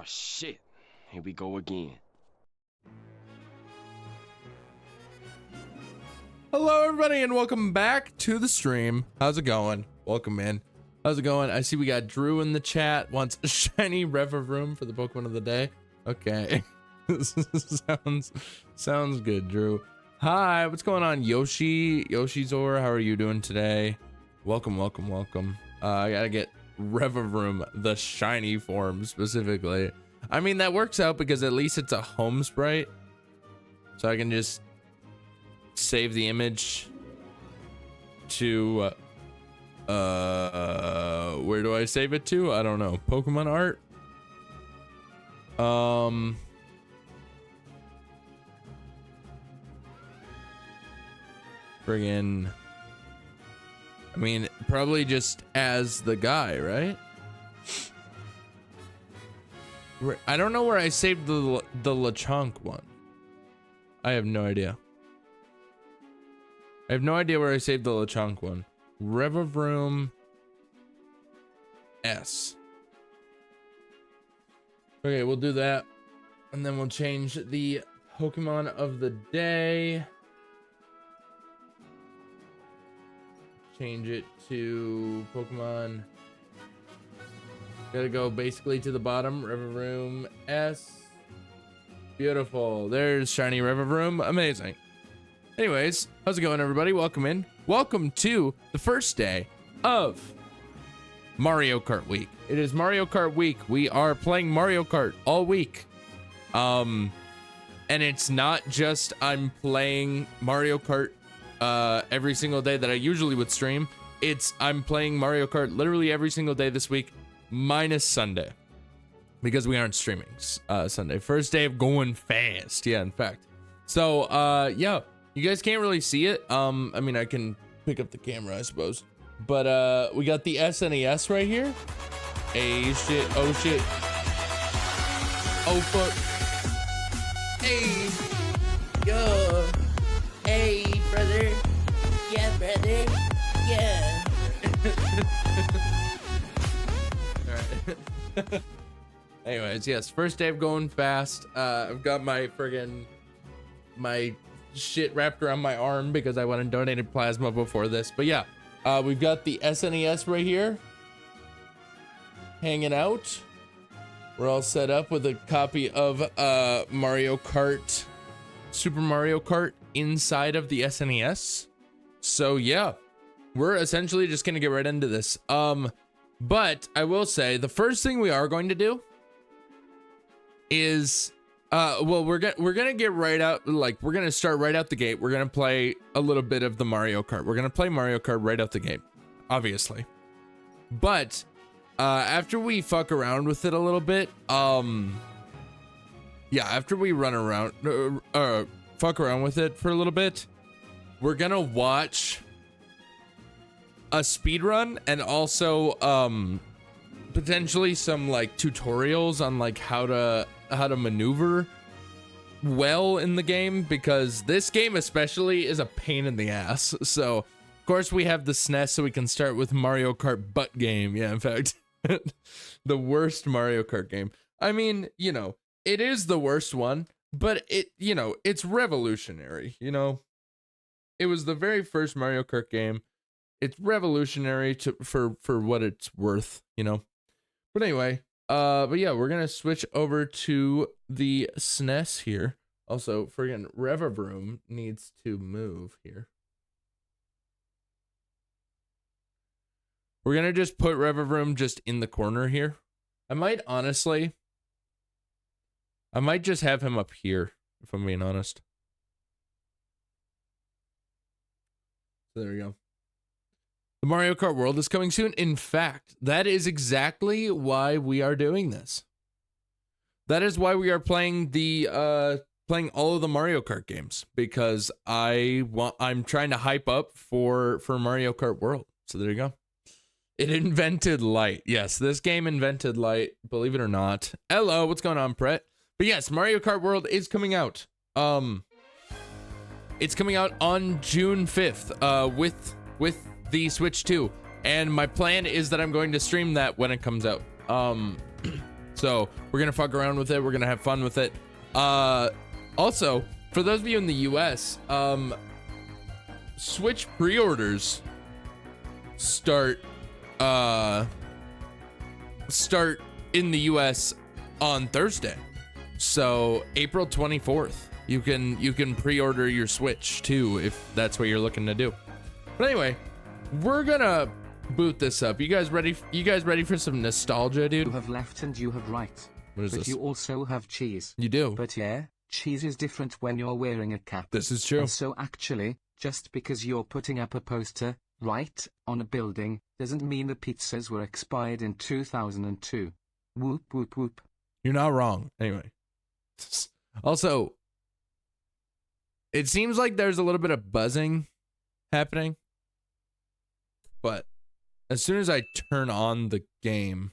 Oh shit, here we go again. Hello everybody and welcome back to the stream. How's it going? Welcome in. How's it going? I see we got Drew in the chat, wants a shiny Rev of Room for the Pokemon of the day. Okay. sounds good, Drew. Hi, what's going on? Yoshizor, how are you doing today? Welcome. I gotta get Rev of Room, the shiny form specifically. I mean, that works out because at least it's a home sprite. So I can just save the image to where do I save it to? I don't know. Pokemon art. Friggin', I mean, probably just as the guy, right? I don't know where I saved the Lechonk one. I have no idea. I have no idea where I saved the Lechonk one. Rev of Room S. Okay, we'll do that. And then we'll change the Pokemon of the day. Change it to Pokemon. Gotta go basically to the bottom. Rev of Room S. Beautiful. There's shiny Rev of Room. Amazing. Anyways, how's it going, everybody? Welcome in. Welcome to the first day of Mario Kart Week. It is Mario Kart Week. We are playing Mario Kart all week. And it's not just I'm playing Mario Kart every single day that I usually would stream. It's I'm playing Mario Kart literally every single day this week, minus Sunday, because we aren't streaming Sunday. First day of going fast. Yeah, in fact. So yeah, you guys can't really see it. I mean, I can pick up the camera, I suppose, but we got the SNES right here. Hey shit, oh shit, oh fuck, hey yo, hey brother, yeah brother, yeah. All right. Anyways, yes, first day of going fast. I've got my friggin' shit wrapped around my arm because I went and donated plasma before this. But yeah, we've got the SNES right here hanging out. We're all set up with a copy of Mario Kart, Super Mario Kart inside of the SNES. So yeah, we're essentially just gonna get right into this. But I will say the first thing we are going to do is well, we're gonna get right out, like we're gonna start right out the gate. We're gonna play a little bit of the Mario Kart. We're gonna play Mario Kart right out the gate, obviously. But after we fuck around with it a little bit, yeah, after we run around, fuck around with it for a little bit, we're gonna watch a speed run and also potentially some like tutorials on like how to maneuver well in the game, because this game especially is a pain in the ass. So of course we have the SNES, so we can start with Mario Kart butt game. Yeah, in fact, the worst Mario Kart game. I mean, you know, it is the worst one, but it, you know, it's revolutionary. You know, it was the very first Mario Kart game. It's revolutionary for what it's worth, you know. But anyway, but yeah, we're gonna switch over to the SNES here. Also, friggin' Rev of Room needs to move here. We're gonna just put Rev of Room just in the corner here. I might just have him up here, if I'm being honest. So there we go. The Mario Kart World is coming soon. In fact, that is exactly why we are doing this. That is why we are playing the playing all of the Mario Kart games, because I'm trying to hype up for Mario Kart World. So there you go. It invented light. Yes, this game invented light, believe it or not. Hello, what's going on, Brett? But yes, Mario Kart World is coming out. It's coming out on June 5th with the Switch 2, and my plan is that I'm going to stream that when it comes out. So we're gonna fuck around with it. We're gonna have fun with it. Also, for those of you in the US, Switch pre-orders start in the US on Thursday. So April 24th, you can pre-order your Switch too if that's what you're looking to do. But anyway, we're gonna boot this up. You guys ready? You guys ready for some nostalgia, dude? You have left and you have right. What is but this? you also have cheese. You do. But yeah, cheese is different when you're wearing a cap. This is true. And so actually, just because you're putting up a poster, right, on a building, doesn't mean the pizzas were expired in 2002. Whoop whoop whoop. You're not wrong. Anyway. Also, it seems like there's a little bit of buzzing happening. But as soon as I turn on the game,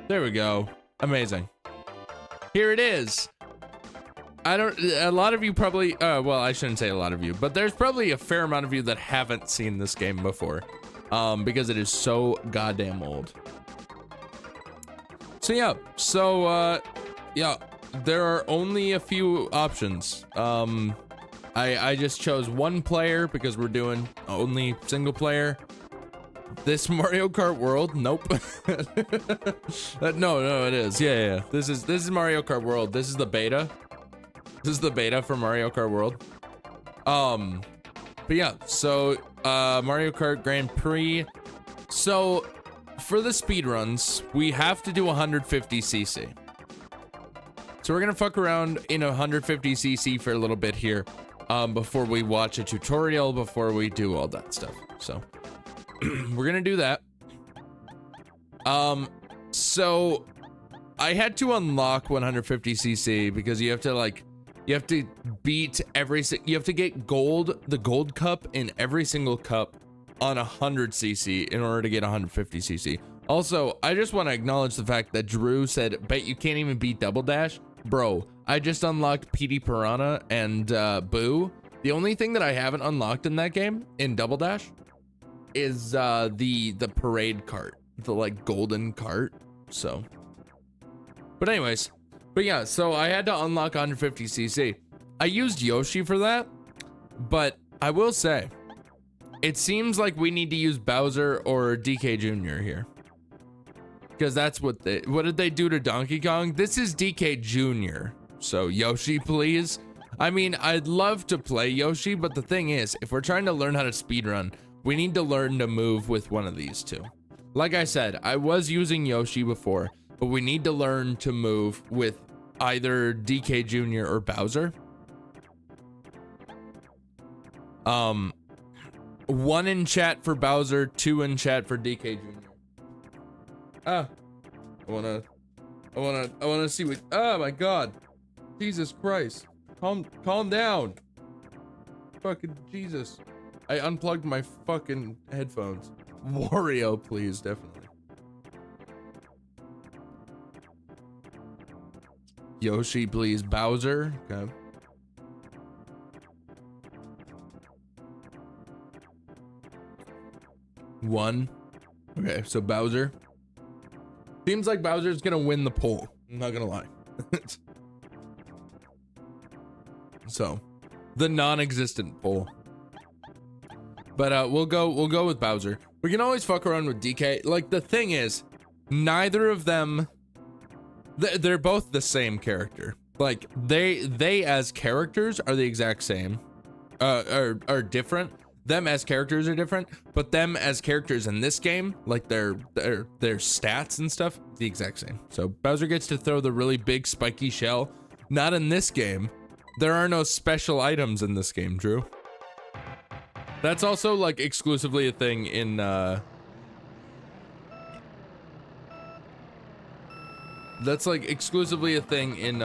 there we go. Amazing. Here it is. A lot of you probably, well, I shouldn't say a lot of you, but there's probably a fair amount of you that haven't seen this game before, because it is so goddamn old. So yeah, there are only a few options. I just chose one player because we're doing only single player. This Mario Kart World, nope. No, it is. Yeah. This is Mario Kart World. This is the beta. This is the beta for Mario Kart World. But yeah, so Mario Kart Grand Prix. So for the speedruns, we have to do 150cc. So we're gonna fuck around in 150cc for a little bit here, before we watch a tutorial, before we do all that stuff. So we're gonna do that. So I had to unlock 150cc because you have to beat you have to get the gold cup in every single cup on 100cc in order to get 150cc. Also, I just want to acknowledge the fact that Drew said, bet you can't even beat Double Dash. Bro, I just unlocked PD Piranha and Boo. The only thing that I haven't unlocked in that game, in Double Dash, is the parade cart, the like golden cart. So, but anyways, but yeah, so I had to unlock 150cc. I used Yoshi for that, but I will say, it seems like we need to use Bowser or DK Jr. here. Because that's what did they do to Donkey Kong? This is DK Jr. So Yoshi, please. I mean, I'd love to play Yoshi, but the thing is, if we're trying to learn how to speedrun, we need to learn to move with one of these two. Like I said, I was using Yoshi before, but we need to learn to move with either DK Jr. or Bowser. 1 in chat for Bowser, 2 in chat for DK Jr. I wanna see what, oh my god. Jesus Christ. Calm down. Fucking Jesus. I unplugged my fucking headphones. Wario, please, definitely. Yoshi, please. Bowser. Okay. One. Okay, so Bowser. Seems like Bowser's gonna win the poll. I'm not gonna lie. So, the non-existent poll. But we'll go with Bowser. We can always fuck around with DK. Like, the thing is, neither of them, they're both the same character. Like, they as characters are the exact same. Are different. Them as characters are different, but them as characters in this game, like their stats and stuff, the exact same. So Bowser gets to throw the really big spiky shell. Not in this game. There are no special items in this game, Drew. That's also like exclusively a thing in that's like exclusively a thing in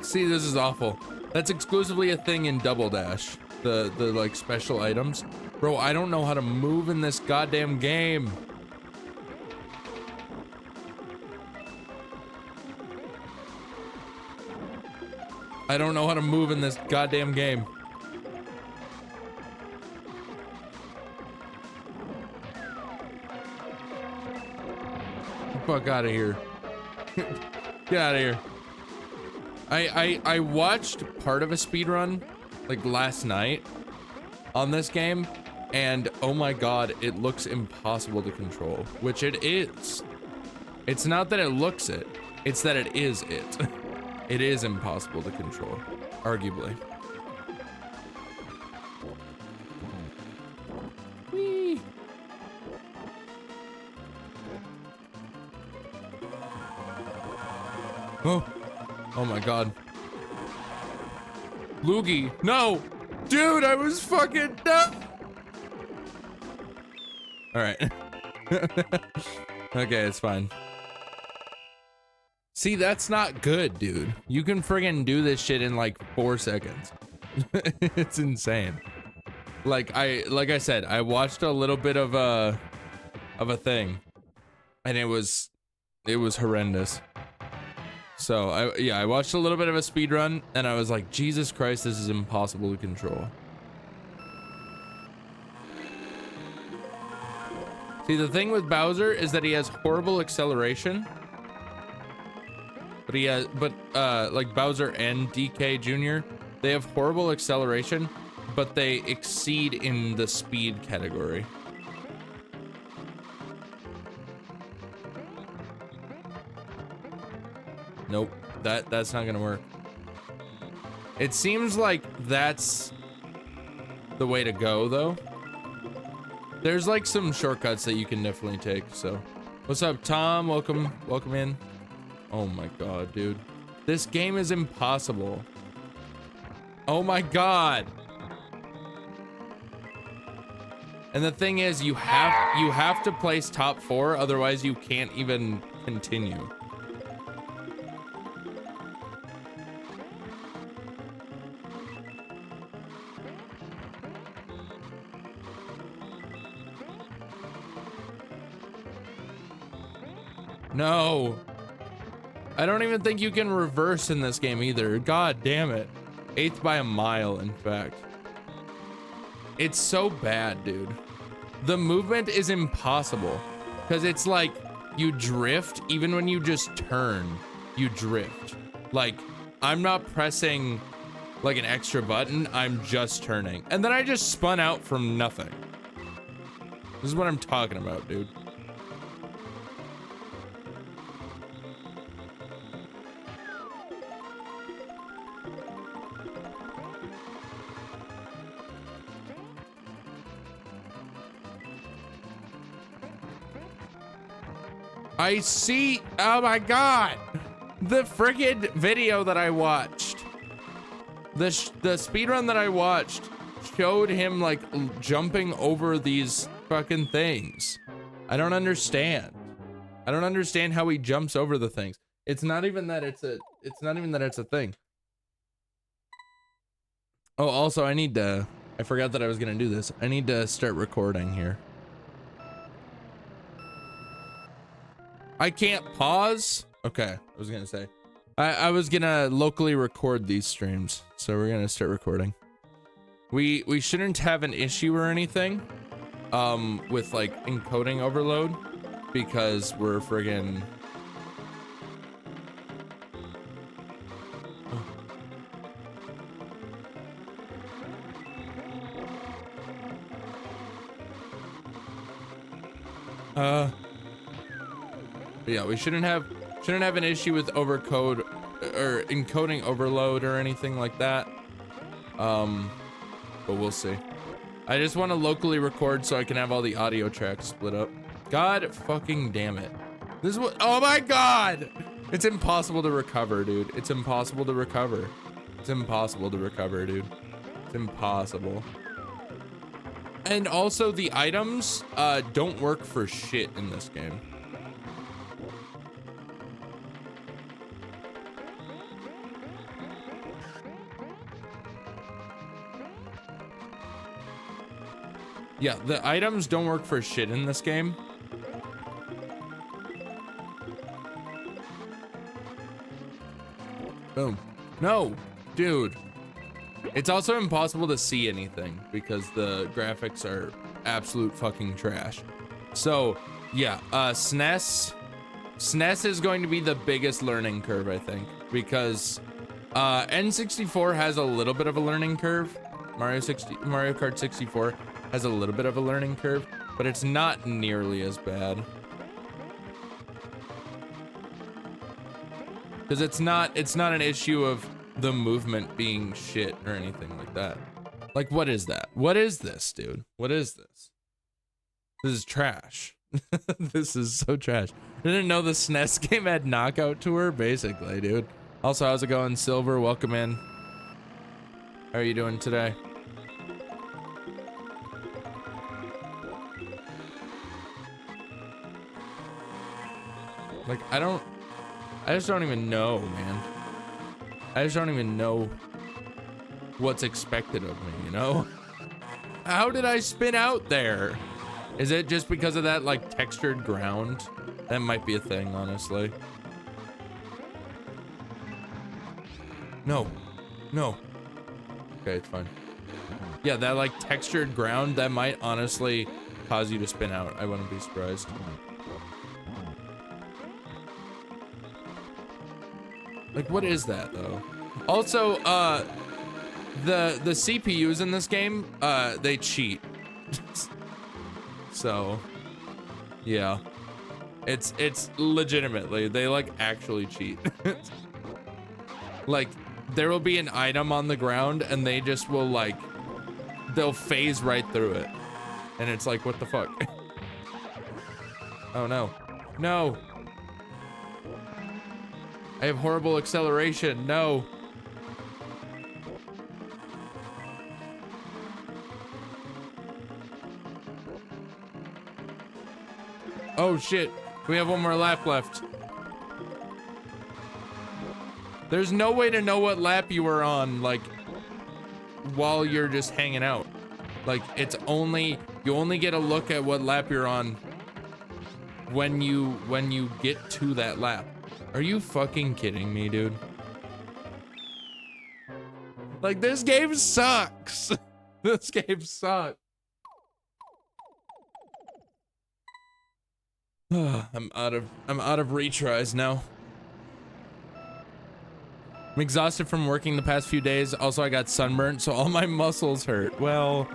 see, this is awful. That's exclusively a thing in Double Dash. The like special items. Bro, I don't know how to move in this goddamn game. I don't know how to move in this goddamn game. fuck out of here. Get out of here. I watched part of a speedrun like last night on this game, and oh my god, it looks impossible to control, which it is. It's not that it looks it, it's that it is it. It is impossible to control, arguably. Whee! Oh. Oh my god. Loogie, no! Dude, I was fucking no! Alright. Okay, it's fine. See, that's not good, dude. You can friggin' do this shit in like 4 seconds. It's insane. Like I said, I watched a little bit of a thing, and it was horrendous. So I watched a little bit of a speed run, and I was like, Jesus Christ, this is impossible to control. See, the thing with Bowser is that he has horrible acceleration. But like Bowser and DK Jr., they have horrible acceleration, but they exceed in the speed category. Nope, that's not gonna work. It seems like that's the way to go, though. There's like some shortcuts that you can definitely take. So, what's up, Tom? Welcome in. Oh my god, dude, this game is impossible. Oh my god. And the thing is, you have to place top 4, otherwise you can't even continue. No. I don't even think you can reverse in this game either. God damn it. 8th by a mile, in fact. It's so bad, dude. The movement is impossible, because it's like you drift. Even when you just turn, you drift. Like, I'm not pressing like an extra button, I'm just turning. And then I just spun out from nothing. This is what I'm talking about, dude. I see, oh my god, the friggin' video that I watched, the speedrun that I watched showed him like jumping over these fucking things. I don't understand. I don't understand how he jumps over the things. It's not even that it's a thing. Oh, also I forgot that I was gonna do this. I need to start recording here. I can't pause. Okay, I was gonna say, I was gonna locally record these streams, so we're gonna start recording. We shouldn't have an issue or anything, with like encoding overload, because we're friggin'. Yeah, we shouldn't have an issue with overcode or encoding overload or anything like that. But we'll see. I just want to locally record so I can have all the audio tracks split up. God fucking damn it. This is what, oh my god! It's impossible to recover, dude. It's impossible to recover. It's impossible to recover, dude. It's impossible. And also the items don't work for shit in this game. Yeah, the items don't work for shit in this game. Boom. No, dude. It's also impossible to see anything because the graphics are absolute fucking trash. So, yeah, SNES, SNES is going to be the biggest learning curve, I think, because N64 has a little bit of a learning curve. Mario Kart 64 has a little bit of a learning curve, but it's not nearly as bad. Because it's not an issue of the movement being shit or anything like that. Like, what is that? What is this, dude? What is this? This is trash. This is so trash. I didn't know the SNES game had Knockout Tour, basically, dude. Also, how's it going, Silver? Welcome in. How are you doing today? Like, I just don't even know, man. I just don't even know what's expected of me, you know? How did I spin out there? Is it just because of that, like, textured ground? That might be a thing, honestly. No. No. Okay, it's fine. Yeah, that, like, textured ground, that might honestly cause you to spin out. I wouldn't be surprised. Like, what is that, though? Also, the CPUs in this game, they cheat. So, yeah. It's legitimately, they, like, actually cheat. Like, there will be an item on the ground, and they just will, like, they'll phase right through it. And it's like, what the fuck? Oh, no. No! I have horrible acceleration. No. Oh shit. We have one more lap left. There's no way to know what lap you were on, like, while you're just hanging out. Like, it's only, you only get a look at what lap you're on when you get to that lap. Are you fucking kidding me, dude? Like, this game sucks. This game sucks. I'm out of retries now. I'm exhausted from working the past few days. Also, I got sunburnt, so all my muscles hurt. Well,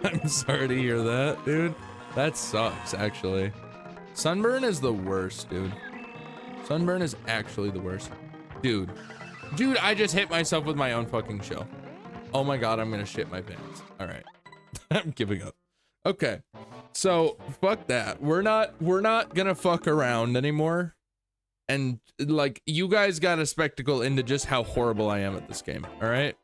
I'm sorry to hear that, dude. That sucks, actually. Sunburn is the worst, dude. Sunburn is actually the worst. Dude, I just hit myself with my own fucking show. Oh my god, I'm gonna shit my pants. All right. I'm giving up. Okay. So, fuck that. We're not gonna fuck around anymore. And, like, you guys got a spectacle into just how horrible I am at this game, all right?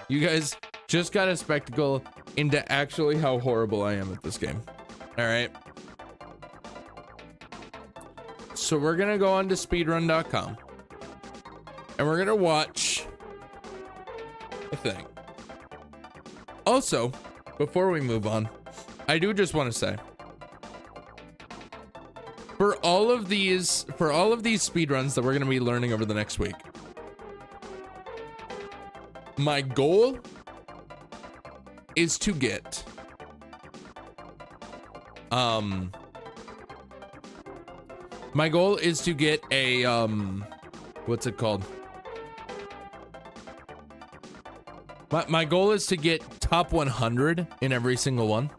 You guys just got a spectacle into actually how horrible I am at this game, all right? So we're gonna go on to speedrun.com and we're gonna watch a thing. Also, before we move on, I do just want to say, for all of these speedruns that we're gonna be learning over the next week, my goal is to get my goal is to get a, what's it called? My goal is to get top 100 in every single one.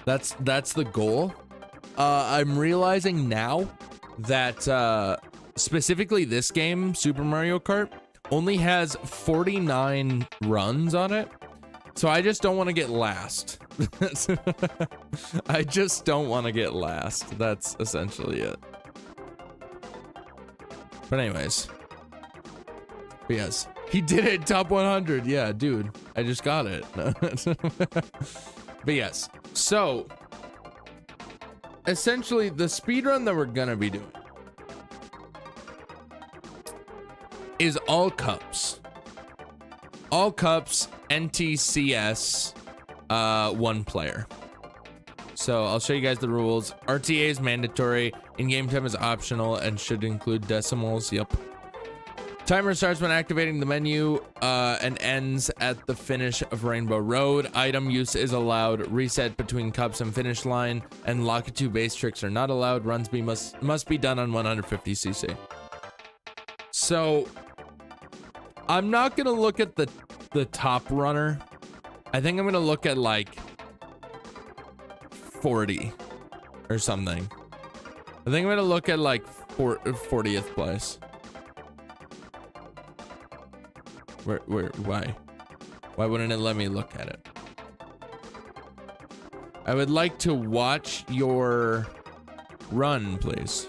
That's the goal. I'm realizing now that, specifically this game, Super Mario Kart, only has 49 runs on it. So I just don't want to get last. I just don't want to get last. That's essentially it. But anyways. But yes. He did it, top 100. Yeah, dude. I just got it. But yes. So, essentially, the speedrun that we're gonna be doing is all cups. All cups, NTCS, one player. So I'll show you guys the rules. RTA is mandatory. In-game time is optional and should include decimals. Yep. Timer starts when activating the menu and ends at the finish of Rainbow Road. Item use is allowed. Reset between cups and finish line. And Locket 2 base tricks are not allowed. Runs must be done on 150cc. So I'm not gonna look at the top runner. I think I'm gonna look at like 40 or something. I think I'm gonna look at like 40th place. Why? Why wouldn't it let me look at it? I would like to watch your run, please.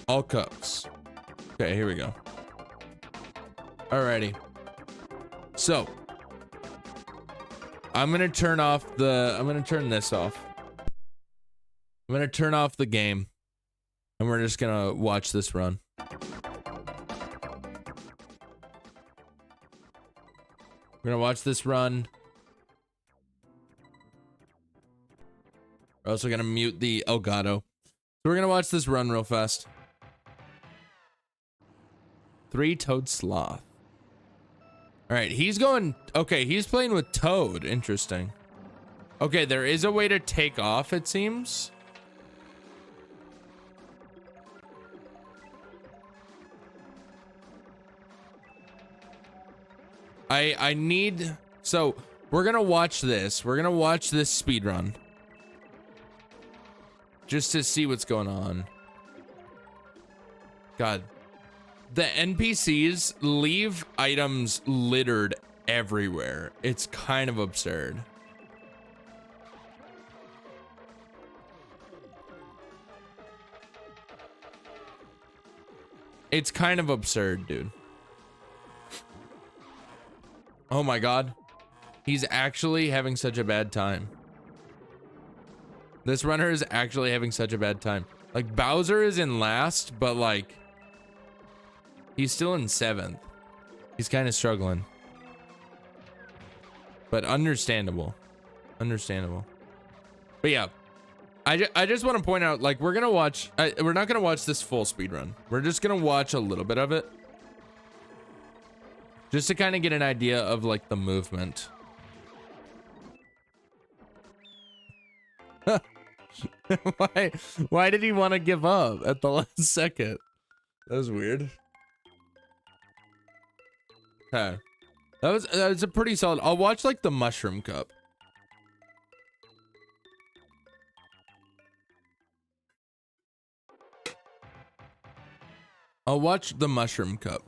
All cups. Okay, here we go. Alrighty. So, I'm gonna turn this off. I'm gonna turn off the game. And we're just gonna watch this run. We're gonna watch this run. We're also gonna mute the Elgato. So we're gonna watch this run real fast. Three-toed sloth. All right, he's going, okay, he's playing with Toad. Interesting. Okay, there is a way to take off, it seems. I need, so we're gonna watch this. We're gonna watch this speed run. Just to see what's going on. God. The NPCs leave items littered everywhere. It's kind of absurd. It's kind of absurd, dude. Oh my God. He's actually having such a bad time. This runner is actually having such a bad time. Like, Bowser is in last, but like, he's still in 7th. He's kind of struggling. But understandable. Understandable. But yeah. I just want to point out, like, we're gonna watch, we're not gonna watch this full speed run. We're just gonna watch a little bit of it. Just to kind of get an idea of like the movement. Why did he want to give up at the last second? That was weird. Okay. That was a pretty solid. I'll watch like the mushroom cup. I'll watch the mushroom cup.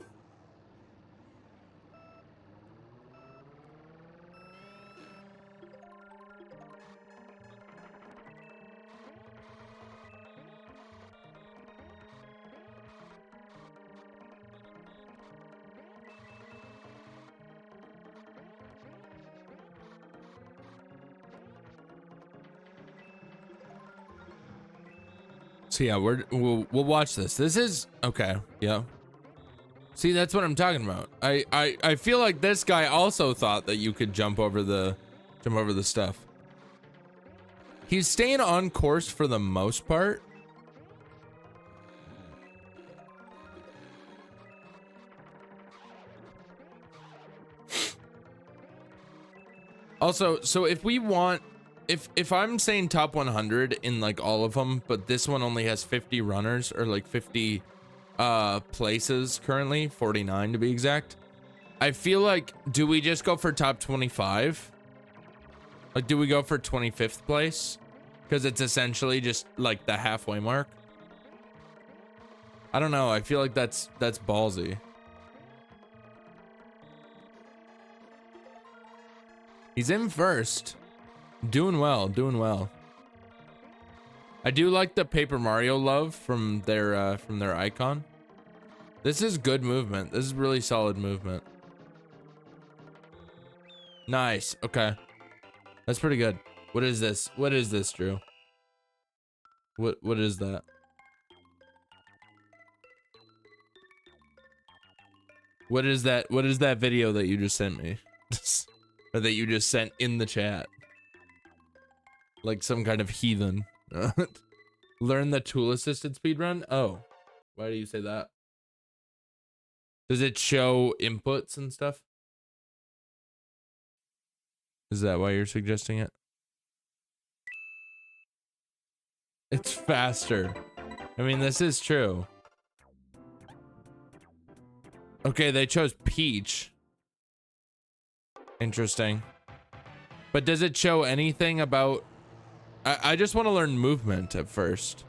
So yeah, we'll watch this. This is okay. Yeah. See, that's what I'm talking about. I feel like this guy also thought that you could jump over the stuff. He's staying on course for the most part. Also, so if we want, if I'm saying top 100 in like all of them, but this one only has 50 runners or like 50 places currently, 49 to be exact. I feel like, do we just go for top 25? Like, do we go for 25th place? Because it's essentially just like the halfway mark. I don't know. I feel like that's ballsy. He's in first. Doing well, doing well. I do like the Paper Mario love from their icon. This is good movement. This is really solid movement. Nice. Okay. That's pretty good. What is this? What is this, Drew? What is that? What is that? What is that video that you just sent me? Or that you just sent in the chat? Like some kind of heathen. Learn the tool assisted speedrun? Oh, why do you say that? Does it show inputs and stuff? Is that why you're suggesting it? It's faster. I mean, this is true. Okay, they chose Peach. Interesting. But does it show anything about... I just want to learn movement at first.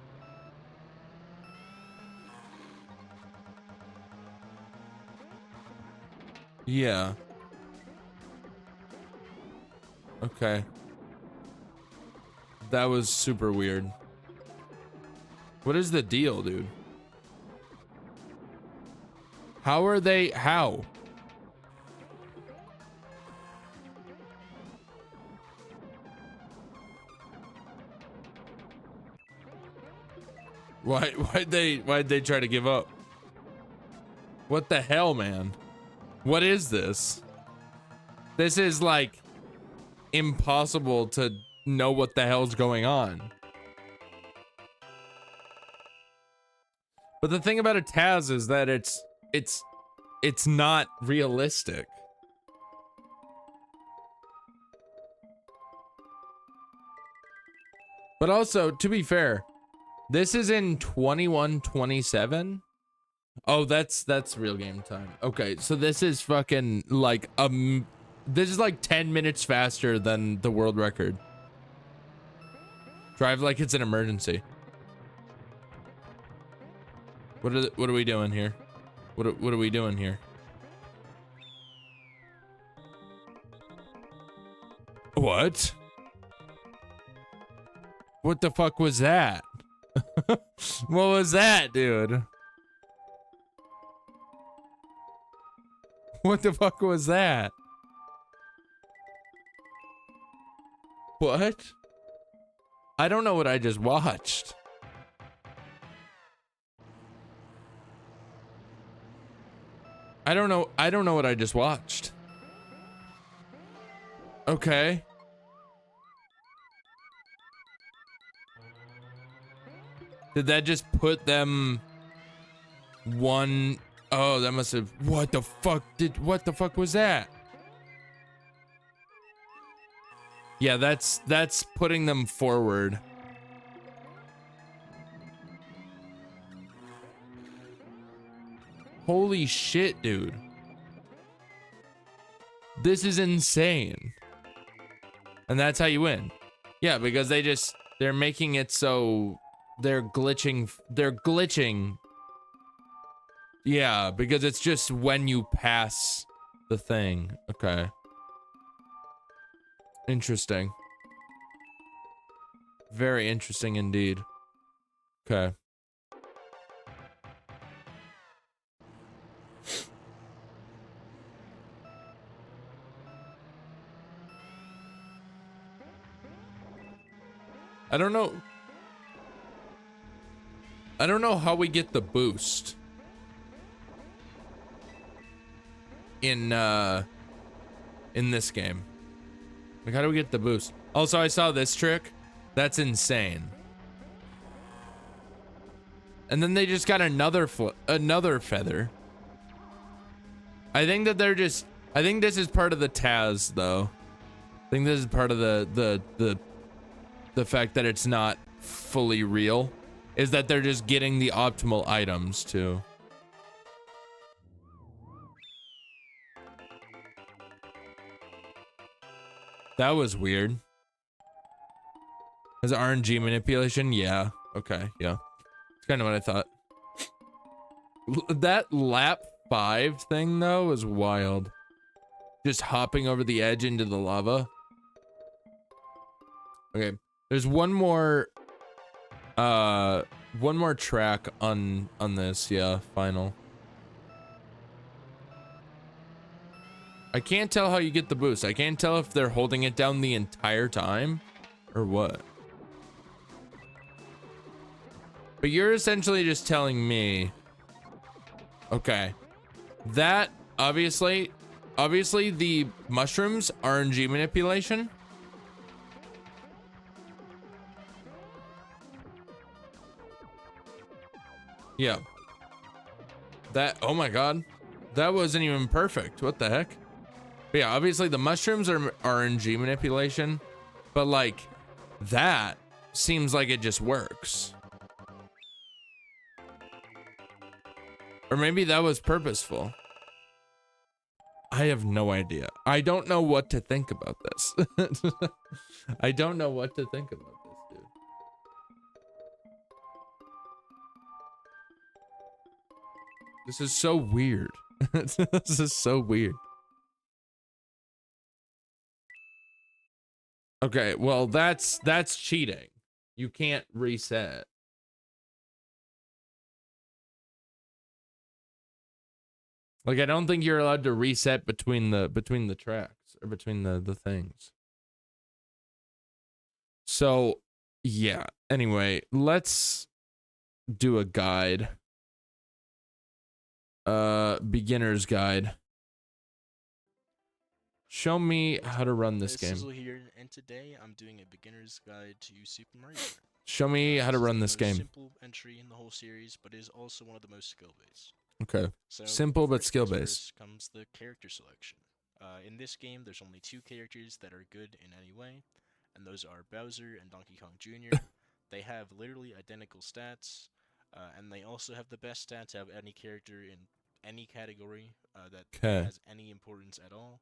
Yeah. Okay. That was super weird. What is the deal, dude? How are they... How? Why'd they try to give up? What the hell, man? What is this? This is like impossible to know what the hell's going on. But the thing about a Taz is that it's not realistic. But also, to be fair, this is in 2127. Oh, that's real game time. Okay, so this is fucking like this is like 10 minutes faster than the world record. Drive like it's an emergency. What are we doing here? What are we doing here? What? What the fuck was that? What was that, dude? What the fuck was that? What? I don't know what I just watched. I don't know what I just watched. Okay. Did that just put them one? Oh, that must have. What the fuck was that? Yeah, that's putting them forward. Holy shit, dude. This is insane. And that's how you win. Yeah, because they're making it so they're glitching. Yeah, because it's just when you pass the thing. Okay. Interesting. Very interesting indeed. Okay. I don't know how we get the boost in this game. Like, how do we get the boost? Also, I saw this trick. That's insane. And then they just got another feather. I think that I think this is part of the Taz, though. I think this is part of the fact that it's not fully real, is that they're just getting the optimal items too. That was weird. Is RNG manipulation? Yeah. Okay. Yeah. It's kind of what I thought. That lap 5 thing though was wild. Just hopping over the edge into the lava. Okay. There's one more track on this. Yeah, final. I can't tell how you get the boost. I can't tell if they're holding it down the entire time or what. But you're essentially just telling me, okay, that obviously the mushrooms RNG manipulation. Yeah. That, oh my god. That wasn't even perfect. What the heck? But yeah, obviously the mushrooms are RNG manipulation, but like that seems like it just works. Or maybe that was purposeful. I have no idea. I don't know what to think about this. I don't know what to think about this, dude. This is so weird. This is so weird. Okay, well that's cheating. You can't reset. Like I don't think you're allowed to reset between the tracks or between the things. So, yeah. Anyway, let's do a guide. Beginner's guide. Show me how to run this game. Sizzle here, and today I'm doing a beginner's guide to Super Mario Kart. Show me how to run this game. Simple entry in the whole series, but is also one of the most skill-based. Okay. So Simple but first things skill-based. first comes the character selection. In this game, there's only 2 characters that are good in any way, and those are Bowser and Donkey Kong Jr. They have literally identical stats, and they also have the best stats out of any character in any category that has any importance at all.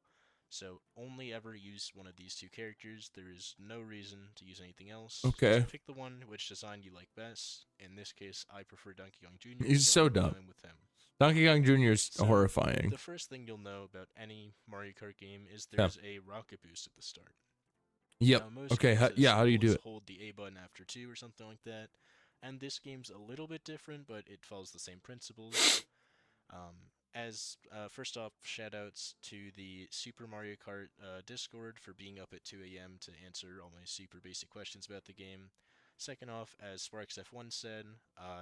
So only ever use one of these 2 characters. There is no reason to use anything else. Okay. Just pick the one which design you like best. In this case, I prefer Donkey Kong Jr. He's so dumb. going with him. Donkey Kong Jr. is So, horrifying. The first thing you'll know about any Mario Kart game is there's a rocket boost at the start. Yep. Now, most Okay. games Yeah. How do you do it? Hold the A button after 2 or something like that. And this game's a little bit different, but it follows the same principles. First off, shoutouts to the Super Mario Kart Discord for being up at 2 a.m. to answer all my super basic questions about the game. Second off, as Sparks F1 said,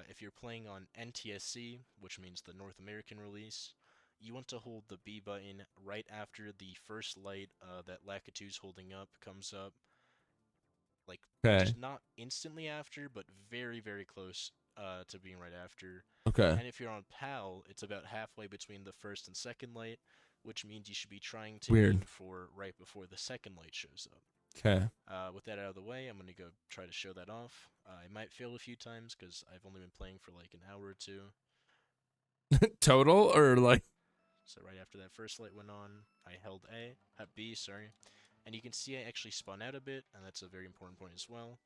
if you're playing on NTSC, which means the North American release, you want to hold the B button right after the first light that Lakitu's holding up comes up. Like, just not instantly after, but very, very close to being right after. Okay. And if you're on PAL, it's about halfway between the first and second light, which means you should be trying to aim for right before the second light shows up. Okay. With that out of the way, I'm going to go try to show that off. I might fail a few times because I've only been playing for like an hour or 2. Total or like? So right after that first light went on, I held B, sorry. And you can see I actually spun out a bit, and that's a very important point as well.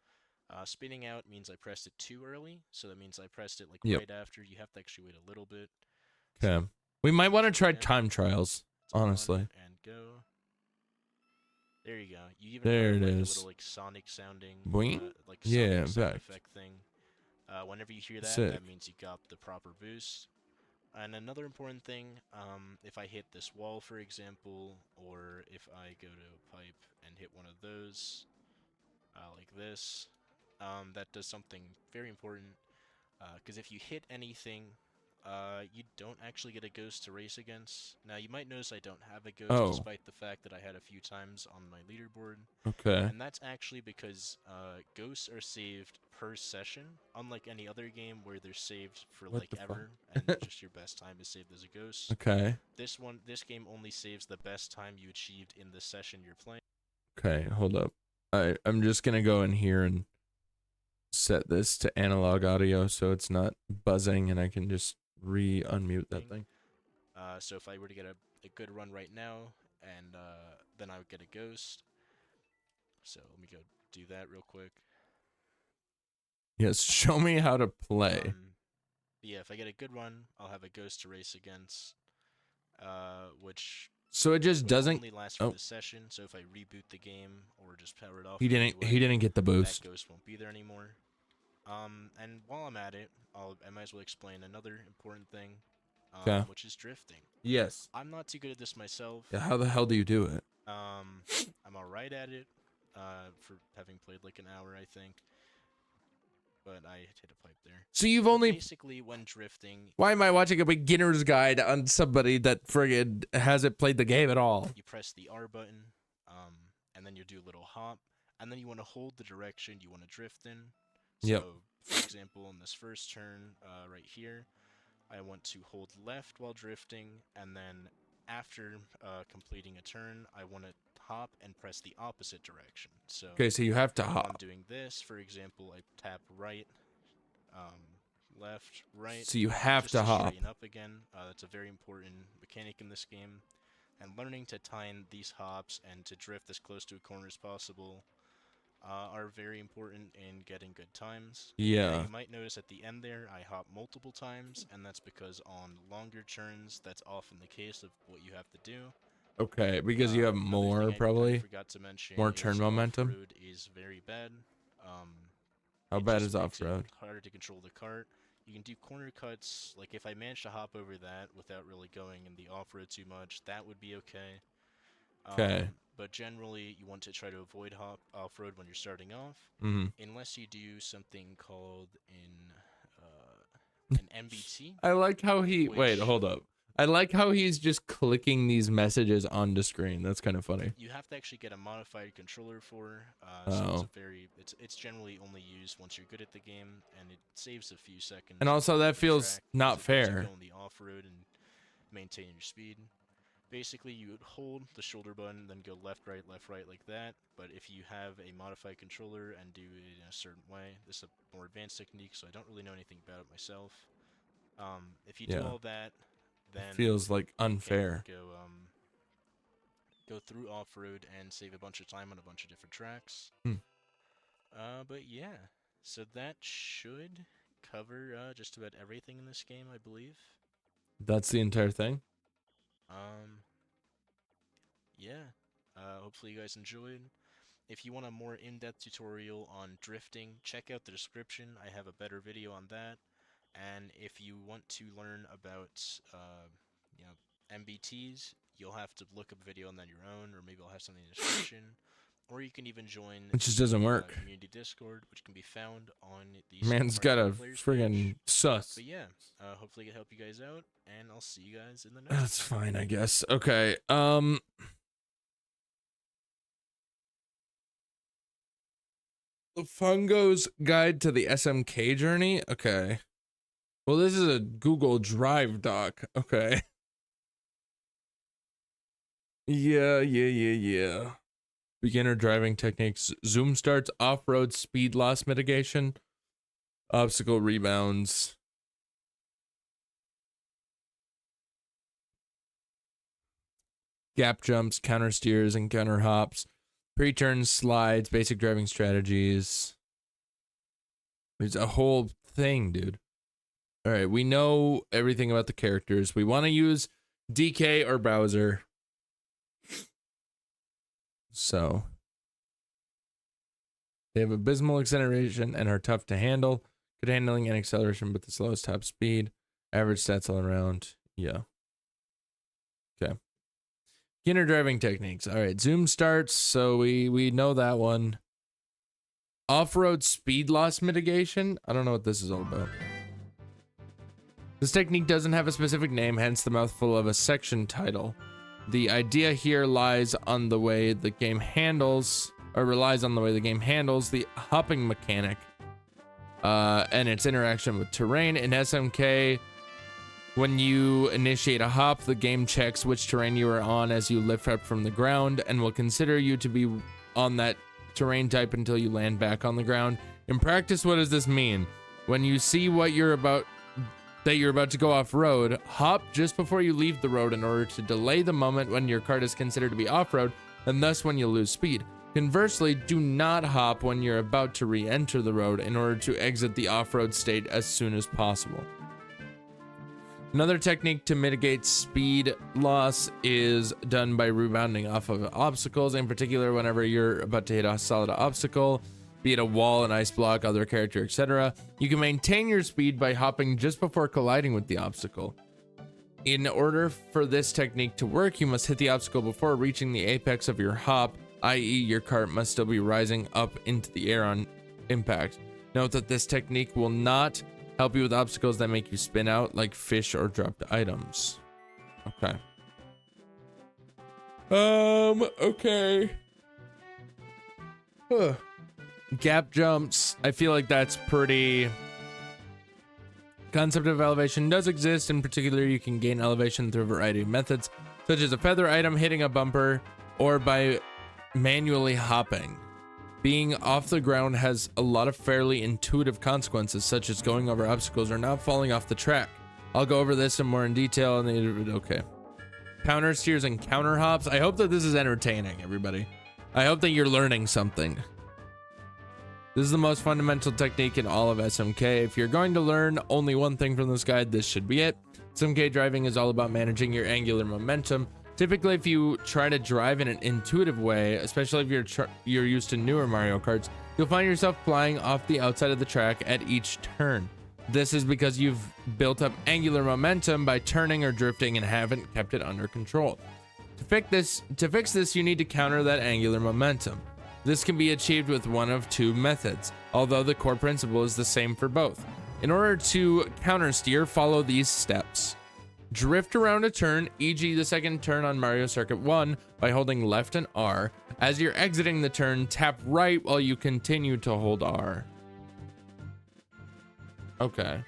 Spinning out means I pressed it too early, so that means I pressed it like right after. You have to actually wait a little bit. Okay. So, we might want to try time trials, honestly. And go. There you go. You even there have, it like, is. a little like sonic sounding, like yeah, sound effect thing. Whenever you hear that, that means you got the proper boost. And another important thing, if I hit this wall, for example, or if I go to a pipe and hit one of those, like this, that does something very important, because if you hit anything, you don't actually get a ghost to race against. Now, you might notice I don't have a ghost, despite the fact that I had a few times on my leaderboard. Okay. And that's actually because ghosts are saved per session, unlike any other game where they're saved for like ever, and just your best time is saved as a ghost. Okay. This game only saves the best time you achieved in the session you're playing. Okay, hold up. I'm just gonna go in here and set this to analog audio so it's not buzzing, and I can just unmute that thing. So if I were to get a good run right now, and then I would get a ghost. So let me go do that real quick. Yes, show me how to play. Yeah, if I get a good run, I'll have a ghost to race against, which so it just doesn't only last for the session. So if I reboot the game or just power it off, he didn't get the boost. That ghost won't be there anymore. And while I'm at it, I might as well explain another important thing, which is drifting. Yes. I'm not too good at this myself. Yeah, how the hell do you do it? I'm alright at it, for having played like an hour, I think. But I hit a pipe there. So you've only basically when drifting. Why am I watching a beginner's guide on somebody that friggin' hasn't played the game at all? You press the R button, and then you do a little hop, and then you want to hold the direction you want to drift in. Yep. So, for example, in this first turn, right here, I want to hold left while drifting, and then after completing a turn, I want to hop and press the opposite direction. So, Okay, so you have to while I'm hop. doing this, for example, I tap right, um, left, right, So you have just to to hop. straighten up again. That's a very important mechanic in this game. And learning to time these hops and to drift as close to a corner as possible are very important in getting good times. Now Yeah. you might notice at the end there I hop multiple times, and that's because on longer turns that's often the case of what you have to do. Okay, because you have Another thing more I kind of probably. forgot to mention More turn is momentum. off-road is very bad. Um, How it bad just is makes it off-road? harder to control the cart. You can do corner cuts, like if I managed to hop over that without really going in the off-road too much, that would be okay. Okay. But generally, you want to try to avoid off-road when you're starting off, Mm-hmm. unless you do something called an MBT, I like how he wait, which hold up. I like how he's just clicking these messages onto screen. That's kind of funny. you have to actually get a modified controller for. So Oh. it's generally only used once you're good at the game, and it saves a few seconds. And also that on the feels track not as it lets you fair. go on the off-road and maintain your speed. Basically, you would hold the shoulder button, then go left, right, like that. But if you have a modified controller and do it in a certain way, this is a more advanced technique, so I don't really know anything about it myself. If you do Yeah. all that, It then feels like you can unfair. go through off-road and save a bunch of time on a bunch of different tracks. Hmm. But yeah, so that should cover just about everything in this game, I believe. That's the entire thing? Um, yeah. Hopefully you guys enjoyed. If you want a more in-depth tutorial on drifting, check out the description. I have a better video on that. And if you want to learn about, you know, MBTs, you'll have to look up a video on that your own, or maybe I'll have something in the description. Or you can even join It just the doesn't work. community Discord, which can be found on the Man's Super got Mario a Kart Players friggin' page. sus. But yeah, hopefully it can help you guys out, and I'll see you guys in the next That's one. fine, I guess. Okay. The Fungo's Guide to the SMK Journey? Okay. Well, this is a Google Drive doc. Okay. Yeah. Beginner driving techniques. Zoom starts, off-road speed loss mitigation, obstacle rebounds. Gap jumps, counter steers, and counter hops. Pre-turn slides, basic driving strategies. There's a whole thing, dude. All right, we know everything about the characters. We want to use DK or Bowser. So they have abysmal acceleration and are tough to handle. Good handling and acceleration, but the slowest top speed. Average stats all around. Yeah. Okay. Beginner driving techniques. All right, zoom starts, so we know that one. Off-road speed loss mitigation. I don't know what this is all about. This technique doesn't have a specific name, hence the mouthful of a section title. The idea here lies on the way the game handles, or relies on the way the game handles the hopping mechanic, and its interaction with terrain. In SMK, when you initiate a hop, the game checks which terrain you are on as you lift up from the ground, and will consider you to be on that terrain type until you land back on the ground. In practice, what does this mean? When you see what you're about to go off-road, hop just before you leave the road in order to delay the moment when your kart is considered to be off-road, and thus when you lose speed. Conversely, do not hop when you're about to re-enter the road in order to exit the off-road state as soon as possible. Another technique to mitigate speed loss is done by rebounding off of obstacles, in particular whenever you're about to hit a solid obstacle, be it a wall, an ice block, other character, etc. You can maintain your speed by hopping just before colliding with the obstacle. In order for this technique to work, you must hit the obstacle before reaching the apex of your hop, i.e. your kart must still be rising up into the air on impact. Note that this technique will not help you with obstacles that make you spin out, like fish or dropped items. Okay. Okay. Huh. Gap jumps, I feel like that's pretty... Concept of elevation does exist. In particular, you can gain elevation through a variety of methods, such as a feather item, hitting a bumper, or by manually hopping. Being off the ground has a lot of fairly intuitive consequences, such as going over obstacles or not falling off the track. I'll go over this in more in detail in the... Okay. Counter steers and counter hops. I hope that this is entertaining, everybody. I hope that you're learning something. This is the most fundamental technique in all of SMK. If you're going to learn only one thing from this guide, this should be it. SMK driving is all about managing your angular momentum. Typically, if you try to drive in an intuitive way, especially if you're used to newer Mario Karts, you'll find yourself flying off the outside of the track at each turn. This is because you've built up angular momentum by turning or drifting and haven't kept it under control. To fix this, you need to counter that angular momentum. This can be achieved with one of two methods, although the core principle is the same for both. In order to counter steer, follow these steps. Drift around a turn, e.g. the second turn on Mario Circuit 1, by holding left and R. As you're exiting the turn, tap right while you continue to hold R. Okay.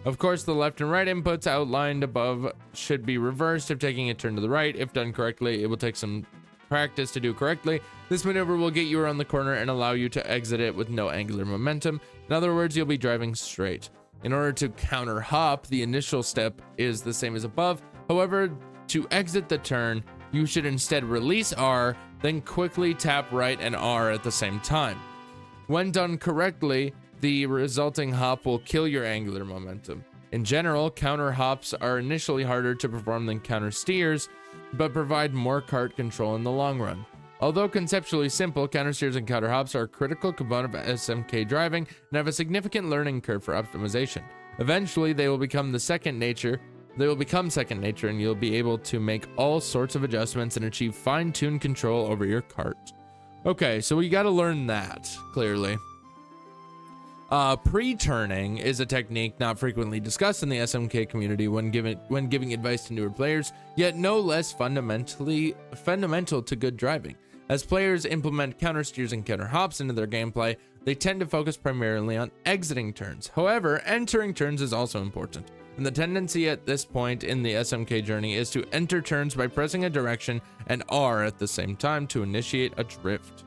Of course, the left and right inputs outlined above should be reversed if taking a turn to the right. If done correctly, it will take some practice to do correctly. This maneuver will get you around the corner and allow you to exit it with no angular momentum. In other words, you'll be driving straight. In order to counter hop, the initial step is the same as above. However, to exit the turn, you should instead release R, then quickly tap right and R at the same time. When done correctly, the resulting hop will kill your angular momentum. In general, counter hops are initially harder to perform than counter steers, but provide more kart control in the long run. Although conceptually simple, counter steers and counter hops are a critical component of SMK driving and have a significant learning curve for optimization. Eventually, they will become second nature, and you'll be able to make all sorts of adjustments and achieve fine-tuned control over your kart. Okay, so we got to learn that, clearly. Pre-turning is a technique not frequently discussed in the SMK community when giving advice to newer players, yet no less fundamental to good driving. As players implement counter steers and counter hops into their gameplay, they tend to focus primarily on exiting turns. However, entering turns is also important, and the tendency at this point in the SMK journey is to enter turns by pressing a direction and R at the same time to initiate a drift.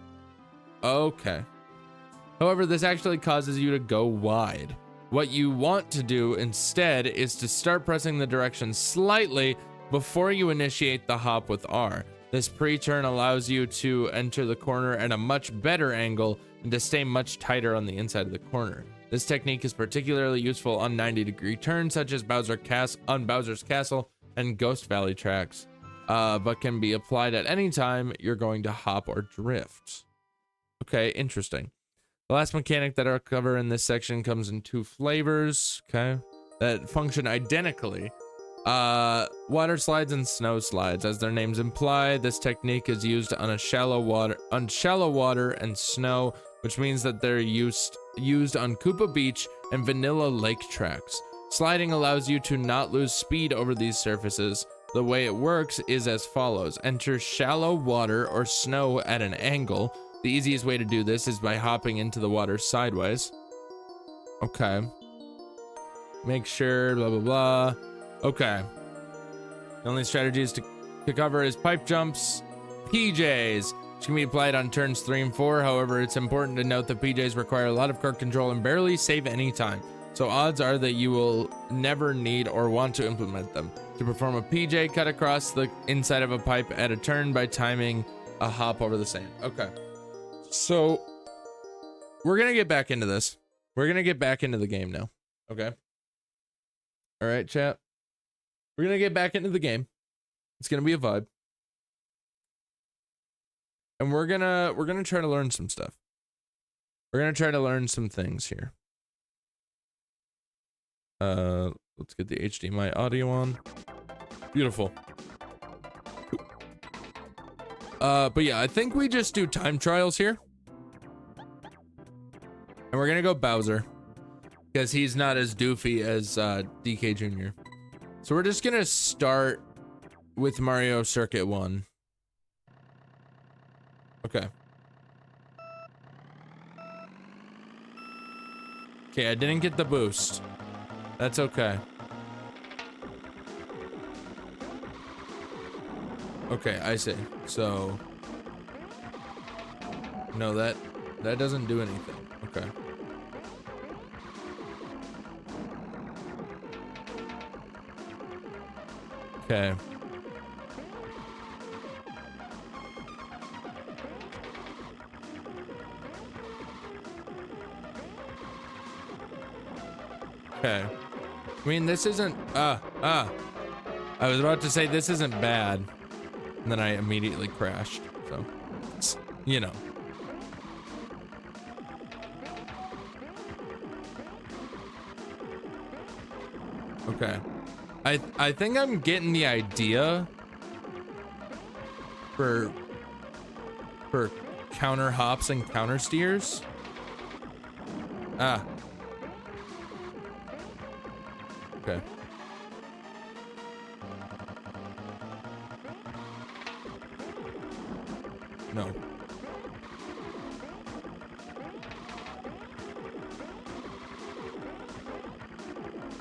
Okay. However, this actually causes you to go wide. What you want to do instead is to start pressing the direction slightly before you initiate the hop with R. This pre-turn allows you to enter the corner at a much better angle and to stay much tighter on the inside of the corner. This technique is particularly useful on 90-degree turns such as on Bowser's Castle and Ghost Valley tracks, but can be applied at any time you're going to hop or drift. Okay, interesting. The last mechanic that I'll cover in this section comes in two flavors, okay, that function identically. Water slides and snow slides. As their names imply, this technique is used on shallow water and snow, which means that they're used on Koopa Beach and Vanilla Lake tracks. Sliding allows you to not lose speed over these surfaces. The way it works is as follows. Enter shallow water or snow at an angle. The easiest way to do this is by hopping into the water sideways. Okay. Make sure, blah, blah, blah. Okay. The only strategies to cover is pipe jumps, PJs, which can be applied on turns 3 and 4. However, it's important to note that PJs require a lot of kart control and barely save any time. So odds are that you will never need or want to implement them. To perform a PJ, cut across the inside of a pipe at a turn by timing a hop over the sand. Okay. So we're going to get back into this. We're going to get back into the game now. Okay. All right, chat. We're going to get back into the game. It's going to be a vibe. And we're going to try to learn some stuff. We're going to try to learn some things here. Let's get the HDMI audio on. Beautiful. But yeah, I think we just do time trials here. And we're gonna go Bowser, because he's not as doofy as DK Jr. So we're just gonna start with Mario Circuit 1. Okay. Okay, I didn't get the boost. That's okay. Okay, I see. So no, that doesn't do anything. Okay. Okay. Okay. I mean, this isn't, I was about to say this isn't bad, and then I immediately crashed, so, you know. Okay. I think I'm getting the idea for counter hops and counter steers. Ah. Okay. No.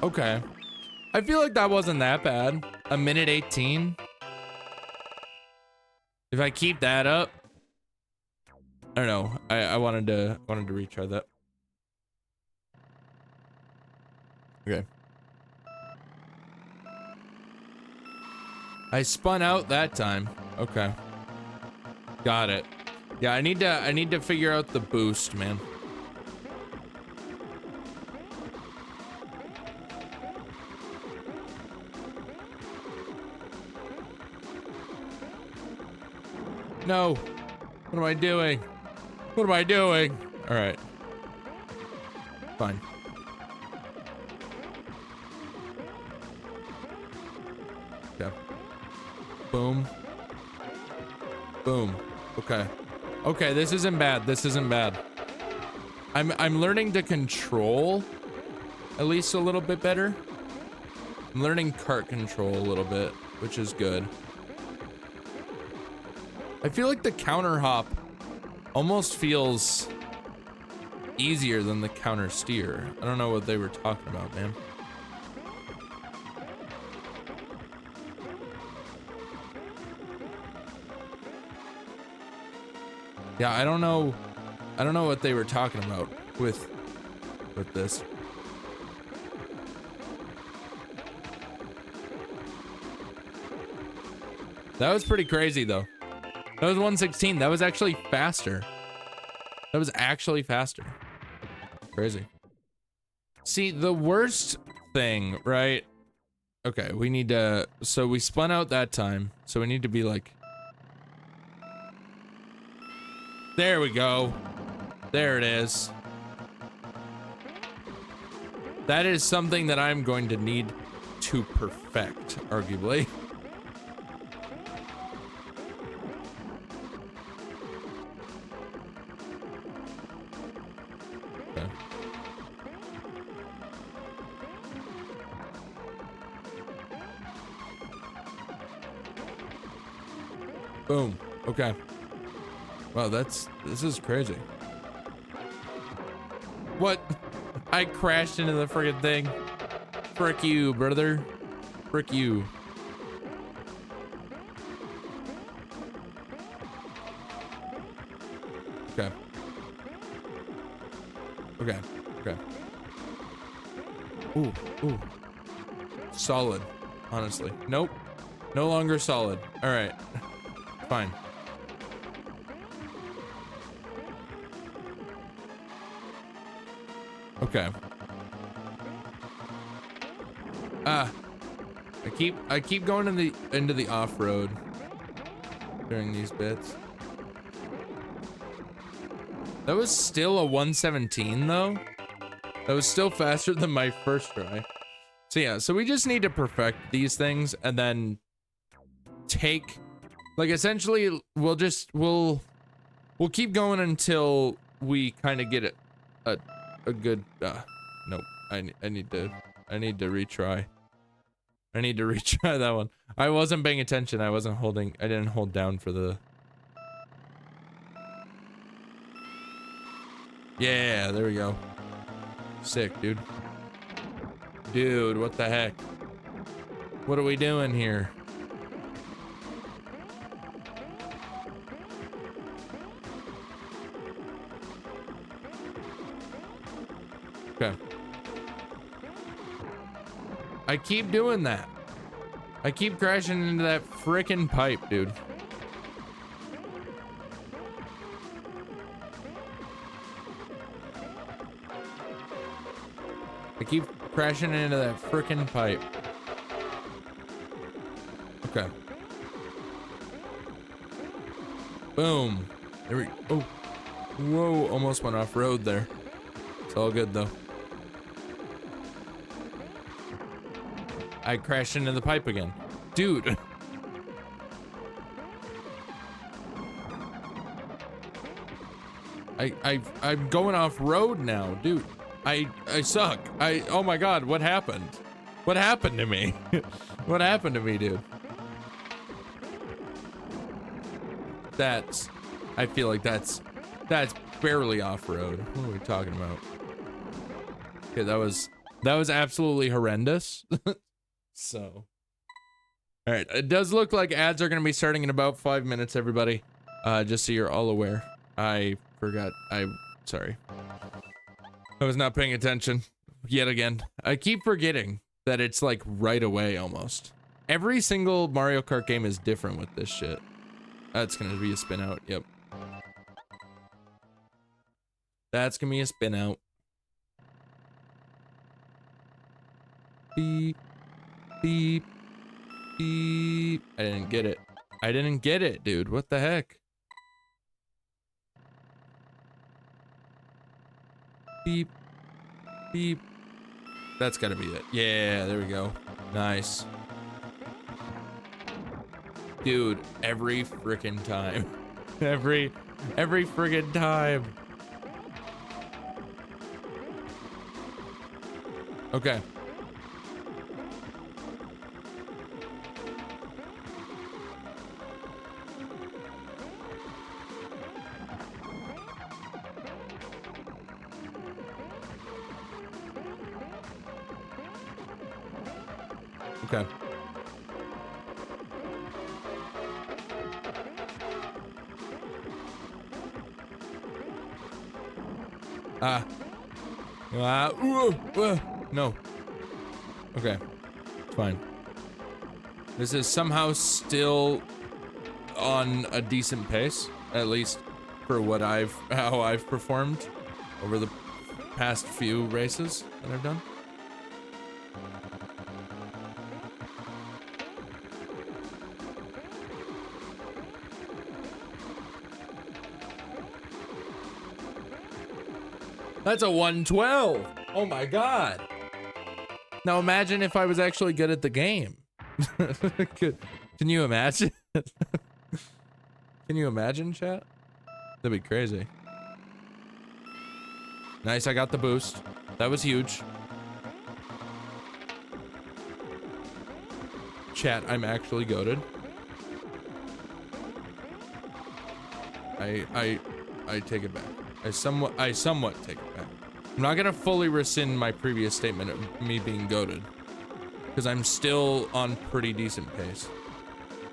Okay. I feel like that wasn't that bad. A minute 18. If I keep that up, I don't know. I wanted to retry that. Okay. I spun out that time. Okay. Got it. Yeah, I need to figure out the boost, man. No. What am I doing? What am I doing? All right. Fine. Okay. Boom. Boom. Okay. Okay, this isn't bad. This isn't bad. I'm learning to control at least a little bit better. I'm learning kart control a little bit, which is good. I feel like the counter hop almost feels easier than the counter steer. I don't know what they were talking about, man. Yeah, I don't know what they were talking about with this. That was pretty crazy though. That was 116. That was actually faster. That was actually faster. Crazy. See, the worst thing, right? Okay, we need to, so we spun out that time. So we need to be like, there we go. There it is. That is something that I'm going to need to perfect, arguably. Okay. Boom. Okay. Wow, this is crazy. What? I crashed into the friggin' thing. Frick you, brother. Frick you. Okay. Okay. Okay. Ooh, ooh. Solid, honestly. Nope. No longer solid. All right. Fine. Okay. I keep going into the off-road during these bits. That was still a 117 though. That was still faster than my first try. So yeah, so we just need to perfect these things and then take, like, essentially we'll keep going until we kind of get a good nope. I need to retry. I need to retry that one. I wasn't paying attention. I didn't hold down for the. Yeah, there we go. Sick, dude. Dude, what the heck? What are we doing here? Okay. I keep doing that. I keep crashing into that frickin' pipe, dude. I keep crashing into that frickin' pipe. Okay. Boom. There we go. Oh. Whoa, almost went off road there. It's all good though. I crashed into the pipe again. Dude. I'm going off road now, dude. I suck. Oh my god, what happened? What happened to me? What happened to me, dude? I feel like that's barely off-road. What are we talking about? Okay, that was absolutely horrendous. So, all right, it does look like ads are gonna be starting in about 5 minutes, everybody. Just so you're all aware. I forgot. Sorry. I was not paying attention yet again. I keep forgetting that it's like right away almost. Every single Mario Kart game is different with this shit. That's gonna be a spin out. Yep. That's gonna be a spin out. Beep. Beep. Beep. I didn't get it. I didn't get it, dude. What the heck? Beep. Beep. That's gotta be it. Yeah, there we go. Nice. Dude, every frickin' time. every frickin' time. Okay. Okay. No. Okay. It's fine. This is somehow still on a decent pace, at least for how I've performed over the past few races that I've done. That's a 112. Oh my god. Now imagine if I was actually good at the game. Can you imagine? Can you imagine, chat? That'd be crazy. Nice, I got the boost. That was huge. Chat, I'm actually goated. I take it back. I somewhat take it back. I'm not gonna fully rescind my previous statement of me being goated, because I'm still on pretty decent pace.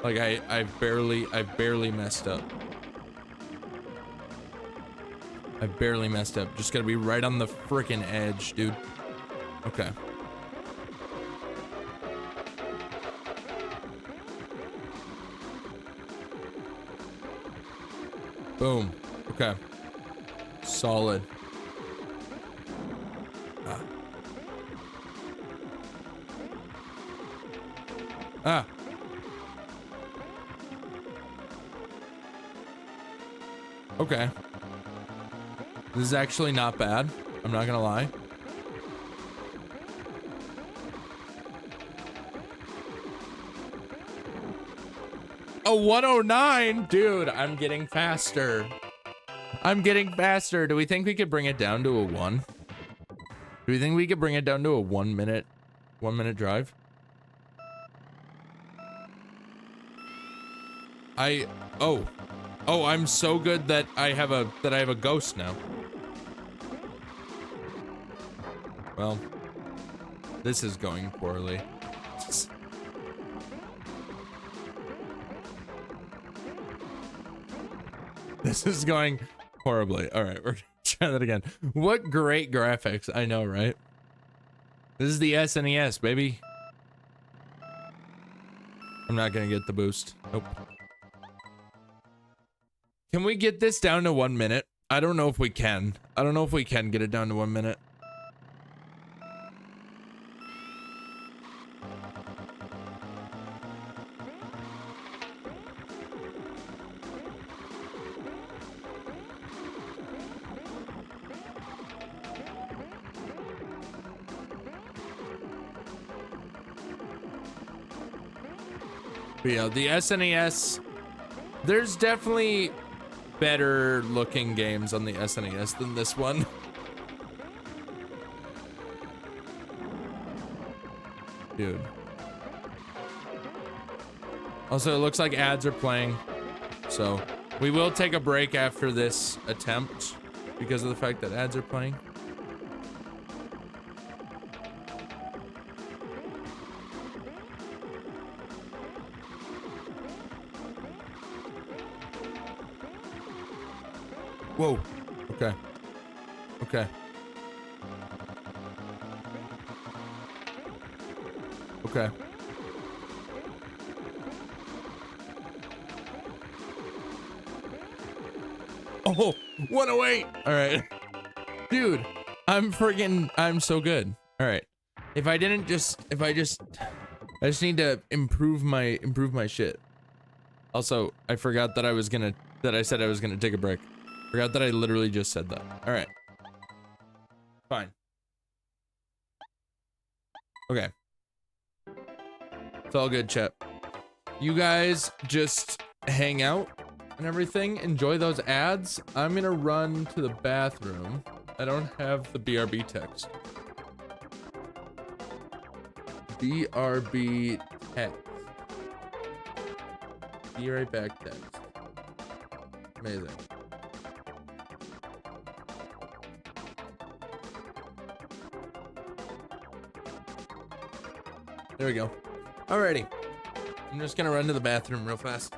Like I've barely messed up. I've barely messed up. Just gotta be right on the frickin' edge, dude. Okay. Boom. Okay. Solid. Ah. Okay. This is actually not bad. I'm not gonna lie. A 109? Dude, I'm getting faster. I'm getting faster. Do we think we could bring it down to a 1? Do we think we could bring it down to a 1 minute drive? Oh, I'm so good that I have a ghost now. Well, this is going poorly. This is going horribly. All right, we're gonna try that again. What great graphics. I know, right? This is the SNES, baby. I'm not gonna get the boost. Nope. Can we get this down to 1 minute? I don't know if we can. I don't know if we can get it down to 1 minute. But yeah, the SNES, there's definitely better looking games on the SNES than this one. Dude. Also, it looks like ads are playing, so we will take a break after this attempt because of the fact that ads are playing. Whoa. Okay. Okay. Okay. Oh, 108. All right. Dude, I'm so good. All right. I just need to improve my shit. Also, I forgot that I said I was gonna take a break. Forgot that I literally just said that. All right. Fine. Okay. It's all good, chat. You guys just hang out and everything. Enjoy those ads. I'm gonna run to the bathroom. I don't have the BRB text. BRB text. Be right back text. Amazing. There we go. Alrighty. I'm just gonna run to the bathroom real fast.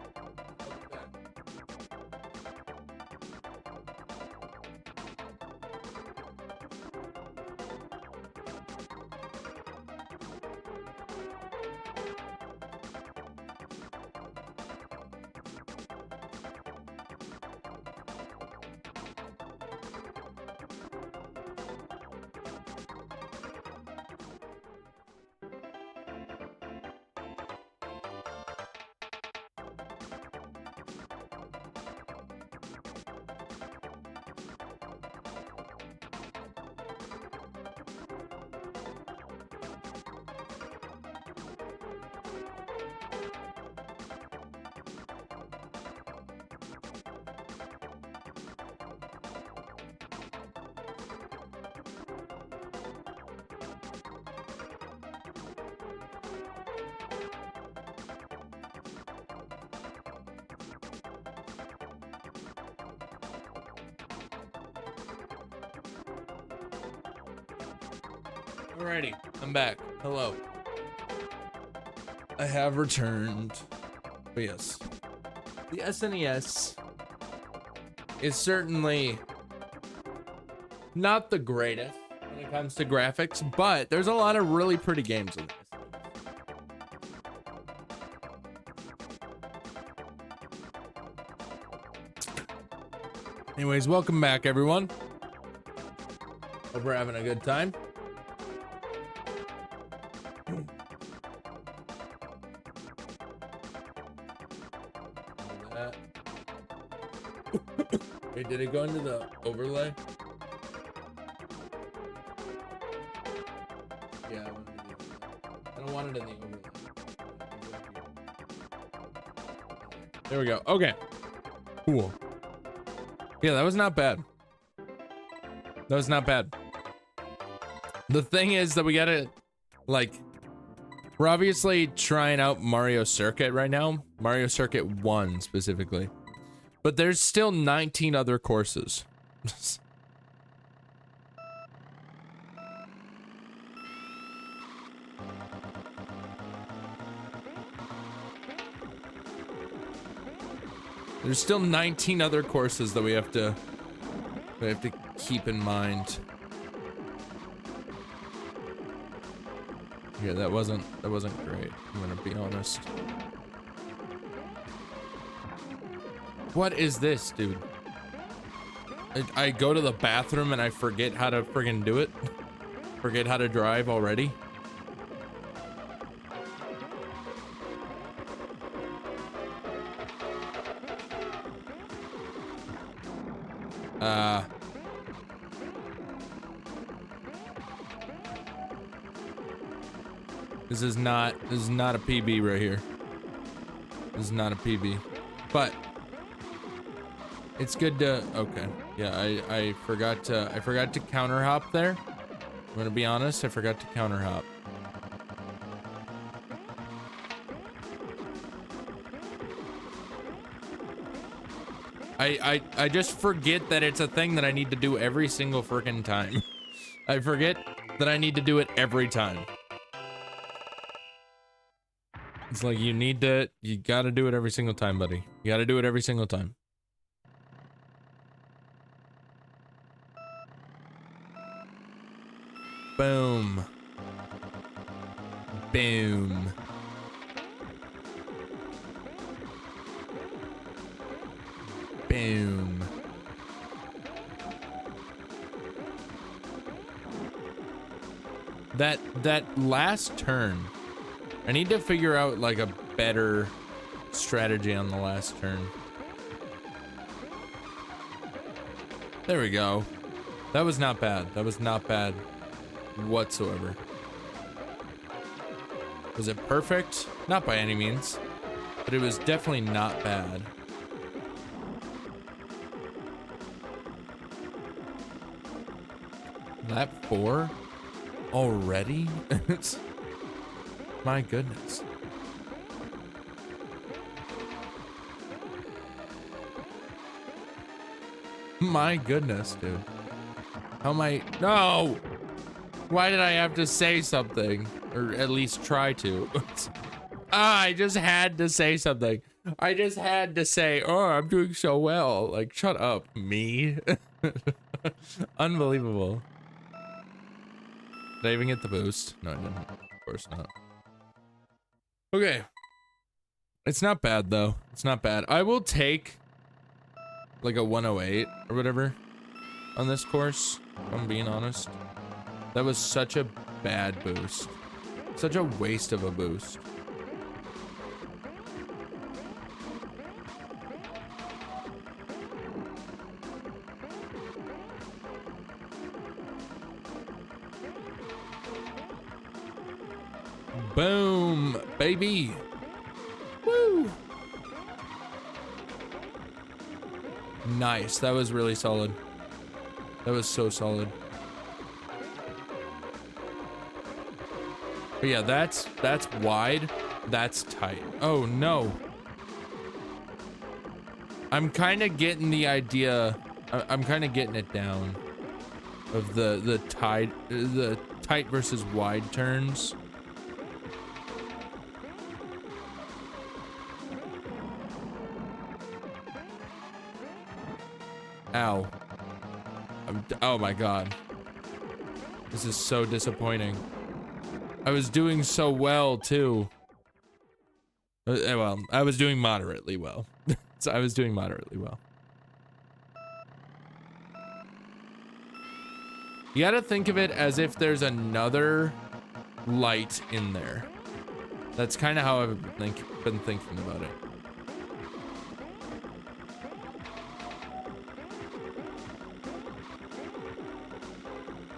Alrighty, I'm back. Hello. I have returned. But yes, the SNES is certainly not the greatest when it comes to graphics, but there's a lot of really pretty games in this. Anyways, welcome back, everyone. Hope we're having a good time. Wait, did it go into the overlay? Yeah, I don't want it in the overlay. There we go. Okay. Cool. Yeah, that was not bad. That was not bad. The thing is that we gotta, like, we're obviously trying out Mario Circuit right now. Mario Circuit 1 specifically. But there's still 19 other courses. There's still 19 other courses that we have to keep in mind. Yeah, that wasn't great, I'm gonna be honest. What is this, dude? I go to the bathroom and I forget how to friggin' do it. Forget how to drive already. This is not a PB right here. This is not a PB. But it's good to, okay. Yeah, I forgot to counter hop there. I'm gonna be honest, I forgot to counter hop. I just forget that it's a thing that I need to do every single freaking time. I forget that I need to do it every time. It's like you gotta do it every single time, buddy. You gotta do it every single time. Boom. Boom. Boom. That last turn, I need to figure out like a better strategy on the last turn. There we go. That was not bad. That was not bad whatsoever. Was it perfect? Not by any means, but it was definitely not bad. Lap 4 already? My goodness. My goodness, dude. How am I? No! Why did I have to say something? Or at least try to. I just had to say something. I just had to say, oh, I'm doing so well. Like, shut up, me. Unbelievable. Did I even get the boost? No, I didn't. Of course not. Okay. It's not bad, though. It's not bad. I will take like a 108 or whatever on this course, if I'm being honest. That was such a bad boost. Such a waste of a boost. Boom, baby. Woo. Nice. That was really solid. That was so solid. But yeah, that's wide. That's tight. Oh no. I'm kind of getting the idea. I'm kind of getting it down of the tight versus wide turns. Ow. Oh my god. This is so disappointing. I was doing so well, too. Well, I was doing moderately well. So I was doing moderately well. You gotta think of it as if there's another light in there. That's kind of how I've been thinking about it.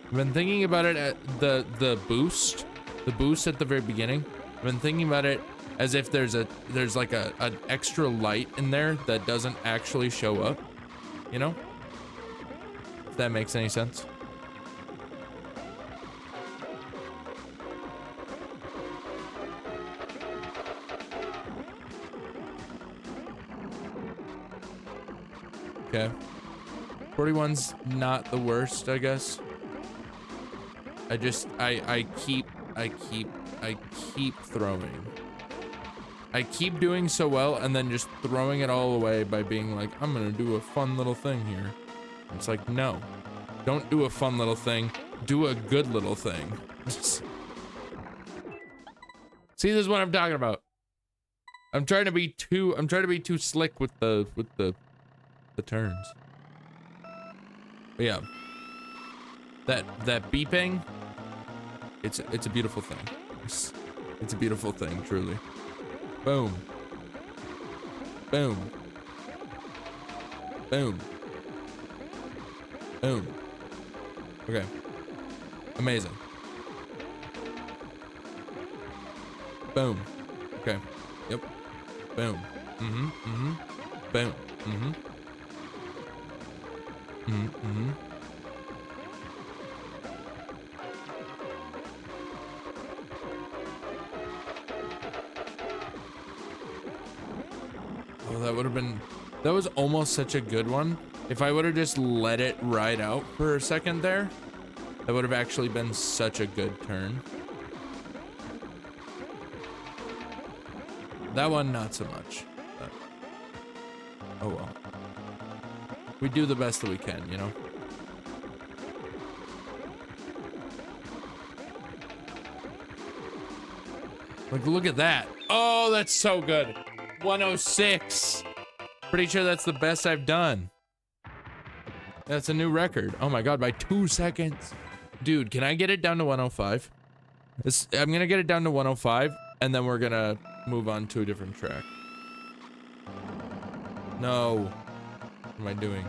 I've been thinking about it at the boost at the very beginning. I've been thinking about it as if there's like an extra light in there that doesn't actually show up, you know? If that makes any sense. Okay. 41's not the worst, I guess. I keep throwing. I keep doing so well and then just throwing it all away by being like, I'm gonna do a fun little thing here. It's like, no, don't do a fun little thing. Do a good little thing. See, this is what I'm talking about. I'm trying to be too slick with the turns. But yeah. That beeping, it's a beautiful thing. It's a beautiful thing, truly. Boom. Boom. Boom. Boom. Okay. Amazing. Boom. Okay. Yep. Boom. Mm-hmm. Mm-hmm. Boom. Mm-hmm. Mm-hmm. Mm-hmm. Oh, that was almost such a good one. If I would have just let it ride out for a second there, that would have actually been such a good turn. That one, not so much. But, oh well. We do the best that we can, you know? Like, look at that. Oh, that's so good. 106. Pretty sure that's the best I've done. That's a new record. Oh my god, by 2 seconds. Dude, can I get it down to 105? I'm gonna get it down to 105, and then we're gonna move on to a different track. No. What am I doing?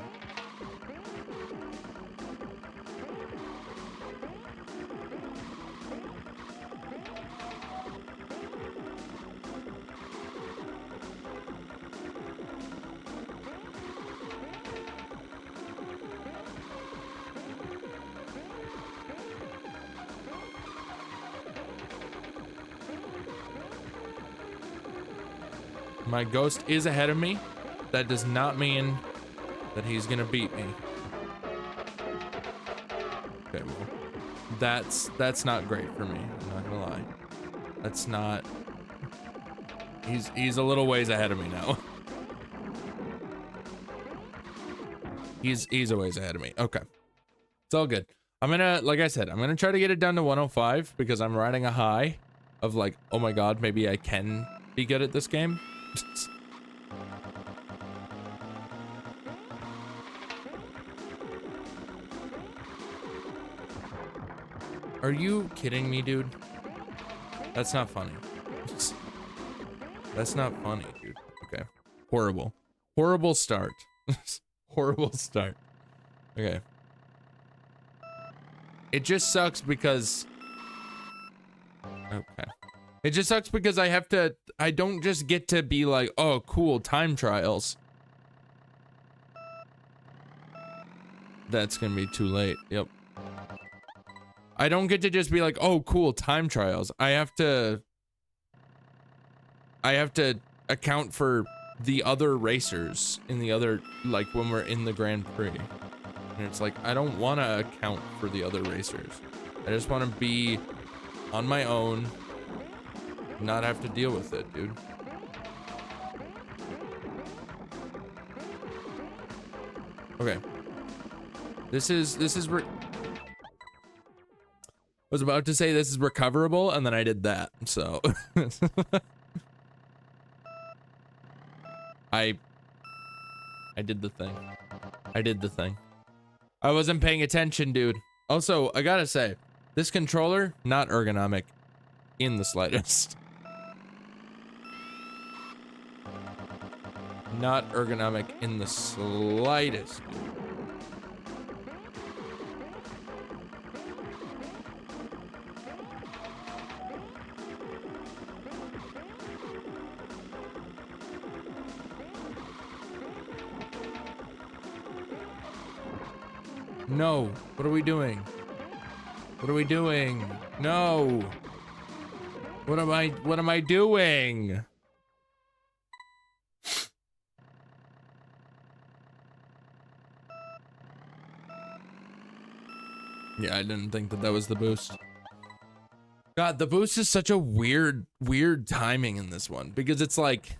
My ghost is ahead of me. That does not mean that he's gonna beat me. Okay, well, that's not great for me. I'm not gonna lie. That's not. He's a little ways ahead of me now. He's a ways ahead of me. Okay, it's all good. I'm gonna, like I said, I'm gonna try to get it down to 105 because I'm riding a high of like, oh my god, maybe I can be good at this game. Are you kidding me, dude? That's not funny. That's not funny, dude. Okay. Horrible. Horrible start. Horrible start. Okay. It just sucks because... Okay. It just sucks because I don't just get to be like, oh, cool, time trials. That's gonna be too late. Yep. I don't get to just be like, oh, cool, time trials. I have to account for the other racers in the other, like when we're in the Grand Prix. And it's like, I don't want to account for the other racers. I just want to be on my own, not have to deal with it, dude. Okay. This is I was about to say this is recoverable, and then I did that, so. I did the thing. I did the thing. I wasn't paying attention, dude. Also, I gotta say, this controller, not ergonomic in the slightest. Not ergonomic in the slightest, dude. No. What are we doing? What are we doing? No. What am I doing? Yeah, I didn't think that was the boost. God, the boost is such a weird timing in this one because it's like,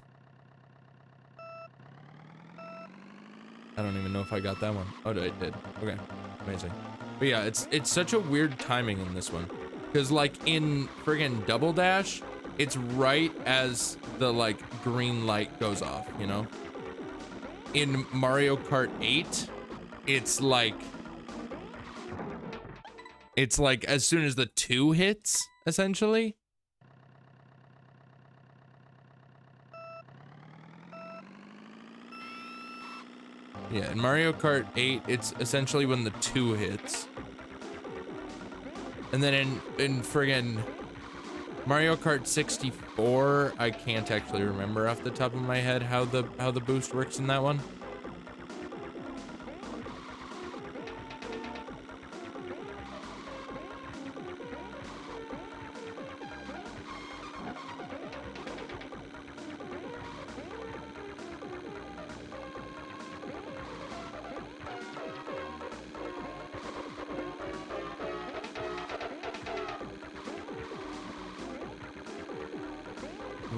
I don't even know if I got that one. Oh, I did. Okay, amazing. But yeah, it's such a weird timing in this one because like in friggin' Double Dash, it's right as the like green light goes off, you know? In Mario Kart 8, it's like as soon as the 2 hits, essentially. Yeah, in Mario Kart 8, it's essentially when the 2 hits. And then in friggin' Mario Kart 64, I can't actually remember off the top of my head how the boost works in that one.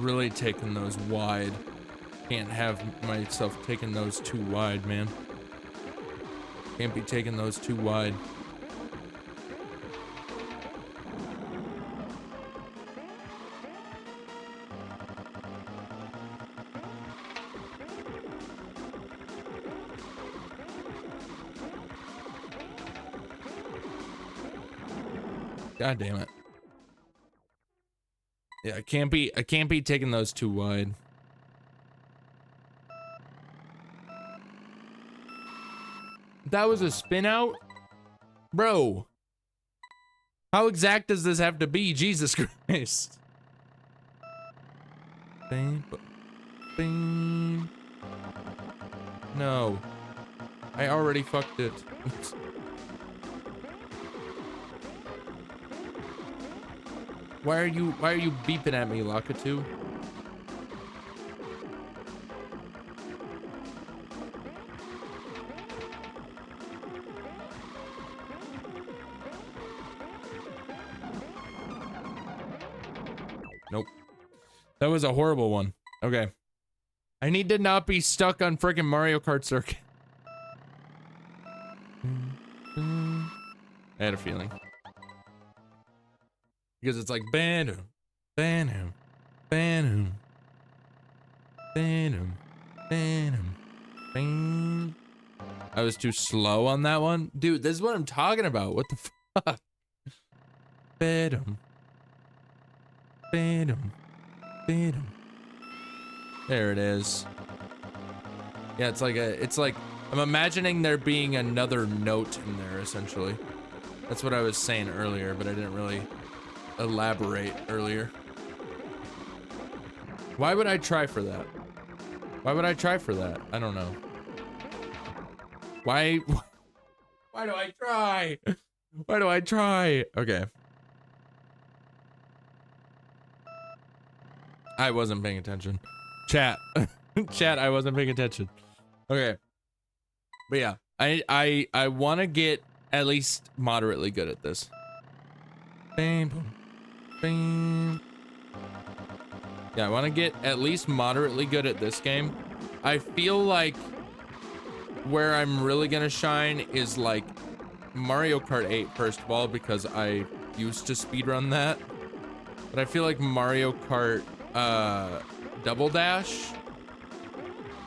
Really taking those wide. Can't have myself taking those too wide, man. Can't be taking those too wide. God damn it. Yeah, I can't be taking those too wide. That was a spin out? Bro. How exact does this have to be? Jesus Christ. Bing, bing. No. I already fucked it. Why are you beeping at me, Lakatu? Nope. That was a horrible one. Okay. I need to not be stuck on frickin' Mario Kart circuit. I had a feeling. Because it's like Banum, Banum, Banum, Banum, Banum, Bang. I was too slow on that one. Dude, this is what I'm talking about. What the fuck? Banum, Banum, Banum. There it is. Yeah, it's like I'm imagining there being another note in there, essentially. That's what I was saying earlier, but I didn't really elaborate earlier. Why would I try for that? Why would I try for that? I don't know. Why do I try? Why do I try? Okay. I wasn't paying attention. Chat. Chat, I wasn't paying attention. Okay. But yeah, I want to get at least moderately good at this. Bam, boom. Bing. Yeah, I want to get at least moderately good at this game. I feel like where I'm really gonna shine is like Mario Kart 8, first of all, because I used to speedrun that. But I feel like Mario Kart Double Dash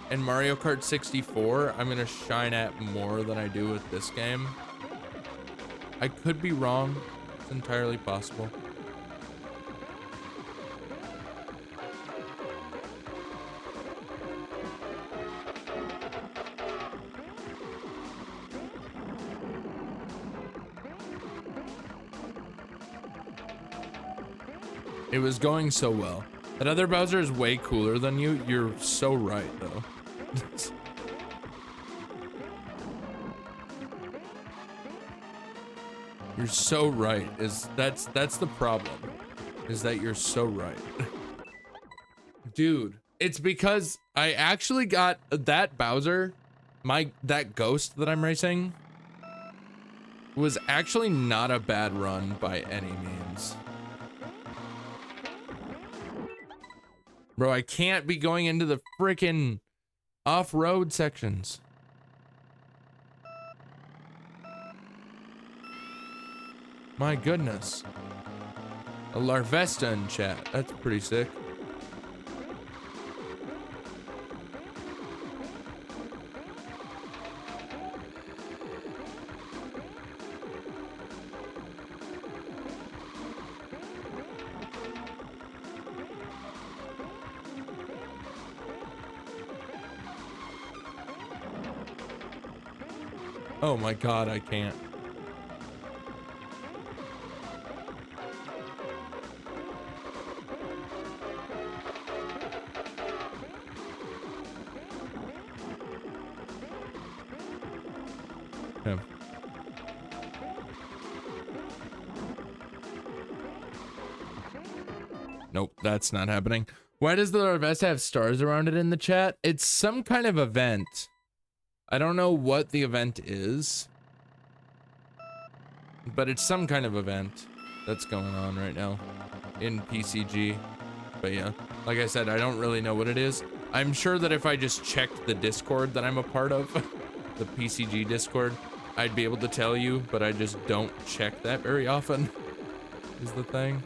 and Mario Kart 64, I'm gonna shine at more than I do with this game. I could be wrong. It's entirely possible. It was going so well. That other Bowser is way cooler than you. You're so right, though. You're so right. That's the problem. Is that you're so right. Dude, it's because I actually got that Bowser, that ghost that I'm racing, was actually not a bad run by any means. Bro, I can't be going into the frickin' off-road sections. My goodness. A Larvesta in chat. That's pretty sick. Oh my god, I can't. Yeah. Nope, that's not happening. Why does the Larvesta have stars around it in the chat? It's some kind of event. I don't know what the event is, but it's some kind of event that's going on right now in PCG. But yeah, like I said, I don't really know what it is. I'm sure that if I just checked the Discord that I'm a part of, the PCG Discord, I'd be able to tell you, but I just don't check that very often, is the thing.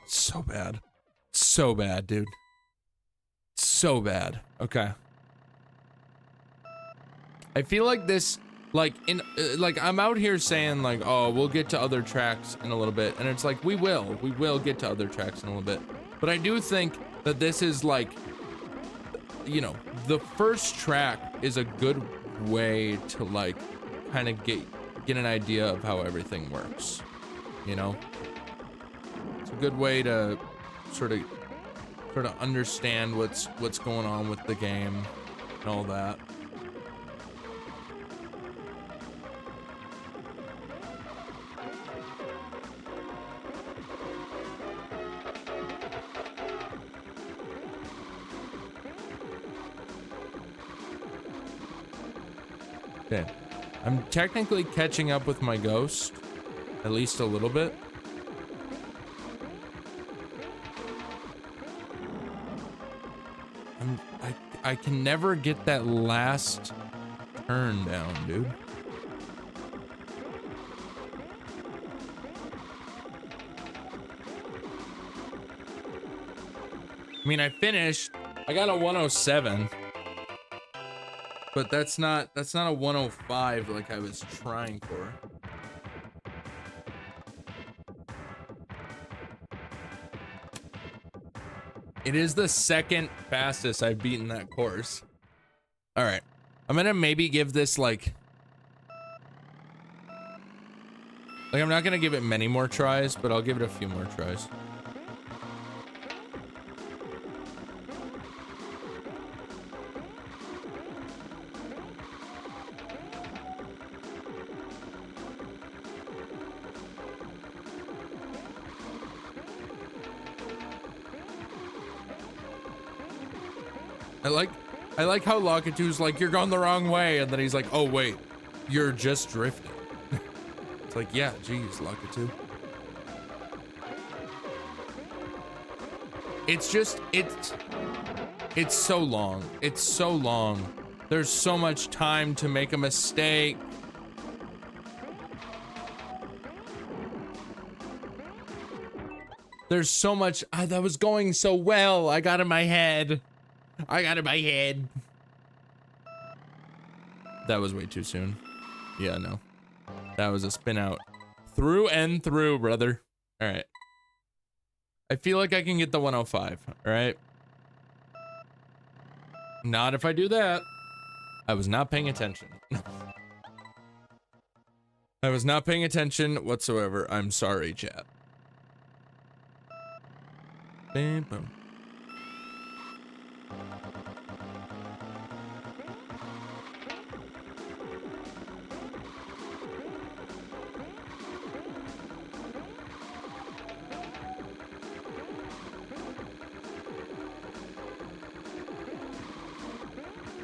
So bad. So bad, dude. So bad. Okay. I feel like this, like, like, I'm out here saying, like, oh, we'll get to other tracks in a little bit. And it's like, we will get to other tracks in a little bit. But I do think that this is, like, you know, the first track is a good way to, like, kind of get an idea of how everything works, you know? It's a good way to sort of understand what's going on with the game and all that. Okay, I'm technically catching up with my ghost, at least a little bit. I can never get that last turn down, dude. I mean, I finished. I got a 107. But that's not a 105 like I was trying for. It is the second fastest I've beaten that course. All right, I'm gonna maybe give this like I'm not gonna give it many more tries, but I'll give it a few more tries. I like how Lokitu's like, you're going the wrong way, and then he's like, oh wait, you're just drifting. It's like, yeah, geez, Lokitu. It's just, it's so long. It's so long. There's so much time to make a mistake. There's so much, that was going so well. I got in my head. That was way too soon. Yeah, no. That was a spin out. Through and through, brother. All right. I feel like I can get the 105, all right? Not if I do that. I was not paying attention. I was not paying attention whatsoever. I'm sorry, chat. Bam, boom.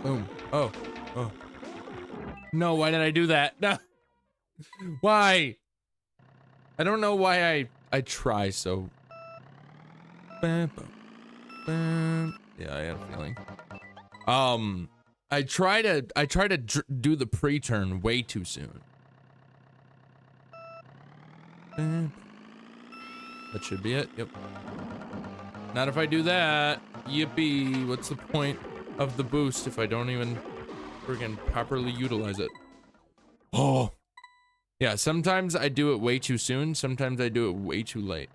Boom. Oh. Oh. No, why did I do that? No. Why? I don't know why I try so. Yeah, I had a feeling. I try to do the pre-turn way too soon. That should be it. Yep. Not if I do that. Yippee! What's the point of the boost if I don't even friggin' properly utilize it? Oh. Yeah, sometimes I do it way too soon, sometimes I do it way too late.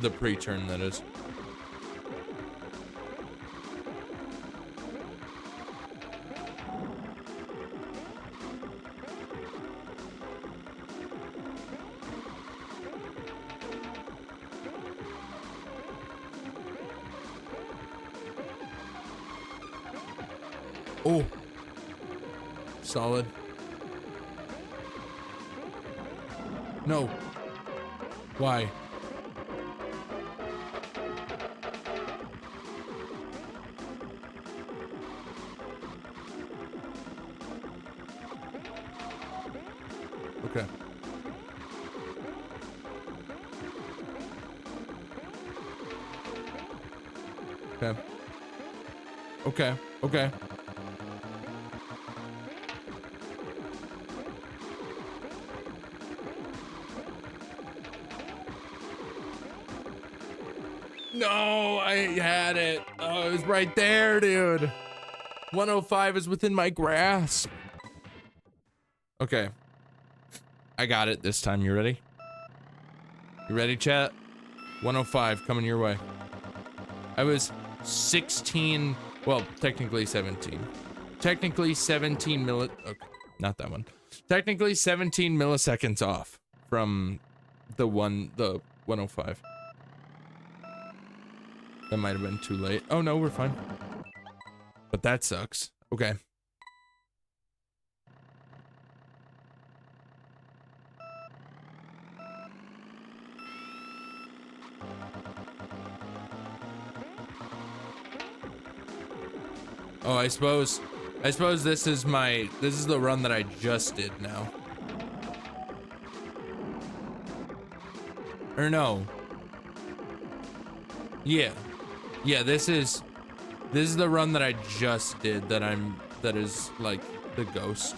The pre-turn, that is. Oh. Solid. No. Why? Okay. Okay. Okay. Okay. No, I had it. Oh, it was right there, dude. 105 is within my grasp. Okay. I got it this time. You ready? You ready, chat? 105 coming your way. I was 16, well, technically 17. Technically 17 okay, not that one. Technically 17 milliseconds off from the 105. That might have been too late. Oh no, we're fine. But that sucks. Okay. Oh, I suppose this is the run that I just did now. Or no. Yeah. Yeah, this is the run that I just did that is like the ghost.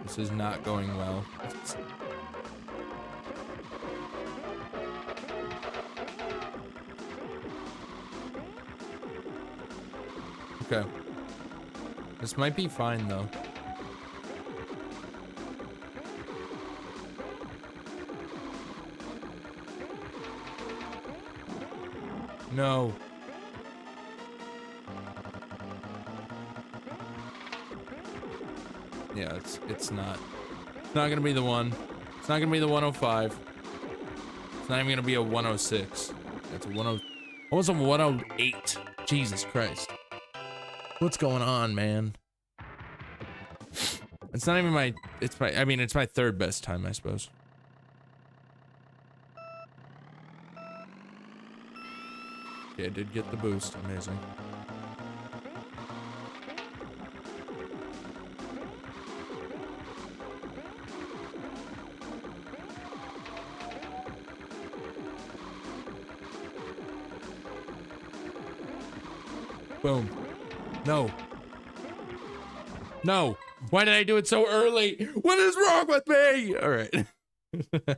This is not going well. Okay. This might be fine though. No. Yeah, it's not gonna be the one. It's not gonna be the 105. It's not even gonna be a 106. It's a 10, almost a 108. Jesus Christ. What's going on, man? It's not even my, I mean, it's my third best time, I suppose. Okay, I did get the boost. Amazing. Boom. No. No. Why did I do it so early? What is wrong with me? All right.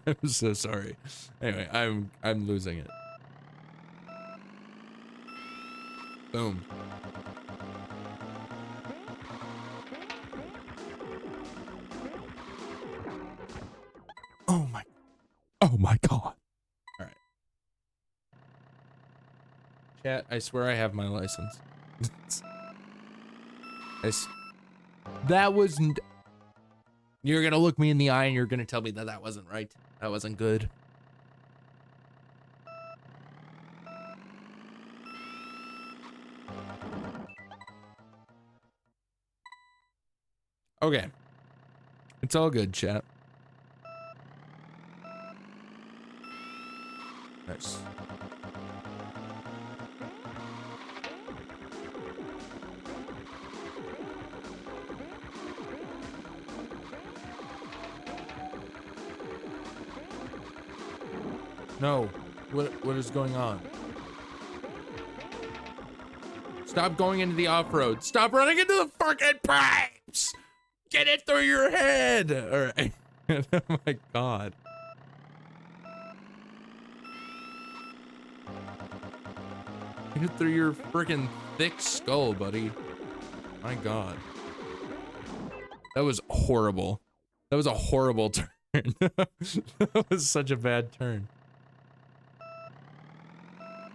I'm so sorry. Anyway, I'm losing it. Boom. Oh my god. All right. Chat, I swear I have my license. That wasn't. You're gonna look me in the eye and you're gonna tell me that that wasn't right. That wasn't good. Okay. It's all good, chat. No. What is going on? Stop going into the off-road. Stop running into the fucking pipes! Get it through your head! Alright. Oh my god. Get it through your freaking thick skull, buddy. My god. That was horrible. That was a horrible turn. That was such a bad turn.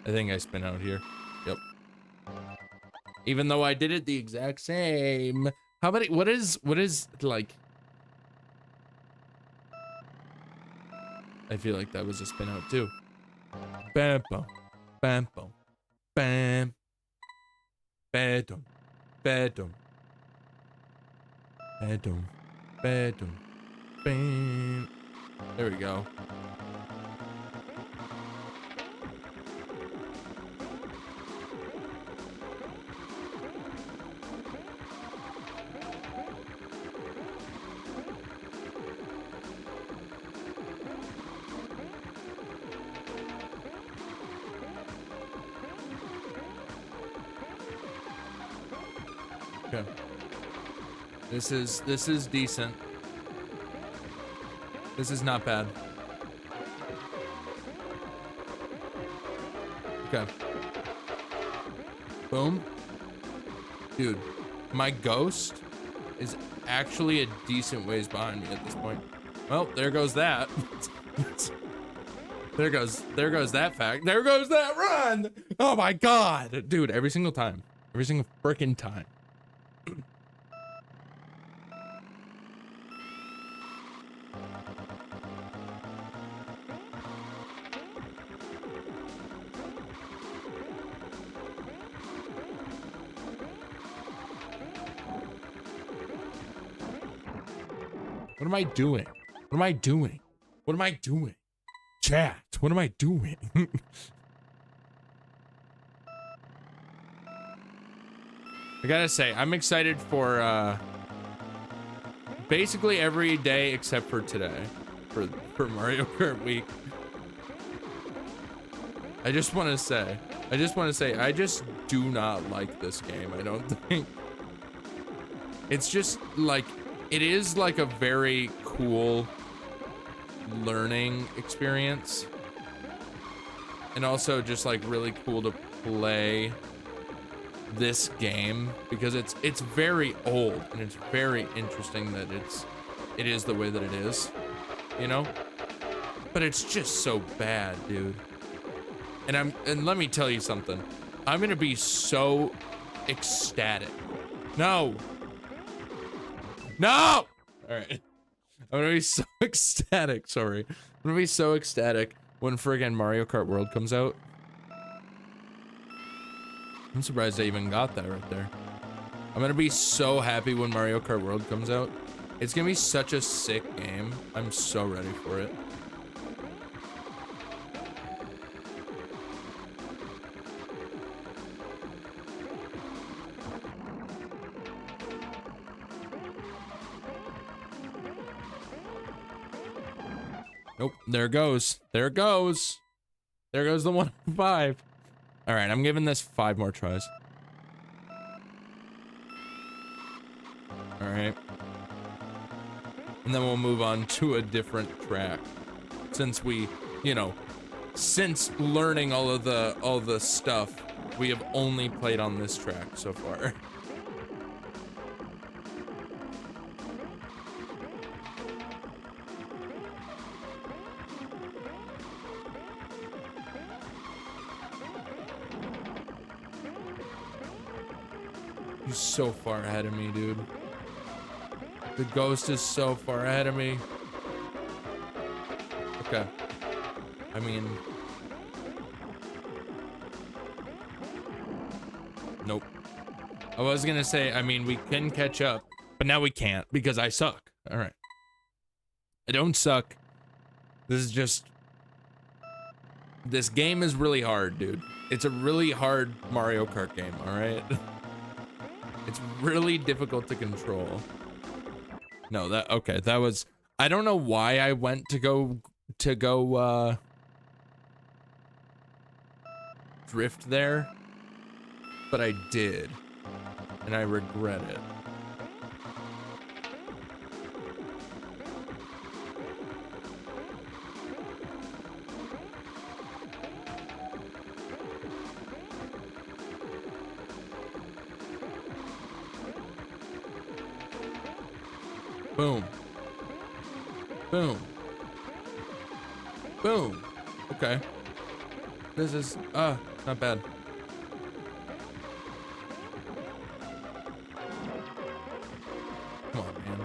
I think I spin out here. Yep. Even though I did it the exact same. How many, what is like, I feel like that was a spin out too. Bam, bam, bam, bam, bam, badum, badum, badum, badum, bam. There we go. Okay. This is decent. This is not bad. Okay. Boom. Dude, my ghost is actually a decent ways behind me at this point. Well, there goes that. there goes that fact. There goes that run. Oh my god. Dude, every single time. Every single freaking time. What am I doing? What am I doing? What am I doing? Chat, what am I doing? I gotta say, I'm excited for basically every day except for today, for Mario Kart Week. I just want to say, I just do not like this game. I don't think it's just like, it is like a very cool learning experience, and also just like really cool to play this game because it's very old, and it's very interesting that it is the way that it is, you know? But it's just so bad, dude. And let me tell you something. I'm gonna be so ecstatic. No! No! All right. I'm gonna be so ecstatic. Sorry. I'm gonna be so ecstatic when friggin' Mario Kart World comes out. I'm surprised I even got that right there. I'm gonna be so happy when Mario Kart World comes out. It's gonna be such a sick game. I'm so ready for it. Nope, there it goes. There it goes. There goes the 105. All right, I'm giving this 5 more tries. All right. And then we'll move on to a different track. Since we, you know, since learning all the stuff, we have only played on this track so far. He's so far ahead of me, dude. The ghost is so far ahead of me. Okay. I mean... Nope. I was gonna say, I mean, we can catch up, but now we can't because I suck. Alright. I don't suck. This is just... This game is really hard, dude. It's a really hard Mario Kart game, alright? It's really difficult to control. No, okay, that was, I don't know why I went to go drift there, but I did, and I regret it. Boom. Boom. Boom. Okay. This is, not bad. Come on, man.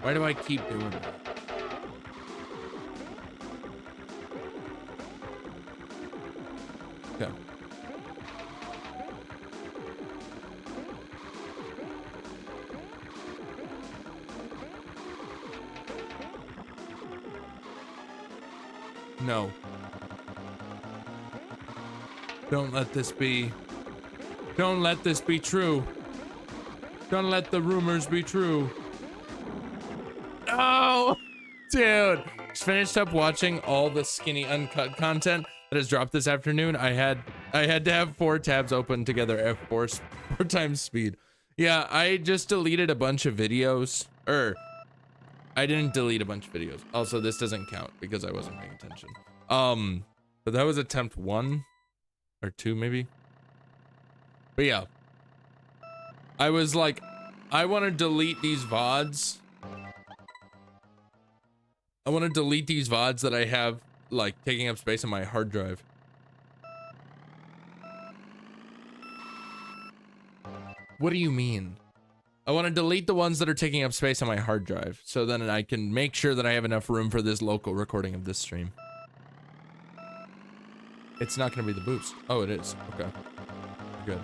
Why do I keep doing that? Okay. No. Don't let this be. Don't let this be true. Don't let the rumors be true. No! Dude. Just finished up watching all the skinny uncut content that has dropped this afternoon. I had to have 4 tabs open together at 4 times speed. Yeah, I just deleted a bunch of videos. I didn't delete a bunch of videos. Also, this doesn't count because I wasn't paying attention. But that was attempt 1 or 2 maybe. But yeah. I was like, I want to delete these VODs. I want to delete these VODs that I have like taking up space on my hard drive. What do you mean? I want to delete the ones that are taking up space on my hard drive, so then I can make sure that I have enough room for this local recording of this stream. It's not going to be the boost. Oh, it is. Okay. Good.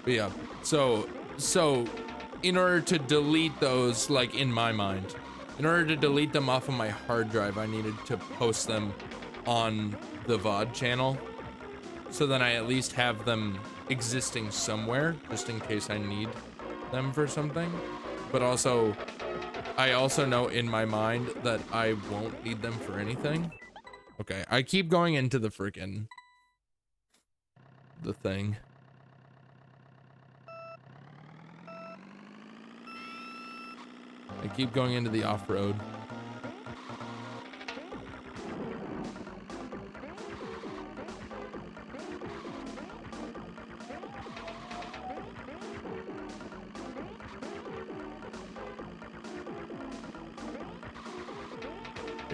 But yeah. So in order to delete those, like in my mind, in order to delete them off of my hard drive, I needed to post them on the VOD channel. So then I at least have them existing somewhere, just in case I need them for something. But also, I also know in my mind that I won't need them for anything. Okay, I keep going into the freaking the thing. I keep going into the off-road.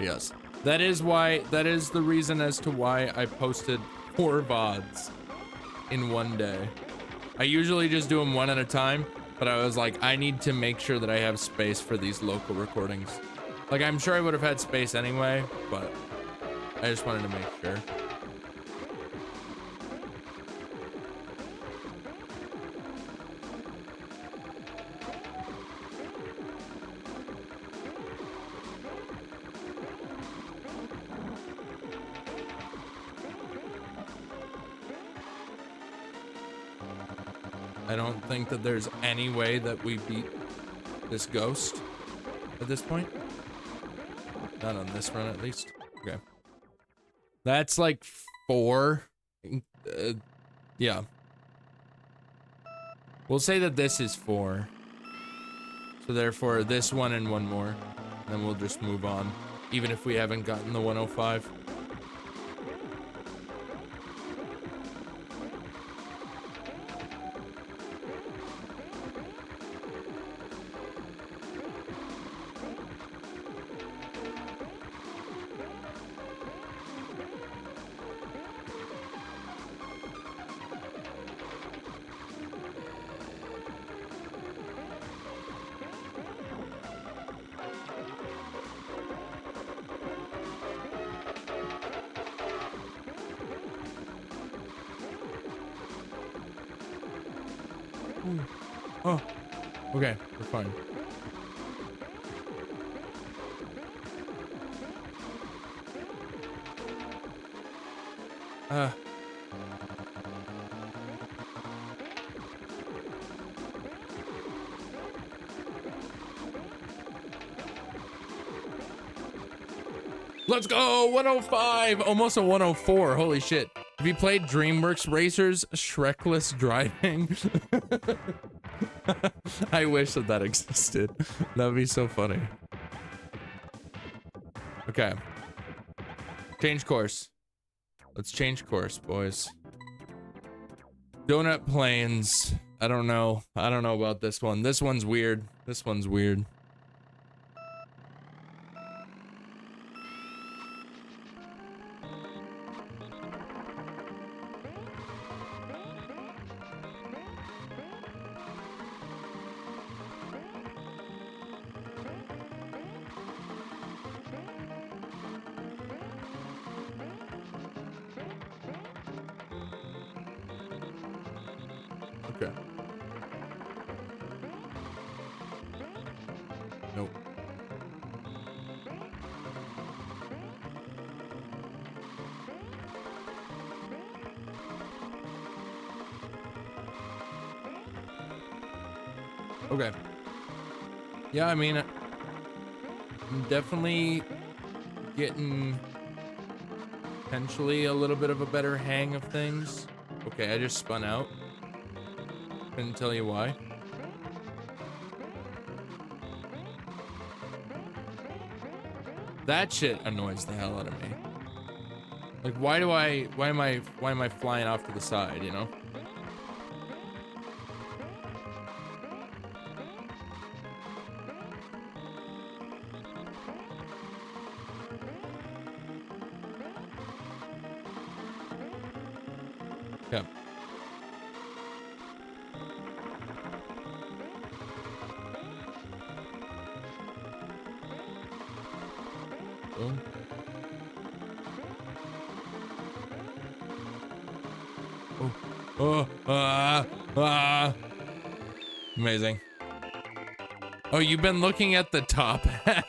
Yes. That is the reason as to why I posted 4 VODs in one day. I usually just do them one at a time, but I was like, I need to make sure that I have space for these local recordings. Like, I'm sure I would have had space anyway, but I just wanted to make sure. I don't think that there's any way that we beat this ghost at this point. Not on this run, at least. Okay. That's like 4. Yeah. We'll say that this is 4. So therefore, this one and one more. And then we'll just move on, even if we haven't gotten the 105. Oh, okay, we're fine. Let's go, 105, almost a 104, holy shit. Have you played DreamWorks Racers Shrekless Driving? I wish that that existed. That would be so funny. Okay. Change course. Let's change course, boys. Donut Plains. I don't know. I don't know about this one. This one's weird. This one's weird. Okay. Nope. Okay. Yeah, I mean, I'm definitely getting potentially a little bit of a better hang of things. Okay, I just spun out. Couldn't tell you why. That shit annoys the hell out of me. Like, why am I flying off to the side, you know? Yeah. Boom. Amazing. Oh, you've been looking at the top half?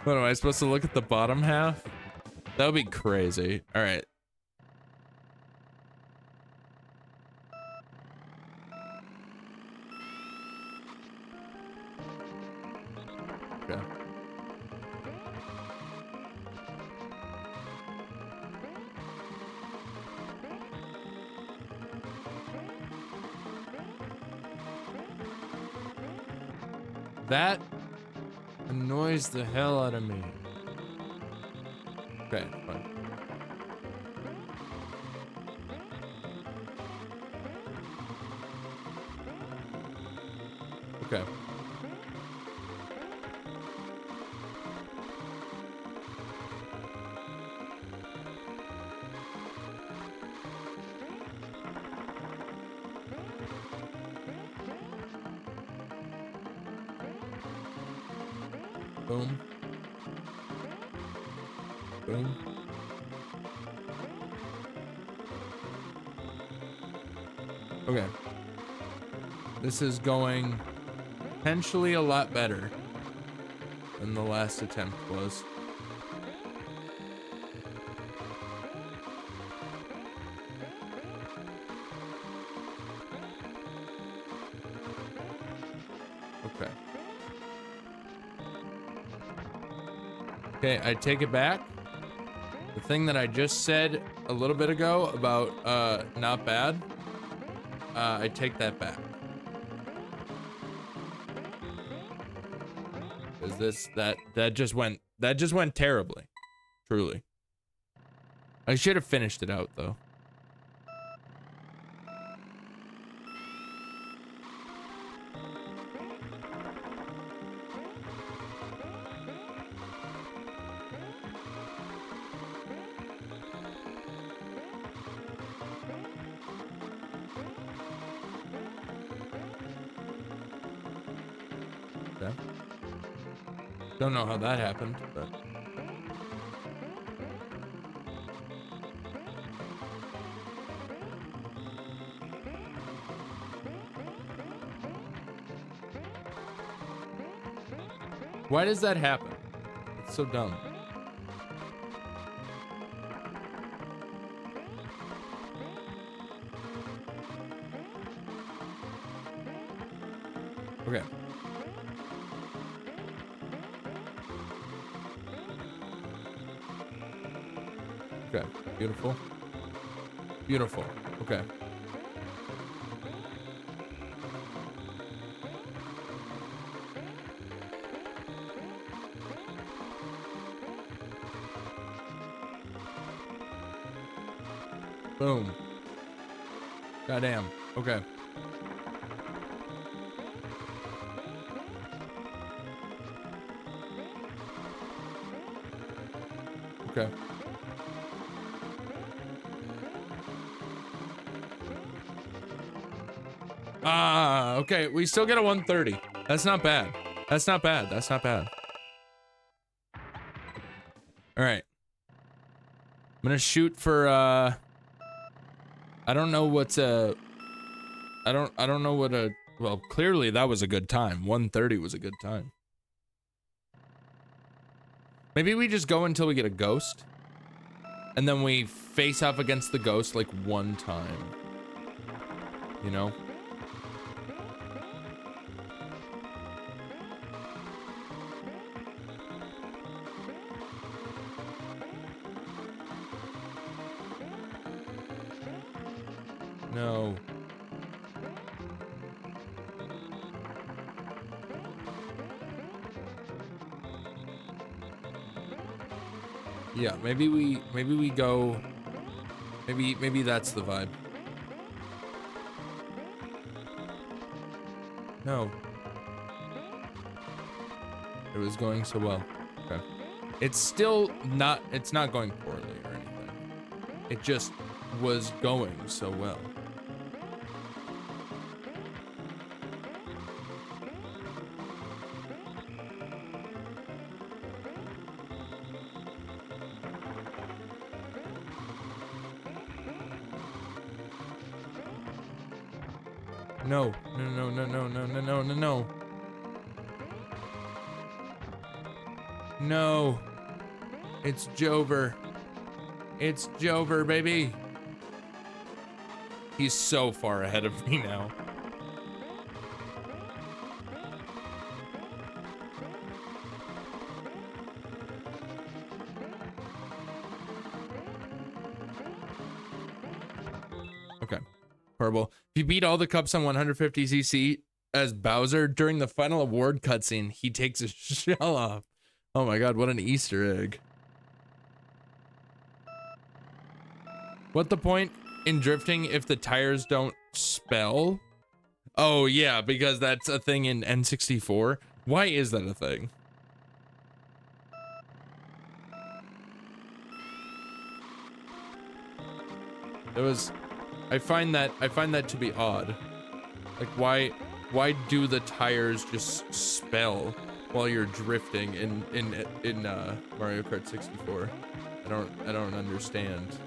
What, am I supposed to look at the bottom half? That would be crazy. All right. Okay. That annoys the hell out of me. Okay, fine. Okay. Boom. Boom. Okay. This is going potentially a lot better than the last attempt was. Okay. Okay, I take it back. The thing that I just said a little bit ago about not bad, I take that back. Is that just went terribly. Truly. I should have finished it out though. Okay. Don't know how that happened, but why does that happen? It's so dumb. Okay. Okay, beautiful. Beautiful. Okay. Boom. Goddamn. Okay. Okay. Ah, okay. We still get a 130. That's not bad. That's not bad. That's not bad. All right. I'm gonna shoot for I don't know what's a I don't know what a well, clearly that was a good time. 130 was a good time. Maybe we just go until we get a ghost. And then we face off against the ghost like one time. You know? No. Yeah, maybe we go maybe that's the vibe. No. It was going so well. Okay. It's not going poorly or anything. It just was going so well. No, no, no, no, no, no, no, no, no. No. It's Jover. It's Jover, baby. He's so far ahead of me now. Okay. Purple. If you beat all the cups on 150cc as Bowser during the final award cutscene, he takes his shell off. Oh my god, what an Easter egg. What the point in drifting if the tires don't spell? Oh yeah, because that's a thing in N64. Why is that a thing? I find that to be odd. Like why do the tires just spell while you're drifting in Mario Kart 64? I don't understand.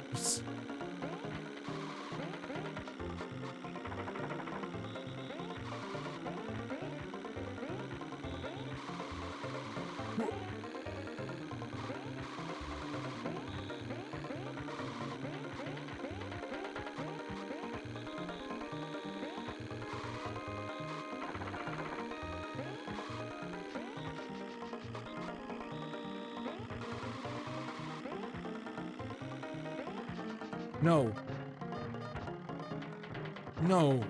No. No.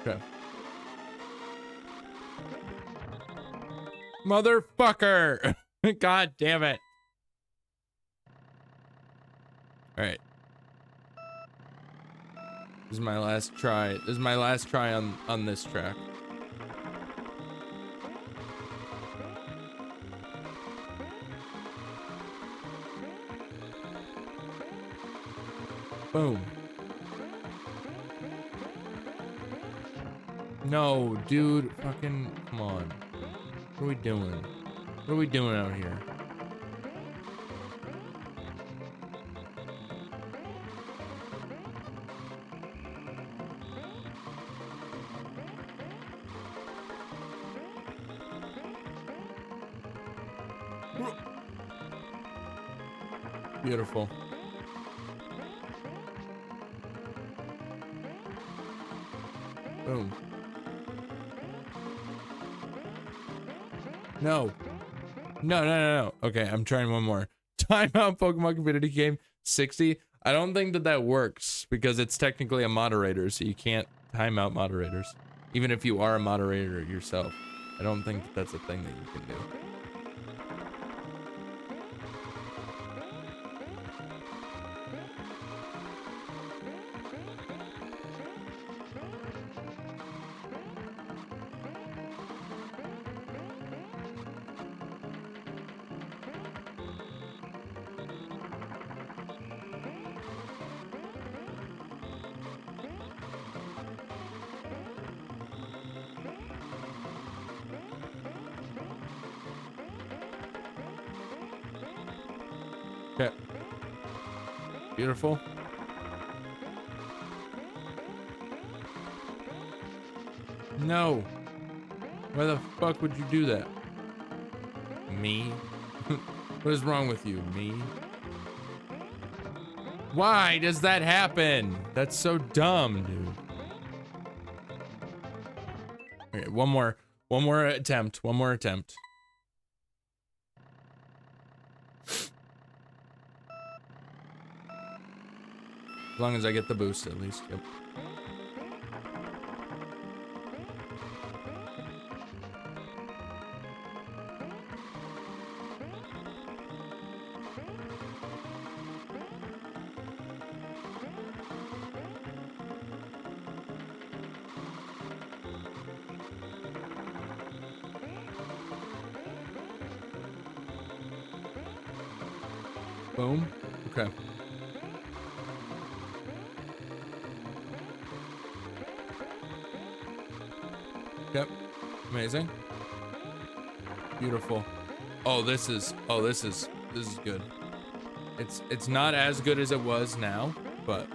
Okay. Motherfucker! God damn it. Alright. This is my last try. This is my last try on this track. Boom. No, dude. Fucking, come on. What are we doing? What are we doing out here? Beautiful. Boom. No. No. Okay, I'm trying one more. Timeout Pokemon Community Game 60. I don't think that works because it's technically a moderator, so you can't time out moderators. Even if you are a moderator yourself. I don't think that's a thing that you can do. Okay. Beautiful. No. Why the fuck would you do that? Me? What is wrong with you? Me? Why does that happen? That's so dumb, dude. Okay, one more attempt. One more attempt. As long as I get the boost at least. Yep. Boom. Okay. Yep. Amazing. Beautiful. This is good. It's not as good as it was now, but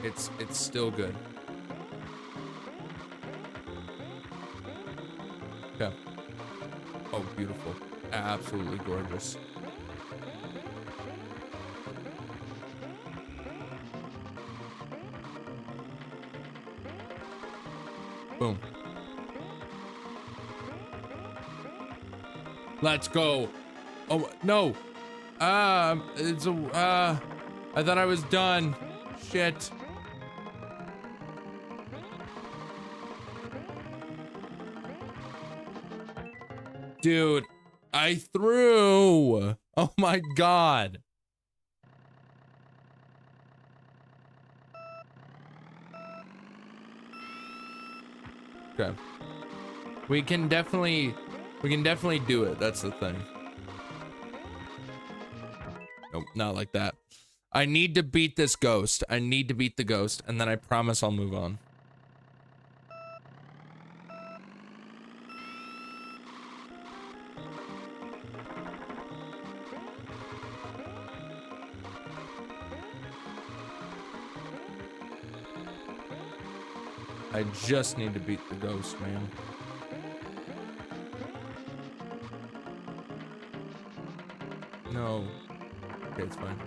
it's still good. Okay. Oh, beautiful. Absolutely gorgeous. Boom. Let's go. Oh, no. I thought I was done. Shit. Dude, I threw. Oh my God. Okay. We can definitely do it. That's the thing. Nope, not like that. I need to beat this ghost. I need to beat the ghost, and then I promise I'll move on. I just need to beat the ghost, man. No. Okay, it's fine.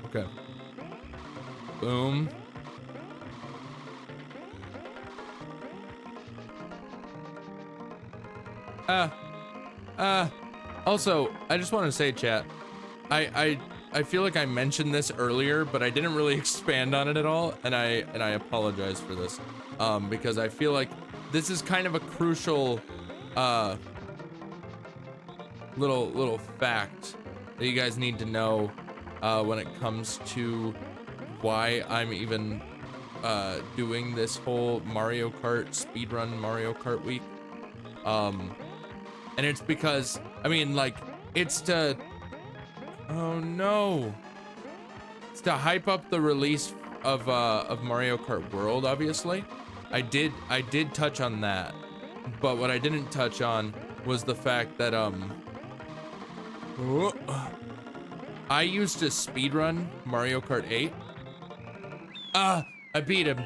Okay. Boom. Also, I just want to say, chat, I feel like I mentioned this earlier, but I didn't really expand on it at all, and I apologize for this, because I feel like this is kind of a crucial, little fact that you guys need to know, when it comes to why I'm even, doing this whole Mario Kart speedrun Mario Kart week, and it's because, I mean, like, it's to, oh no, it's to hype up the release of Mario Kart World, obviously. I did touch on that, but what I didn't touch on was the fact that, I used to speedrun Mario Kart 8. I beat him.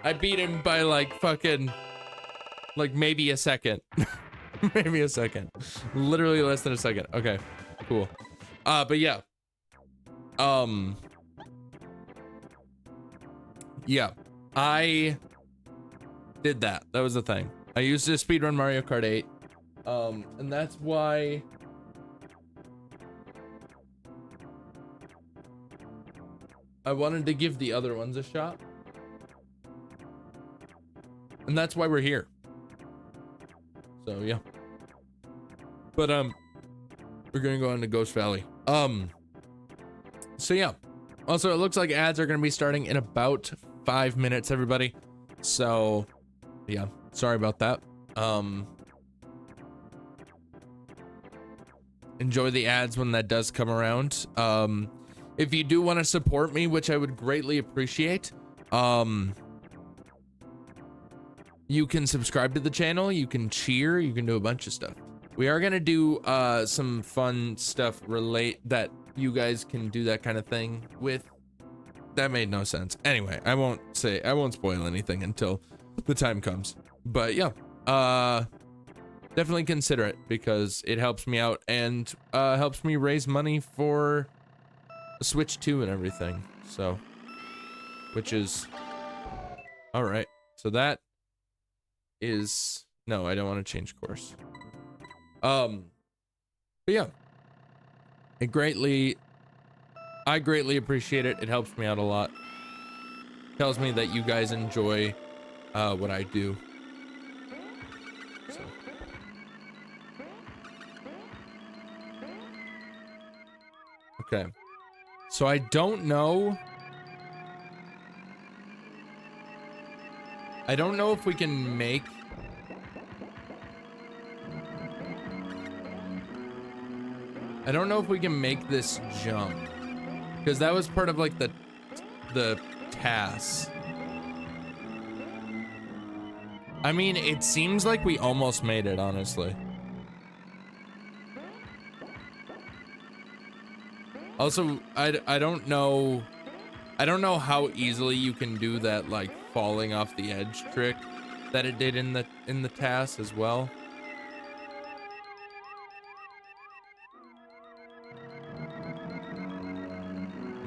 I beat him by like fucking Like maybe a second. Maybe a second. Literally less than a second. Okay, cool. But yeah. Yeah. I did that. That was the thing. I used to speedrun Mario Kart 8. And that's why I wanted to give the other ones a shot. And that's why we're here. So yeah. But we're gonna go into Ghost Valley. So yeah. Also, it looks like ads are gonna be starting in about 5 minutes, everybody. So yeah, sorry about that. Enjoy the ads when that does come around. If you do want to support me, which I would greatly appreciate, you can subscribe to the channel, you can cheer, you can do a bunch of stuff. We are gonna do some fun stuff that you guys can do that kind of thing with. That made no sense. Anyway, I won't spoil anything until the time comes. But yeah, definitely consider it because it helps me out and helps me raise money for Switch 2 and everything. So, which is all right. So that is no, I don't want to change course. But yeah, I greatly appreciate it. It helps me out a lot. Tells me that you guys enjoy what I do. So. Okay. So I don't know. I don't know if we can make. I don't know if we can make this jump. Because that was part of like the task. I mean, it seems like we almost made it, honestly. Also, I don't know how easily you can do that like falling off the edge trick that it did in the task as well.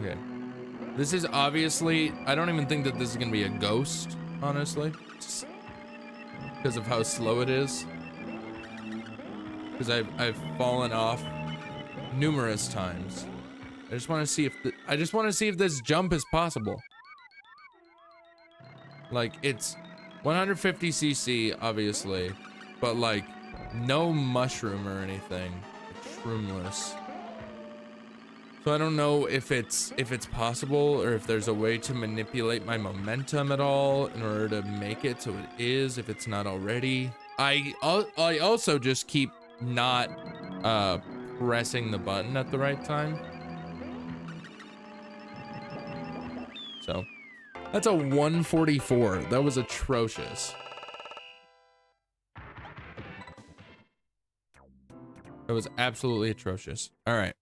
Okay. This is obviously, I don't even think that this is gonna be a ghost, honestly. Just because of how slow it is. Because I've fallen off numerous times. I just want to see if this jump is possible. Like, it's 150cc, obviously, but like no mushroom or anything. It's shroomless. So I don't know if it's possible or if there's a way to manipulate my momentum at all in order to make it so it is, if it's not already. I also just keep not pressing the button at the right time. So that's a 144. That was atrocious. That was absolutely atrocious. All right.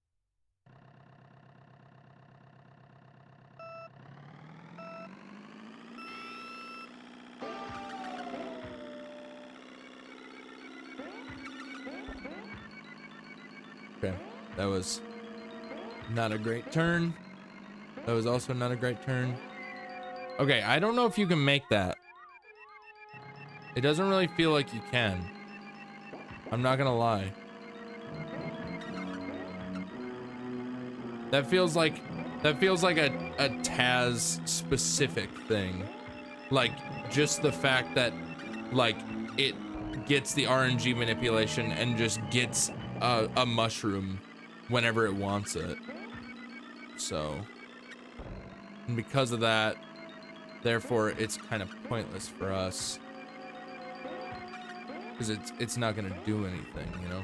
Okay, that was not a great turn. That was also not a great turn. Okay, I don't know if you can make that. It doesn't really feel like you can. I'm not gonna lie. That feels like a Taz specific thing. Like, just the fact that, like, it gets the RNG manipulation and just gets a mushroom whenever it wants it. So, and because of that, therefore it's kind of pointless for us. Because it's not gonna do anything, you know?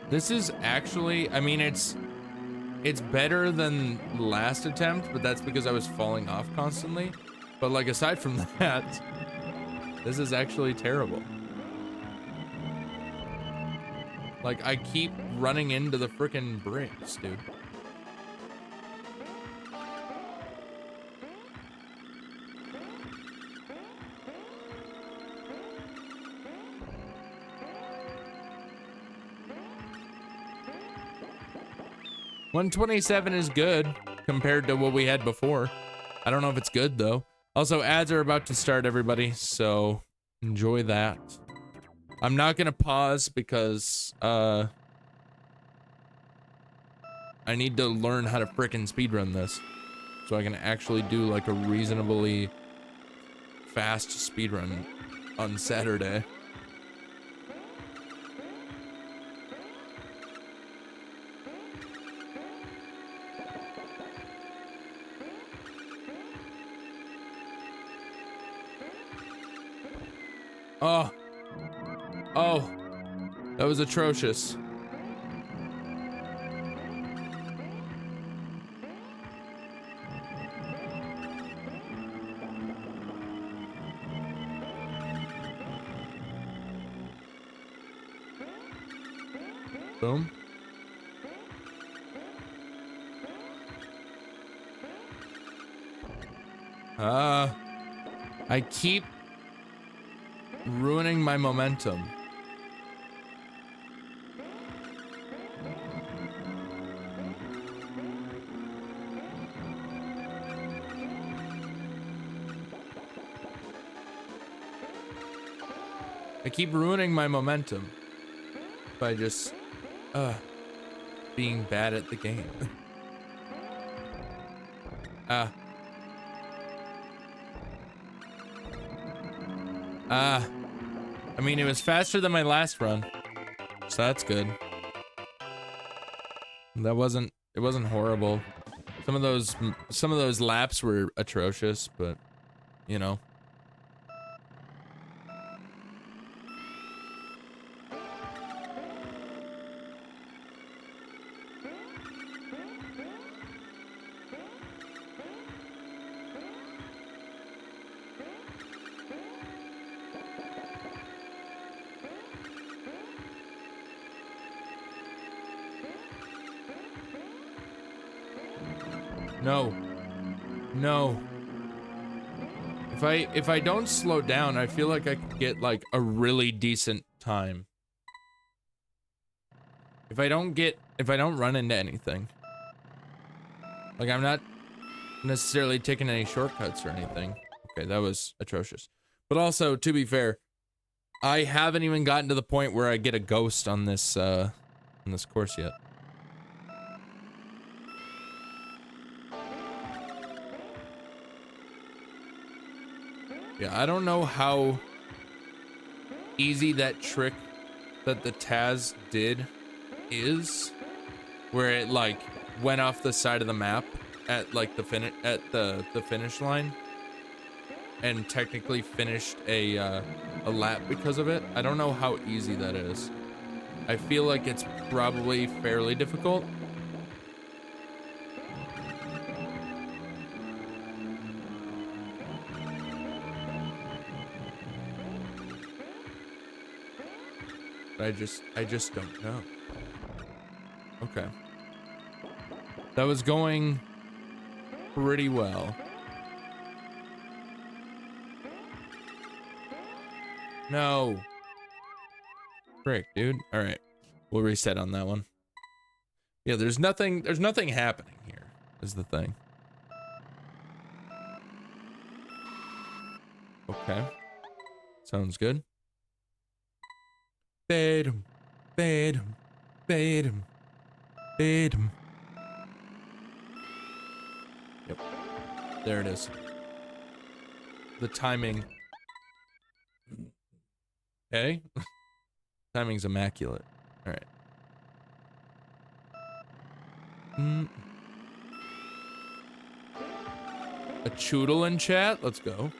This is actually, I mean, it's better than last attempt, but that's because I was falling off constantly. But like, aside from that, this is actually terrible. Like, I keep running into the frickin' bricks, dude. 127 is good compared to what we had before. I don't know if it's good though. Also, ads are about to start, everybody, so enjoy that. I'm not gonna pause because I need to learn how to frickin' speedrun this so I can actually do like a reasonably fast speedrun on Saturday. Oh. Oh. That was atrocious. Boom. I keep ruining my momentum. I keep ruining my momentum by just being bad at the game. I mean, it was faster than my last run, so that's good. It wasn't horrible. Some of those laps were atrocious, but you know. No. No. If I don't slow down, I feel like I could get like a really decent time. If I don't run into anything. Like I'm not necessarily taking any shortcuts or anything. Okay, that was atrocious. But also, to be fair, I haven't even gotten to the point where I get a ghost on this course yet. Yeah, I don't know how easy that trick that the Taz did is, where it like went off the side of the map at like the finish line and technically finished a lap because of it. I don't know how easy that is. I feel like it's probably fairly difficult. I just don't know. Okay. That was going pretty well. No. Frick, dude. All right. We'll reset on that one. Yeah, there's nothing happening here is the thing. Okay. Sounds good. Bed-em, bed-em, bed-em, bed-em. Yep. There it is. The timing. Okay. Timing's immaculate. All right. A choodle in chat? Let's go.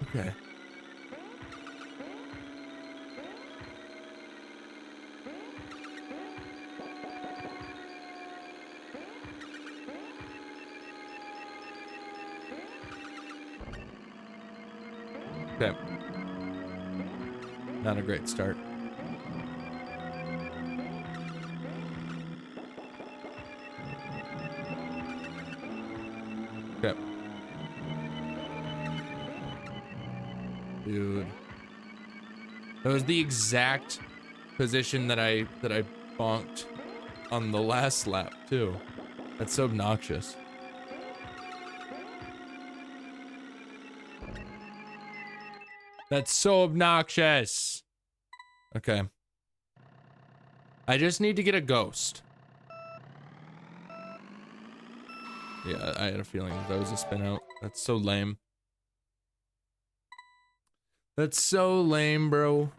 Okay. Okay. Not a great start. Okay. Dude. That was the exact position that I bonked on the last lap too. That's so obnoxious. That's so obnoxious. Okay. I just need to get a ghost. Yeah, I had a feeling that was a spin out. That's so lame. That's so lame, bro.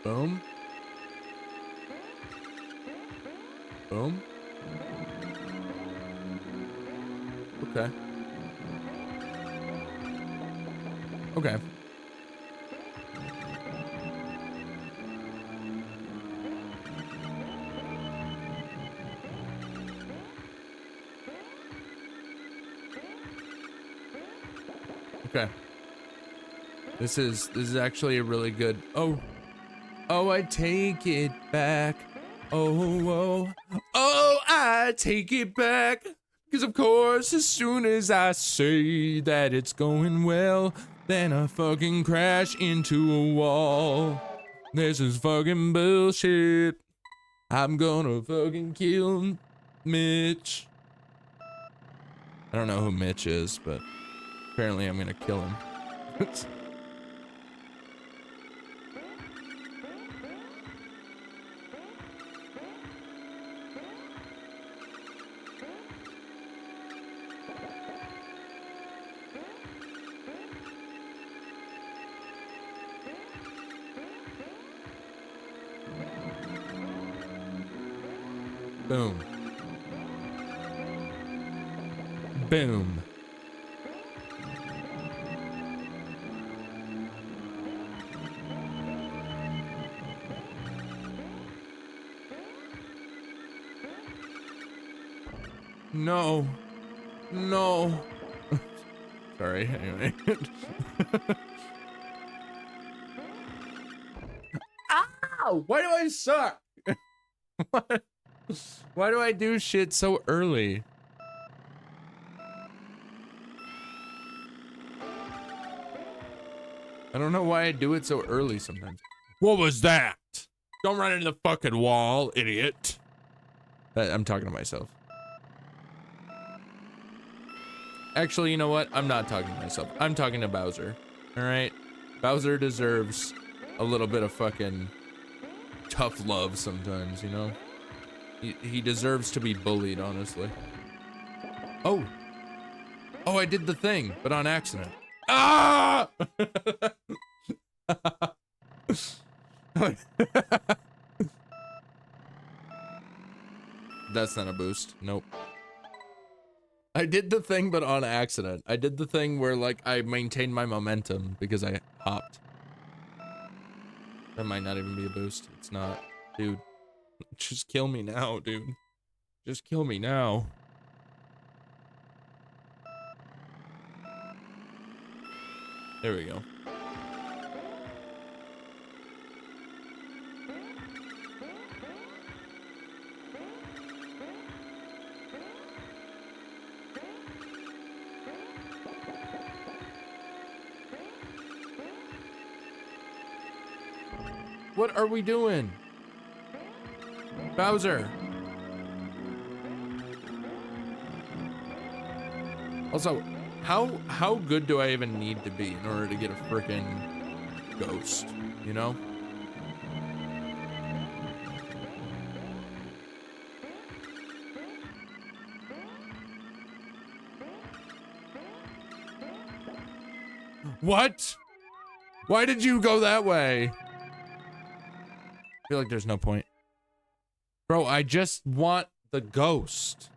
Boom. Boom. Okay. Okay. Okay. This is actually a really good. Oh, I take it back. Oh, I take it back. Because of course, as soon as I say that it's going well, then I fucking crash into a wall. This is fucking bullshit. I'm gonna fucking kill Mitch. I don't know who Mitch is, but apparently I'm gonna kill him. Boom. Boom. No. No. Sorry, anyway. Ow! Why do I suck? Why do I do shit so early? I don't know why I do it so early sometimes. What was that? Don't run into the fucking wall, idiot. I'm talking to myself. Actually, you know what? I'm not talking to myself. I'm talking to Bowser. Alright? Bowser deserves a little bit of fucking tough love sometimes, you know? He deserves to be bullied, honestly. Oh. Oh, I did the thing, but on accident. Ah! That's not a boost. Nope. I did the thing, but on accident. I did the thing where, like, I maintained my momentum because I hopped. That might not even be a boost. It's not. Dude. Just kill me now, dude. Just kill me now. There we go. What are we doing? Bowser. Also, how good do I even need to be in order to get a frickin' ghost, you know? What? Why did you go that way? I feel like there's no point. Bro, I just want the ghost.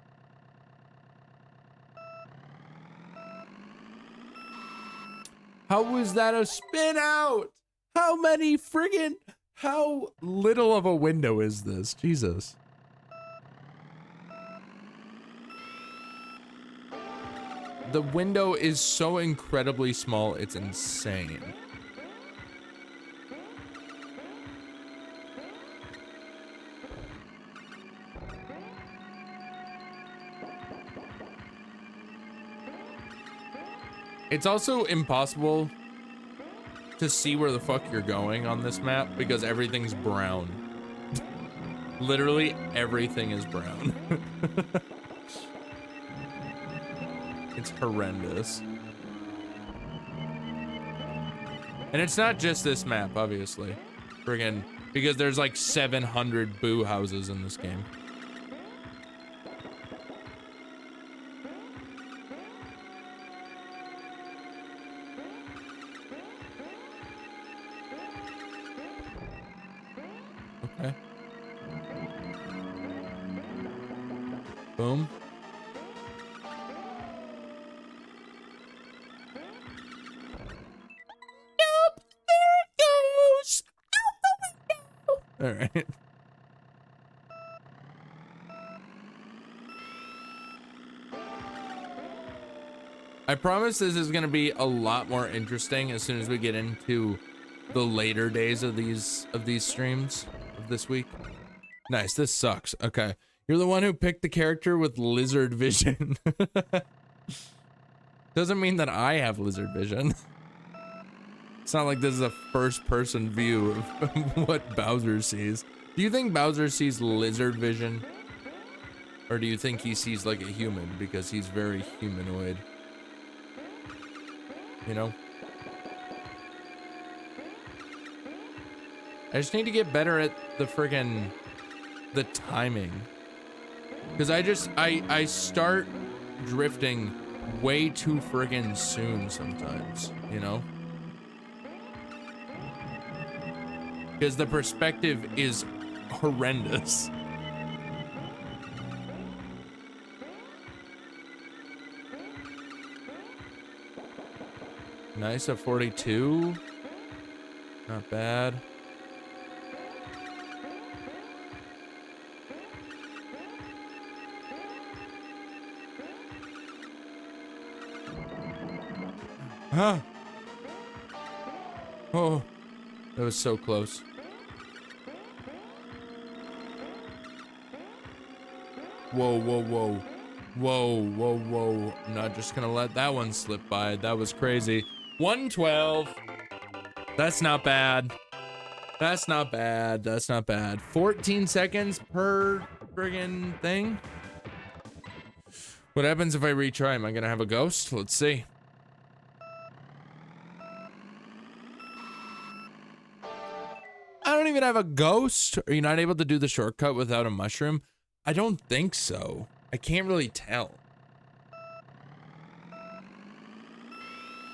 How was that a spin out? How many friggin', how little of a window is this? Jesus. The window is so incredibly small, it's insane. It's also impossible to see where the fuck you're going on this map because everything's brown. Literally everything is brown. It's horrendous. And it's not just this map, obviously. Friggin', because there's like 700 boo houses in this game. Okay. Boom. Nope, there it goes. Out the window. All right. I promise this is gonna be a lot more interesting as soon as we get into the later days of these streams of this week. Nice, this sucks. Okay. You're the one who picked the character with lizard vision. Doesn't mean that I have lizard vision. It's not like this is a first person view of what Bowser sees. Do you think Bowser sees lizard vision? Or do you think he sees like a human because he's very humanoid? You know? I just need to get better at the friggin' the timing. Because I start drifting way too friggin' soon sometimes, you know? Because the perspective is horrendous. Nice, a 42. Not bad. Huh. Oh, that was so close. Whoa, whoa, whoa. Whoa, whoa, whoa. I'm not just gonna let that one slip by. That was crazy. 112. That's not bad. That's not bad. That's not bad. 14 seconds per friggin' thing. What happens if I retry? Am I gonna have a ghost? Let's see. I don't even have a ghost. Are you not able to do the shortcut without a mushroom? I don't think so. I can't really tell.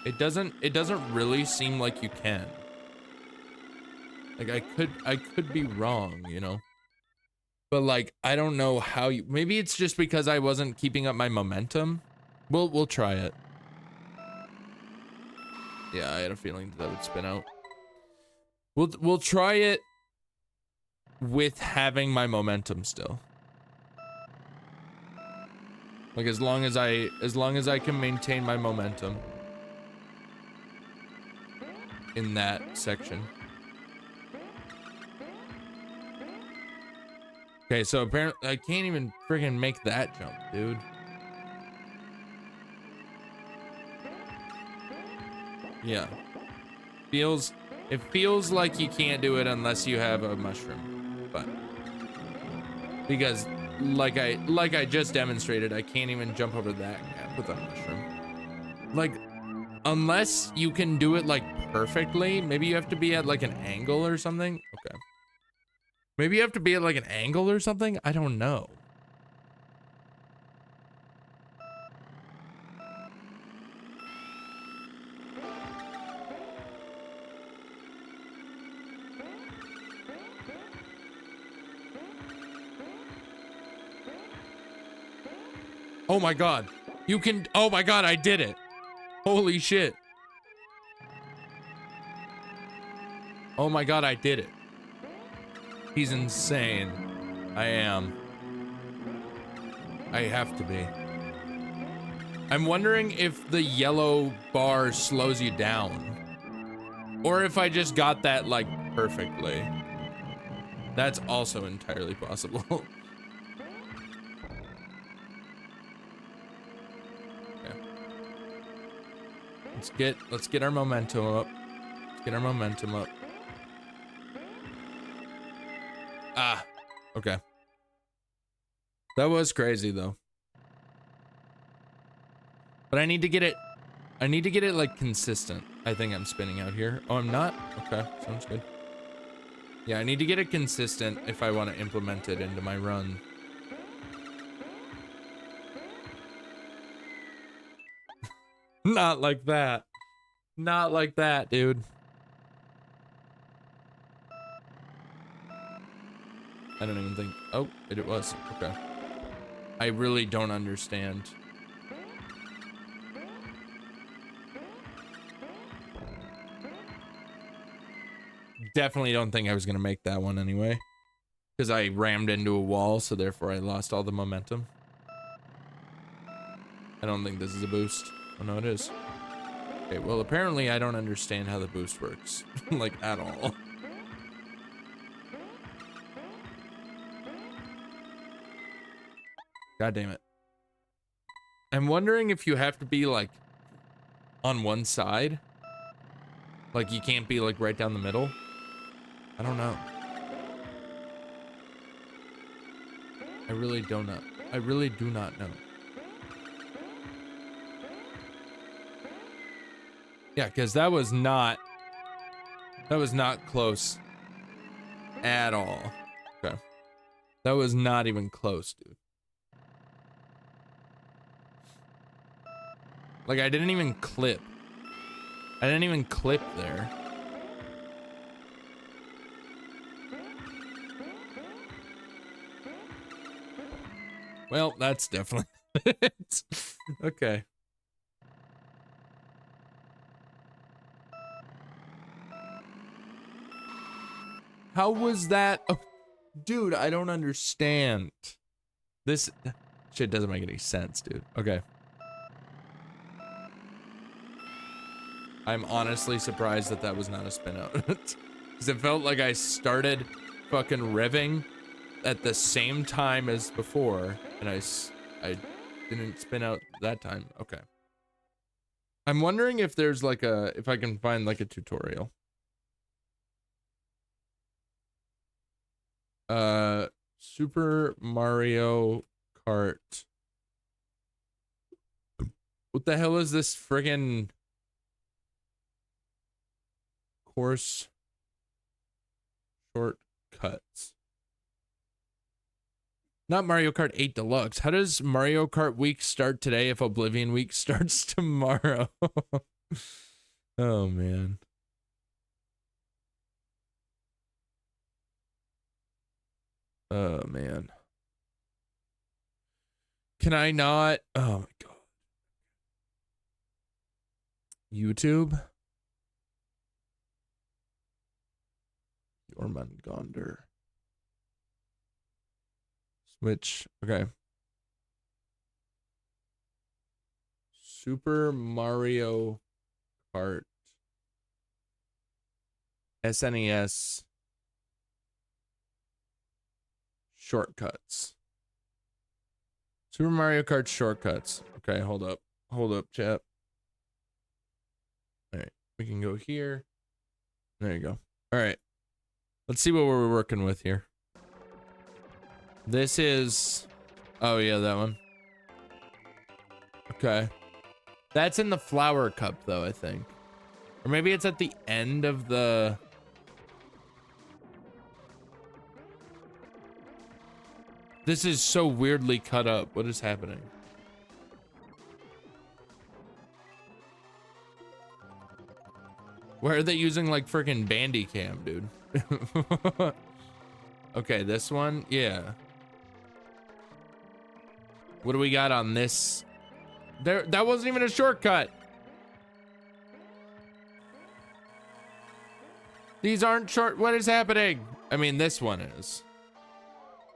It doesn't really seem like you can. Like I could be wrong, you know? But like I don't know how you, maybe it's just because I wasn't keeping up my momentum. We'll try it. Yeah, I had a feeling that would spin out. We'll try it with having my momentum still. Like as long as I can maintain my momentum in that section. Okay, so apparently I can't even friggin' make that jump, dude. Yeah. It feels like you can't do it unless you have a mushroom, but because like I just demonstrated, I can't even jump over that gap with a mushroom. Like unless you can do it like perfectly, maybe you have to be at like an angle or something. Okay. Maybe you have to be at like an angle or something. I don't know. Oh my god. You can, oh my god, I did it. Holy shit. Oh my god, I did it. He's insane. I am. I have to be. I'm wondering if the yellow bar slows you down. Or if I just got that like perfectly. That's also entirely possible. Let's get our momentum up. Let's get our momentum up. Ah, okay. That was crazy though. But I need to get it like consistent. I think I'm spinning out here. Oh, I'm not? Okay, sounds good. Yeah, I need to get it consistent if I want to implement it into my run. Not like that. Not like that, dude. I don't even think, oh, it was, okay. I really don't understand. Definitely don't think I was gonna make that one anyway. Because I rammed into a wall, so therefore I lost all the momentum. I don't think this is a boost. Oh no, it is. Okay, well apparently I don't understand how the boost works. Like, at all. God damn it. I'm wondering if you have to be like on one side. Like you can't be like right down the middle. I don't know. I really don't know. I really do not know. Yeah, because that was not close at all. Okay. That was not even close, dude. Like I didn't even clip. I didn't even clip there. Well, that's definitely it. Okay. How was that? Oh, dude, I don't understand. This shit doesn't make any sense, dude. Okay. I'm honestly surprised that that was not a spin out. Because it felt like I started fucking revving at the same time as before. And I didn't spin out that time. Okay. I'm wondering if there's like if I can find like a tutorial. Super Mario Kart. What the hell is this friggin' course shortcuts? Not Mario Kart 8 Deluxe. How does Mario Kart Week start today if Oblivion Week starts tomorrow? Oh, man. Oh, man. Can I not? Oh, my God. YouTube? Jormungandr. Switch. Okay. Super Mario Kart. SNES. Shortcuts. Super Mario Kart shortcuts. Okay, hold up. Hold up, chat. Alright, we can go here. There you go. Alright. Let's see what we're working with here. This is... Oh, yeah, that one. Okay. That's in the flower cup, though, I think. Or maybe it's at the end of the... This is so weirdly cut up. What is happening? Why are they using like freaking Bandicam, dude? Okay, this one, yeah. What do we got on this? There, that wasn't even a shortcut. These aren't short. What is happening? I mean, this one is.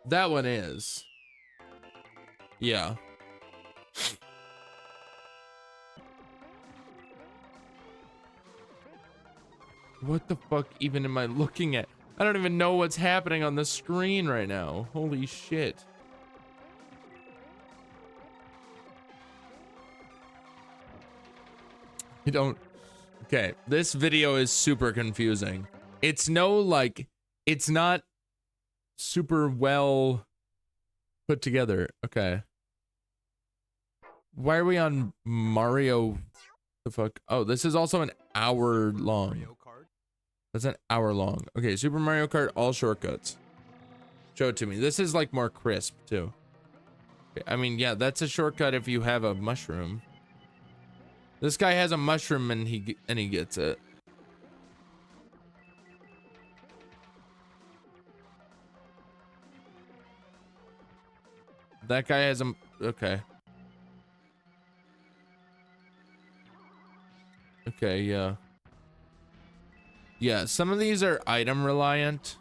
That one is. Yeah. What the fuck even am I looking at? I don't even know what's happening on the screen right now. Holy shit. You don't. Okay, this video is super confusing. It's no like, it's not super well put together. Okay. Why are we on Mario? The fuck? Oh, this is also an hour long. That's an hour long. Okay, Super Mario Kart, all shortcuts. Show it to me. This is like more crisp too. Okay, I mean, yeah, that's a shortcut if you have a mushroom. This guy has a mushroom and he gets it. That guy has a, okay. Okay, yeah. Yeah, some of these are item reliant.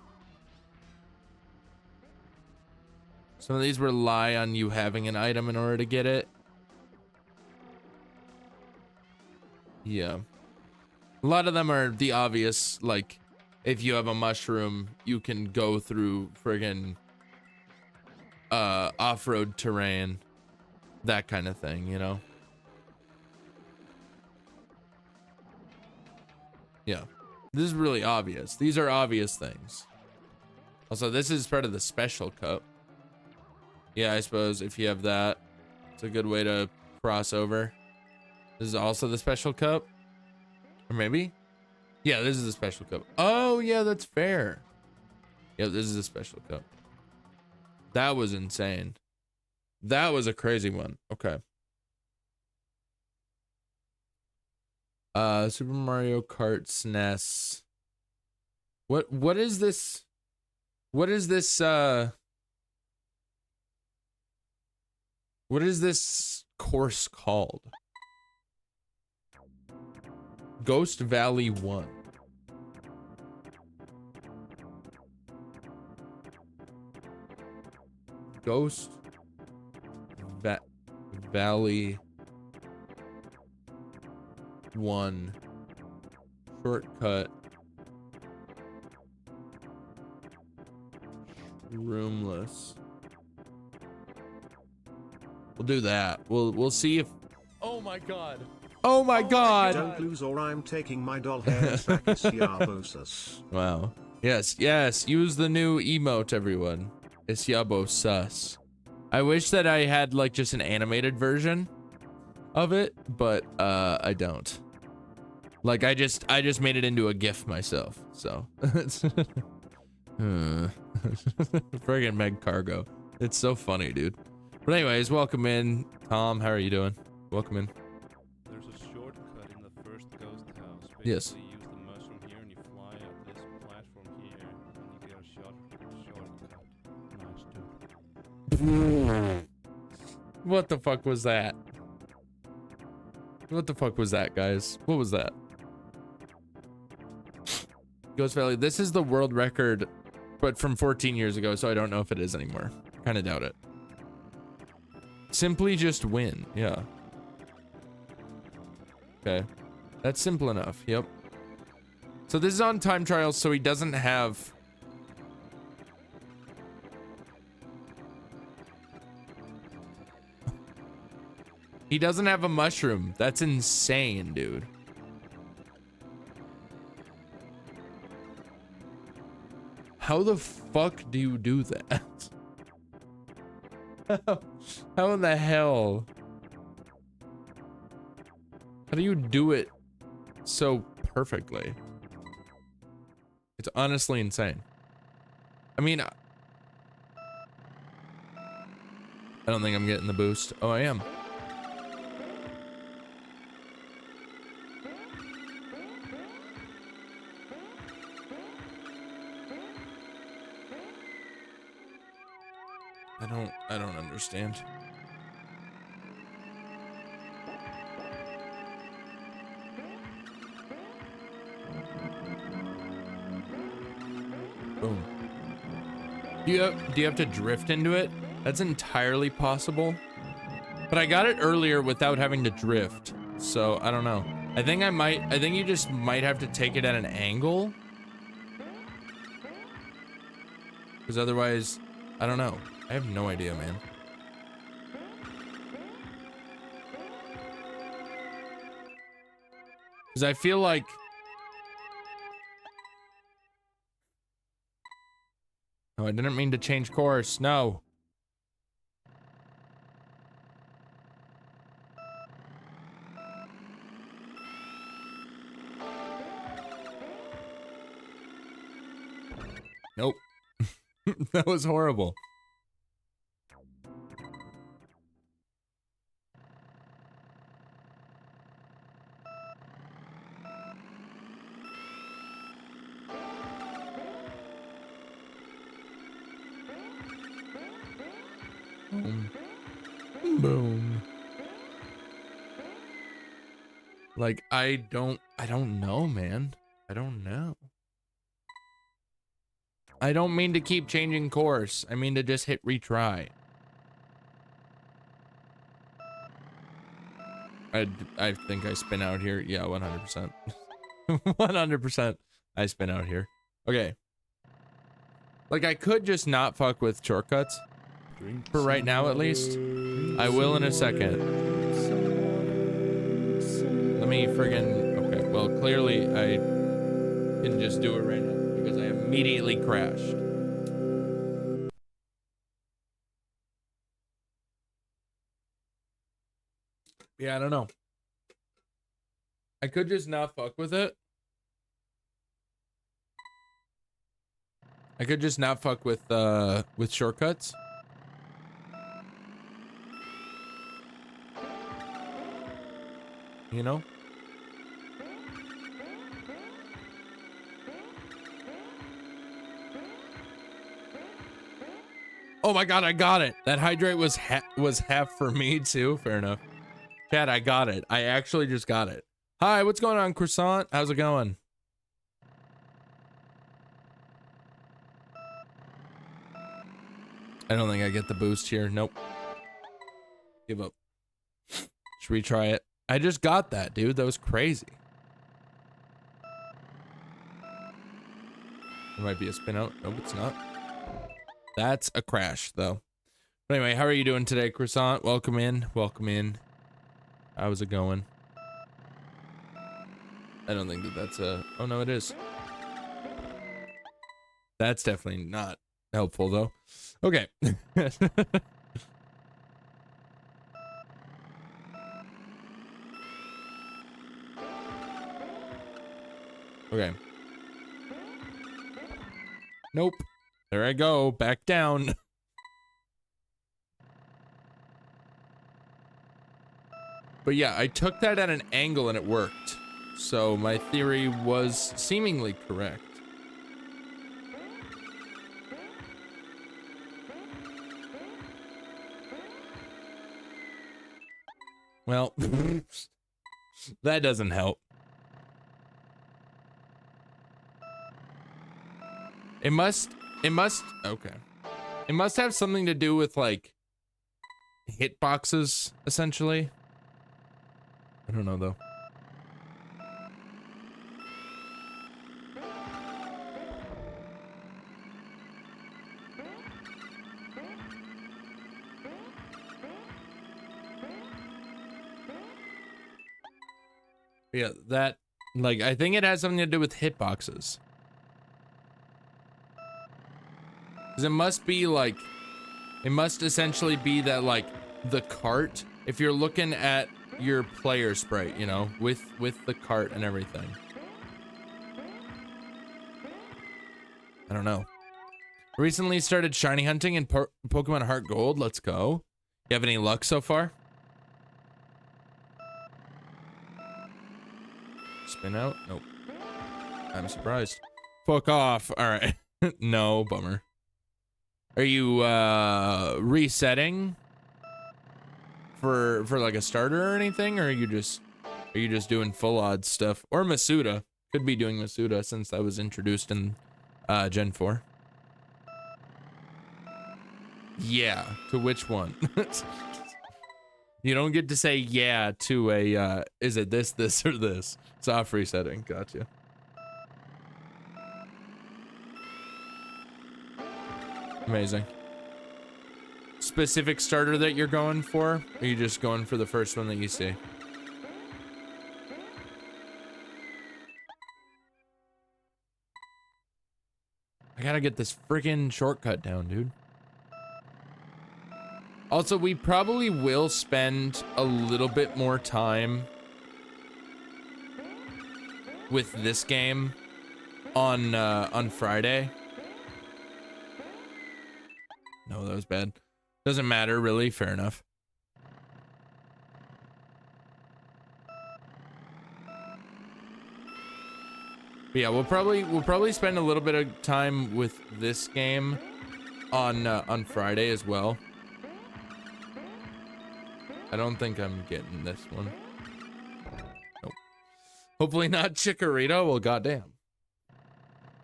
Some of these rely on you having an item in order to get it. Yeah. A lot of them are the obvious, like, if you have a mushroom, you can go through friggin' off-road terrain. That kind of thing, you know? Yeah. This is really obvious. These are obvious things. Also, this is part of the special cup. Yeah, I suppose if you have that, it's a good way to cross over. This is also the special cup. Or maybe? Yeah, this is the special cup. Oh, yeah, that's fair. Yeah, this is a special cup. That was insane. That was a crazy one. Okay. Super Mario Kart SNES. What is this? What is this, what is this course called? Ghost Valley 1. Ghost Valley 1 shortcut roomless. We'll do that. We'll see if, oh my god. Oh my god. Don't lose or I'm taking my doll hairs back. It's Yabosus. Wow. Yes, use the new emote, everyone. It's Yabosus. I wish that I had like just an animated version of it, but I don't. Like I just made it into a GIF myself, so. Friggin' Meg Cargo. It's so funny, dude. But anyways, welcome in. Tom, how are you doing? Welcome in. There's a shortcut in the first ghost house. Yes. Basically, you use the mushroom here and you fly up this platform here and you get a shortcut. Nice, dude. What the fuck was that? What the fuck was that, guys? What was that? Ghost Valley. This is the world record, but from 14 years ago, so I don't know if it is anymore. Kind of doubt it. Simply just win. Yeah. Okay. That's simple enough. Yep. So this is on time trials, so he doesn't have... He doesn't have a mushroom. That's insane, dude. How the fuck do you do that? How in the hell? How do you do it so perfectly? It's honestly insane. I mean, I don't think I'm getting the boost. Oh, I am. I don't understand. Boom. Do you have to drift into it? That's entirely possible. But I got it earlier without having to drift. So I don't know. I think you just might have to take it at an angle. Because otherwise, I don't know. I have no idea, man. Because I feel like... Oh, I didn't mean to change course. No. Nope. That was horrible. Boom. Boom. Like, I don't know, man. I don't know. I don't mean to keep changing course. I mean to just hit retry. I think I spin out here. Yeah, 100%. 100% I spin out here. Okay. Like, I could just not fuck with shortcuts. For right now, at least. I will in a second. Let me friggin... Okay, well, clearly I can just do it right now because I immediately crashed. Yeah, I don't know. I could just not fuck with it. I could just not fuck with shortcuts. You know? Oh my god, I got it. That hydrate was half for me too. Fair enough. Chad, I got it. I actually just got it. Hi, what's going on, Croissant? How's it going? I don't think I get the boost here. Nope. Give up. Should we try it? I just got that, dude. That was crazy. It might be a spin out. Nope, it's not. That's a crash, though. But anyway, how are you doing today, Croissant? Welcome in. Welcome in. How's it going? I don't think that that's a... Oh, no, it is. That's definitely not helpful, though. Okay. Okay. Nope. There I go. Back down. But yeah, I took that at an angle and it worked. So my theory was seemingly correct. Well, that doesn't help. It must, okay. It must have something to do with, like, hitboxes, essentially. I don't know, though. Yeah, that, like, I think it has something to do with hitboxes. Because it must be like, it must essentially be that, like, the cart, if you're looking at your player sprite, you know, with the cart and everything. I don't know. Recently started shiny hunting in Pokemon Heart Gold. Let's go. You have any luck so far? Spin out? Nope. I'm surprised. Fuck off. All right. No, bummer. Are you resetting for like a starter or anything, or are you just doing full odds stuff? Or Masuda? Could be doing Masuda since that was introduced in Gen 4. Yeah, to which one? You don't get to say yeah to a is it this, or this? Soft resetting. Gotcha. Amazing. Specific starter that you're going for? Or are you just going for the first one that you see? gotta get this freaking shortcut down, dude. Also, we probably will spend a little bit more time with this game on Friday. No, that was bad. Doesn't matter, really. Fair enough. But yeah, we'll probably spend a little bit of time with this game on Friday as well. I don't think I'm getting this one. Nope. Hopefully not Chikorita. Well, goddamn.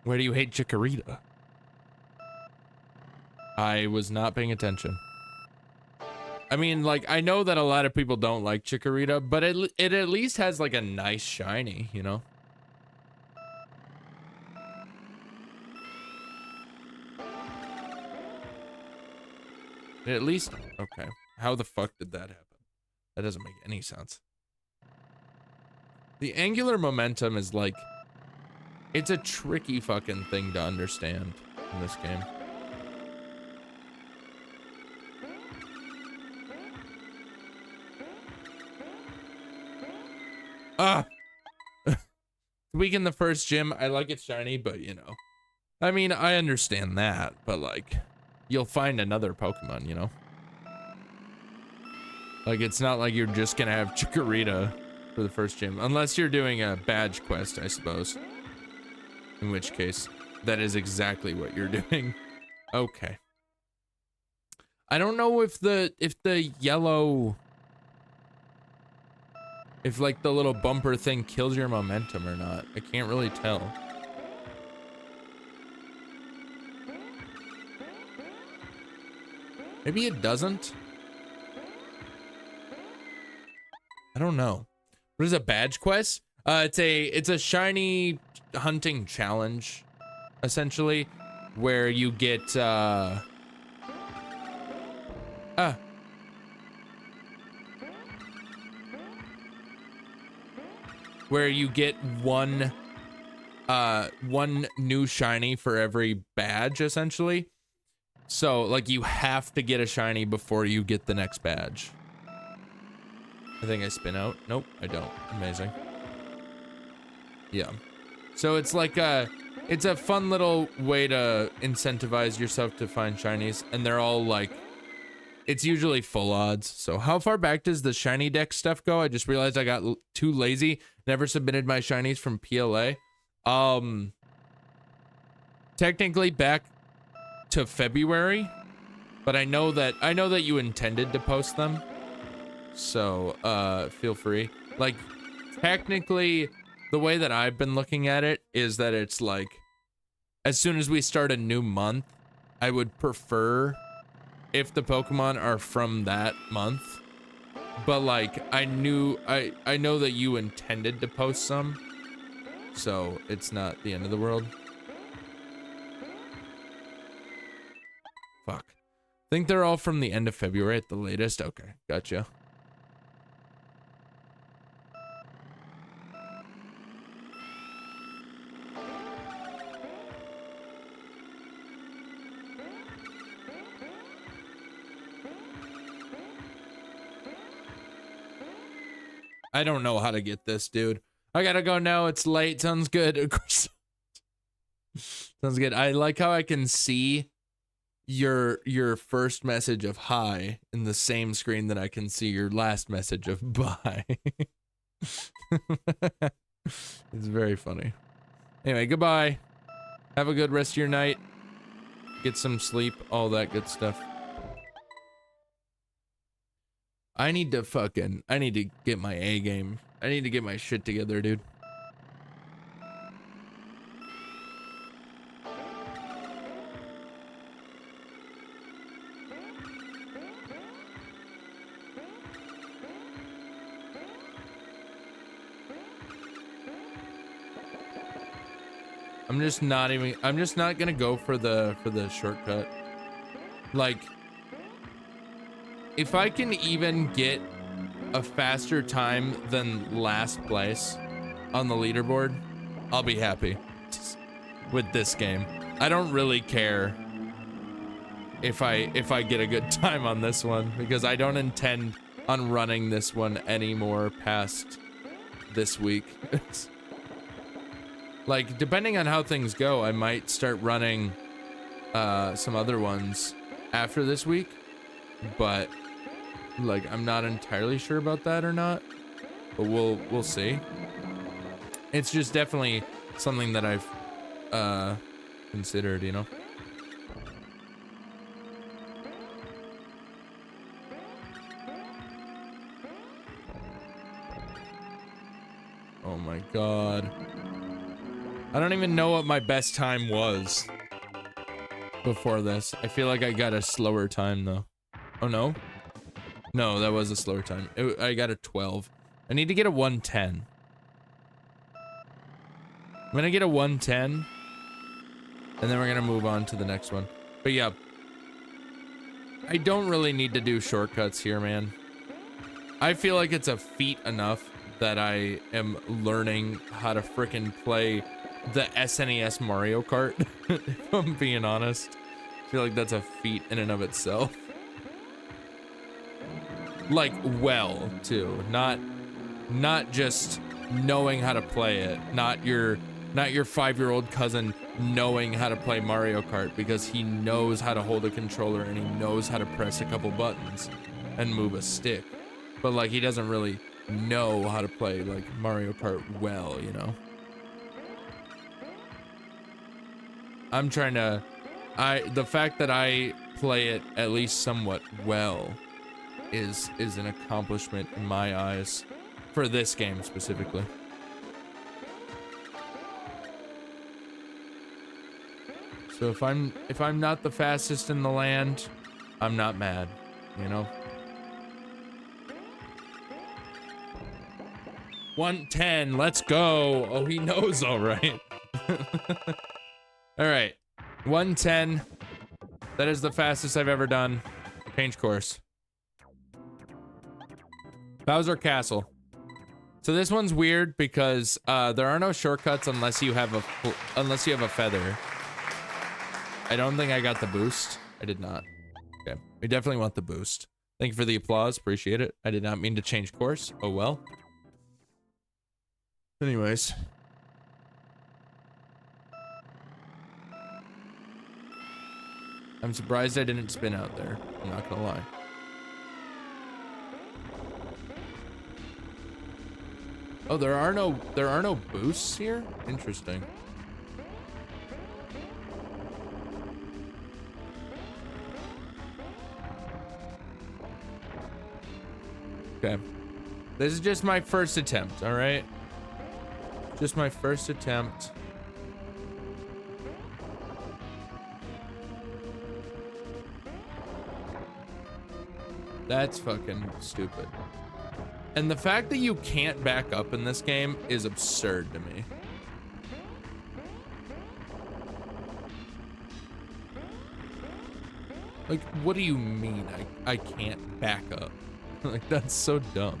Where do you hate Chikorita? I was not paying attention. I mean, like, I know that a lot of people don't like Chikorita, but it at least has like a nice shiny, you know? At least, okay. How the fuck did that happen? That doesn't make any sense. The angular momentum is like, it's a tricky fucking thing to understand in this game. Ah! Weak in the first gym. I like it shiny, but you know. I mean, I understand that, but like, you'll find another Pokemon, you know? Like, it's not like you're just gonna have Chikorita for the first gym. Unless you're doing a badge quest, I suppose. In which case, that is exactly what you're doing. Okay. I don't know if the yellow... If, like, the little bumper thing kills your momentum or not. I can't really tell. Maybe it doesn't? I don't know. What is a badge quest? It's a shiny hunting challenge, essentially, where you get where you get one new shiny for every badge, essentially. So, like, you have to get a shiny before you get the next badge. I think I spin out. Nope, I don't. Amazing. Yeah. So it's like it's a fun little way to incentivize yourself to find shinies, and they're all like, it's usually full odds. So how far back does the shiny deck stuff go? I just realized I got too lazy. Never submitted my shinies from PLA. Technically back to February, but I know that you intended to post them. So, feel free. Like, technically, the way that I've been looking at it is that it's like, as soon as we start a new month, I would prefer if the Pokemon are from that month. But like, I know that you intended to post some, so it's not the end of the world. Fuck. Think they're all from the end of February at the latest? Okay, gotcha. I don't know how to get this, dude. I gotta go now. It's late. Sounds good. Of course. Sounds good. I like how I can see your first message of hi in the same screen that I can see your last message of bye. It's very funny. Anyway, goodbye. Have a good rest of your night. Get some sleep, all that good stuff. I need to get my A game. I need to get my shit together, dude. I'm just not gonna go for the shortcut. Like, if I can even get a faster time than last place on the leaderboard, I'll be happy with this game. I don't really care if I get a good time on this one, because I don't intend on running this one anymore past this week. Like, depending on how things go, I might start running some other ones after this week, but like, I'm not entirely sure about that or not, but we'll see. It's just definitely something that I've considered, you know. Oh my god. I don't even know what my best time was before this. I feel like I got a slower time though. Oh no? No, that was a slower time. I got a 12. I need to get a 110. I'm gonna get a 110, and then we're gonna move on to the next one. But yeah, I don't really need to do shortcuts here, man. I feel like it's a feat enough that I am learning how to frickin' play the SNES Mario Kart, if I'm being honest. I feel like that's a feat in and of itself. Like, well, too. Not just knowing how to play it. Not your 5-year-old cousin knowing how to play Mario Kart because he knows how to hold a controller and he knows how to press a couple buttons and move a stick. But like, he doesn't really know how to play like Mario Kart well, you know. I'm trying to, the fact that I play it at least somewhat well is an accomplishment in my eyes for this game specifically. So if I'm not the fastest in the land, I'm not mad, you know. 110, let's go. Oh, he knows, all right. All right, 110. That is the fastest I've ever done. Change course. Bowser Castle. So this one's weird because there are no shortcuts unless you have a feather. I don't think I got the boost. I did not. Okay, we definitely want the boost. Thank you for the applause, appreciate it. I did not mean to change course. Oh well. Anyways. I'm surprised I didn't spin out there. I'm not gonna lie. Oh, there are no boosts here? Interesting. Okay. This is just my first attempt, all right? Just my first attempt. That's fucking stupid. And the fact that you can't back up in this game is absurd to me. Like, what do you mean I can't back up? Like, that's so dumb.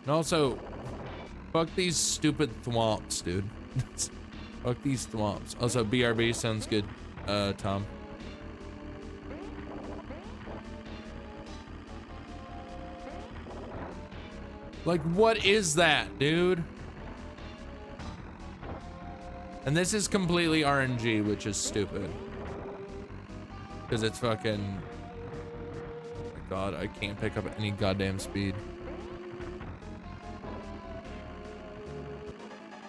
And also, fuck these stupid thwomps, dude. Fuck these thwomps. Also, BRB sounds good, Tom. Like, what is that, dude? And this is completely RNG, which is stupid. Because it's fucking... Oh my god, I can't pick up any goddamn speed.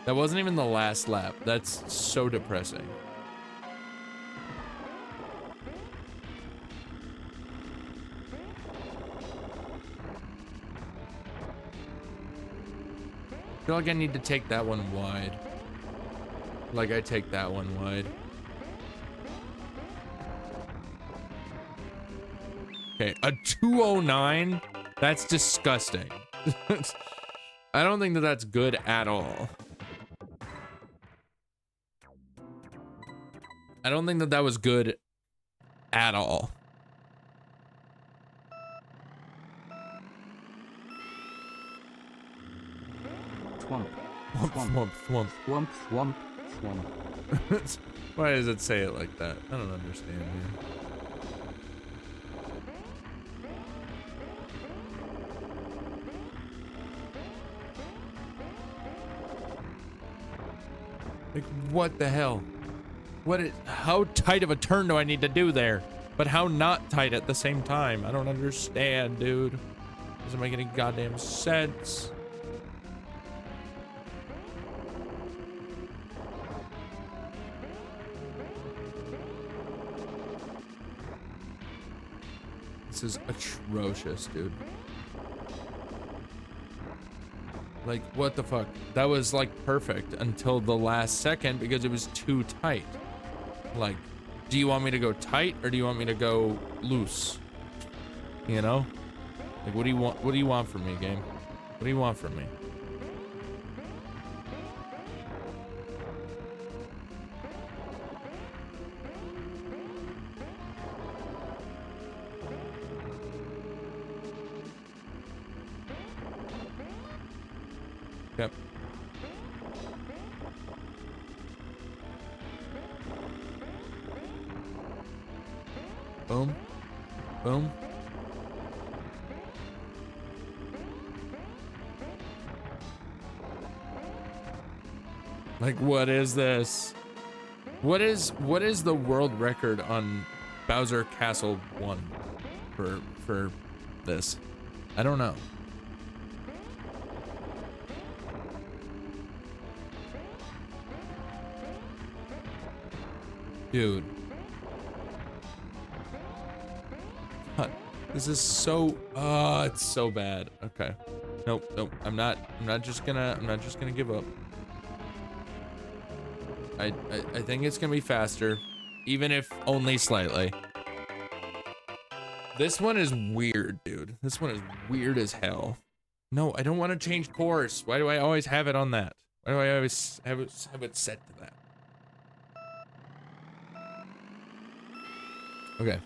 That wasn't even the last lap. That's so depressing. I feel like I need to take that one wide. Like I take that one wide. Okay, a 209? That's disgusting. I don't think that that's good at all. I don't think that that was good at all. Thwomp. Thwomp, thwomp, thwomp. Thwomp, thwomp, thwomp. Why does it say it like that? I don't understand, man. Like, what the hell? How tight of a turn do I need to do there? But how not tight at the same time? I don't understand, dude. Doesn't make any goddamn sense. This is atrocious, dude. Like, what the fuck? That was like perfect until the last second because it was too tight. Like, do you want me to go tight or do you want me to go loose? You know? Like, what do you want? What do you want from me, game? What do you want from me? Yep. Boom. Boom. Like, what is this? What is the world record on Bowser Castle 1 for this? I don't know. Dude. God, this is so it's so bad. Okay. Nope. I'm not just gonna give up. I think it's gonna be faster, even if only slightly. This one is weird, dude. This one is weird as hell. No, I don't want to change course. Why do I always have it on that? Why do I always have it set to that? Okay.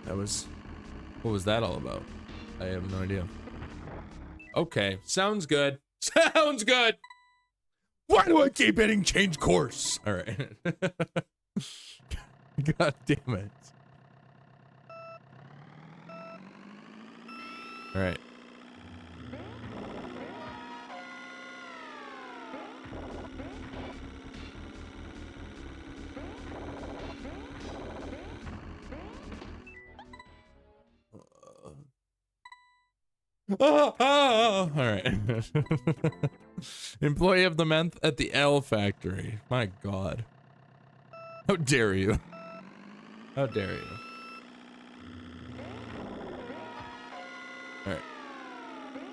What was that all about? I have no idea. Okay, sounds good. Sounds good. Why do I keep hitting change course? All right. God damn it. All right. All right. Employee of the month at the L factory. My God. How dare you? How dare you? All right.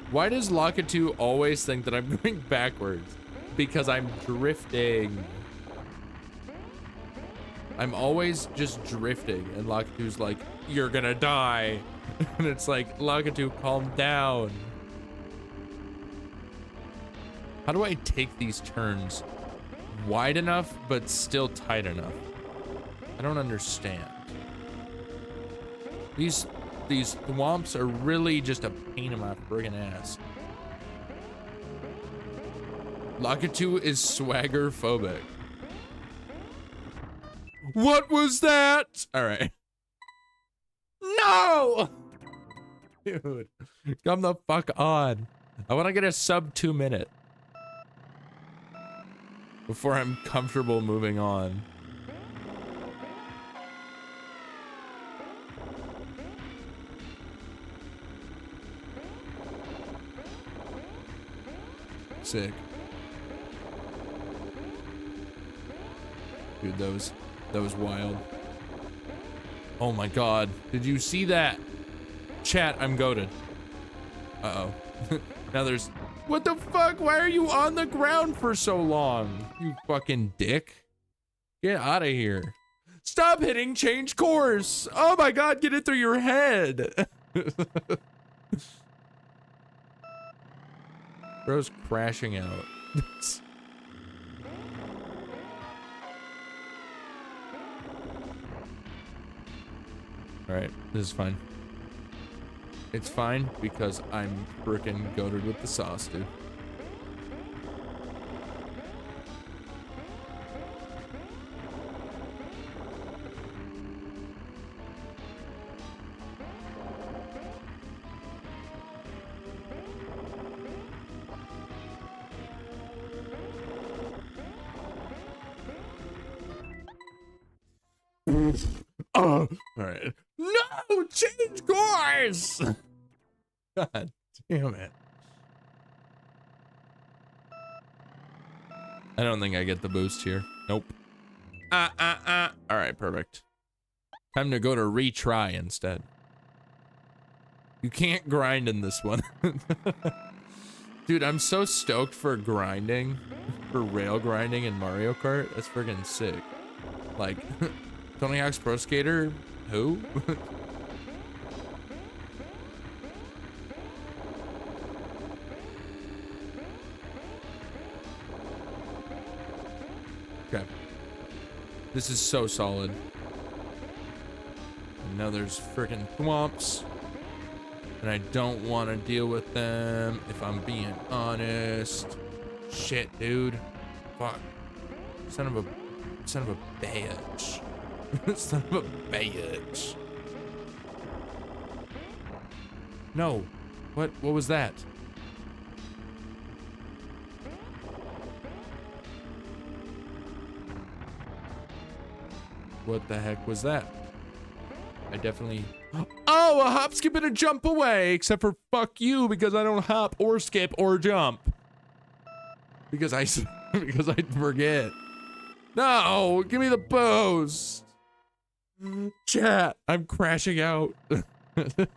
Why does Lakitu always think that I'm going backwards? Because I'm drifting. I'm always just drifting, and Lakitu's like, "You're gonna die." And it's like, Lakitu, calm down. How do I take these turns wide enough, but still tight enough? I don't understand. These thwomps are really just a pain in my friggin' ass. Lakitu is swagger phobic. What was that? All right. No! Dude, come the fuck on. I want to get a sub 2 minute before I'm comfortable moving on. Sick. Dude, that was wild. Oh my God. Did you see that? Chat, I'm goated. Uh-oh. Now there's... What the fuck? Why are you on the ground for so long? You fucking dick. Get out of here. Stop hitting change course. Oh my God, get it through your head. Bro's crashing out. All right, this is fine. It's fine because I'm freaking goated with the sauce, dude. Oh, all right. No, change course. God damn it. I don't think I get the boost here. Nope. All right, perfect. Time to go to retry instead. You can't grind in this one. Dude, I'm so stoked for grinding, for rail grinding in Mario Kart. That's friggin' sick. Like, Tony Hawk's Pro Skater? Who? Okay. This is so solid. And now there's freaking thwomps. And I don't want to deal with them, if I'm being honest. Shit, dude. Fuck. Son of a bitch. Son of a bitch. No. What was that? What the heck was that? I definitely... Oh, a hop, skip, and a jump away, except for fuck you, because I don't hop or skip or jump. Because I forget. No, give me the boost. Chat, I'm crashing out. But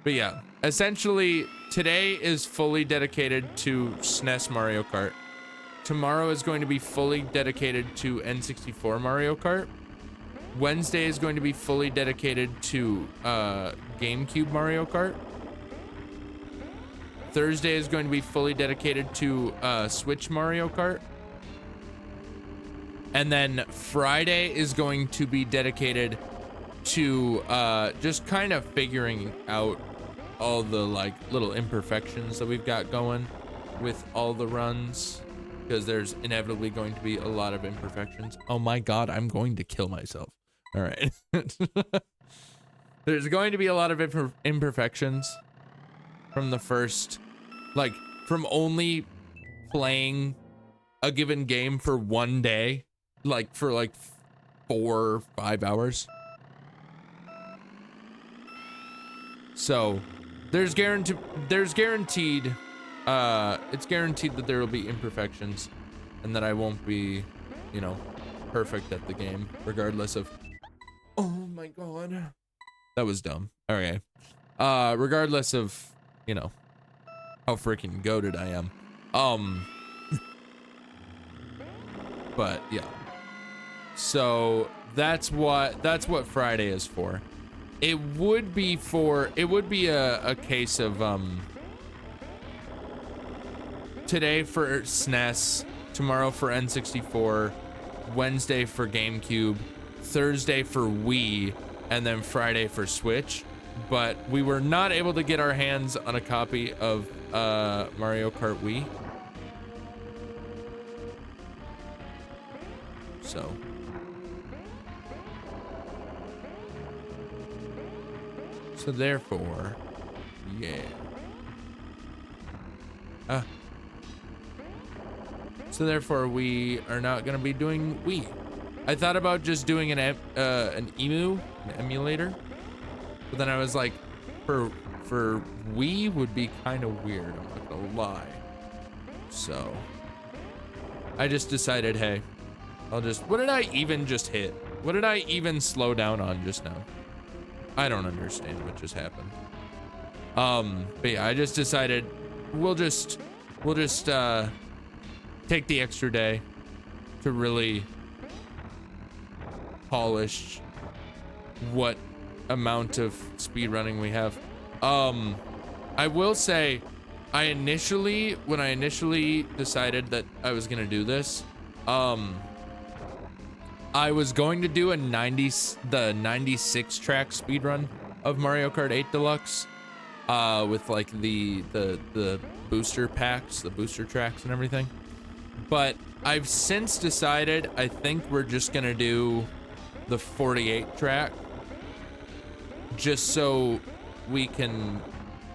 yeah, essentially, today is fully dedicated to SNES Mario Kart. Tomorrow is going to be fully dedicated to N64 Mario Kart. Wednesday is going to be fully dedicated to GameCube Mario Kart. Thursday is going to be fully dedicated to Switch Mario Kart. And then Friday is going to be dedicated to just kind of figuring out all the like little imperfections that we've got going with all the runs, because there's inevitably going to be a lot of imperfections. Oh my God, I'm going to kill myself. All right. There's going to be a lot of imperfections from the first, like from only playing a given game for one day, like for like 4 or 5 hours. So it's guaranteed that there will be imperfections and that I won't be, you know, perfect at the game, regardless of... Oh my God. That was dumb. Okay. Regardless of, you know, how freaking goated I am. But yeah. So that's what Friday is for. It would be a case of today for SNES, tomorrow for N64, Wednesday for GameCube, Thursday for Wii, and then Friday for Switch. But we were not able to get our hands on a copy of Mario Kart Wii. So therefore, yeah. So therefore, we are not gonna be doing Wii. I thought about just doing an emulator, but then I was like, for Wii would be kind of weird. I'm not gonna lie. So I just decided, hey, what did I even just hit? What did I even slow down on just now? I don't understand what just happened. But yeah, I just decided we'll just take the extra day to really polished what amount of speed running we have. I will say, when I initially decided that I was gonna do this, I was going to do the 96 track speedrun of Mario Kart 8 Deluxe, with like the booster packs, the booster tracks and everything. But I've since decided I think we're just gonna do the 48 track, just so we can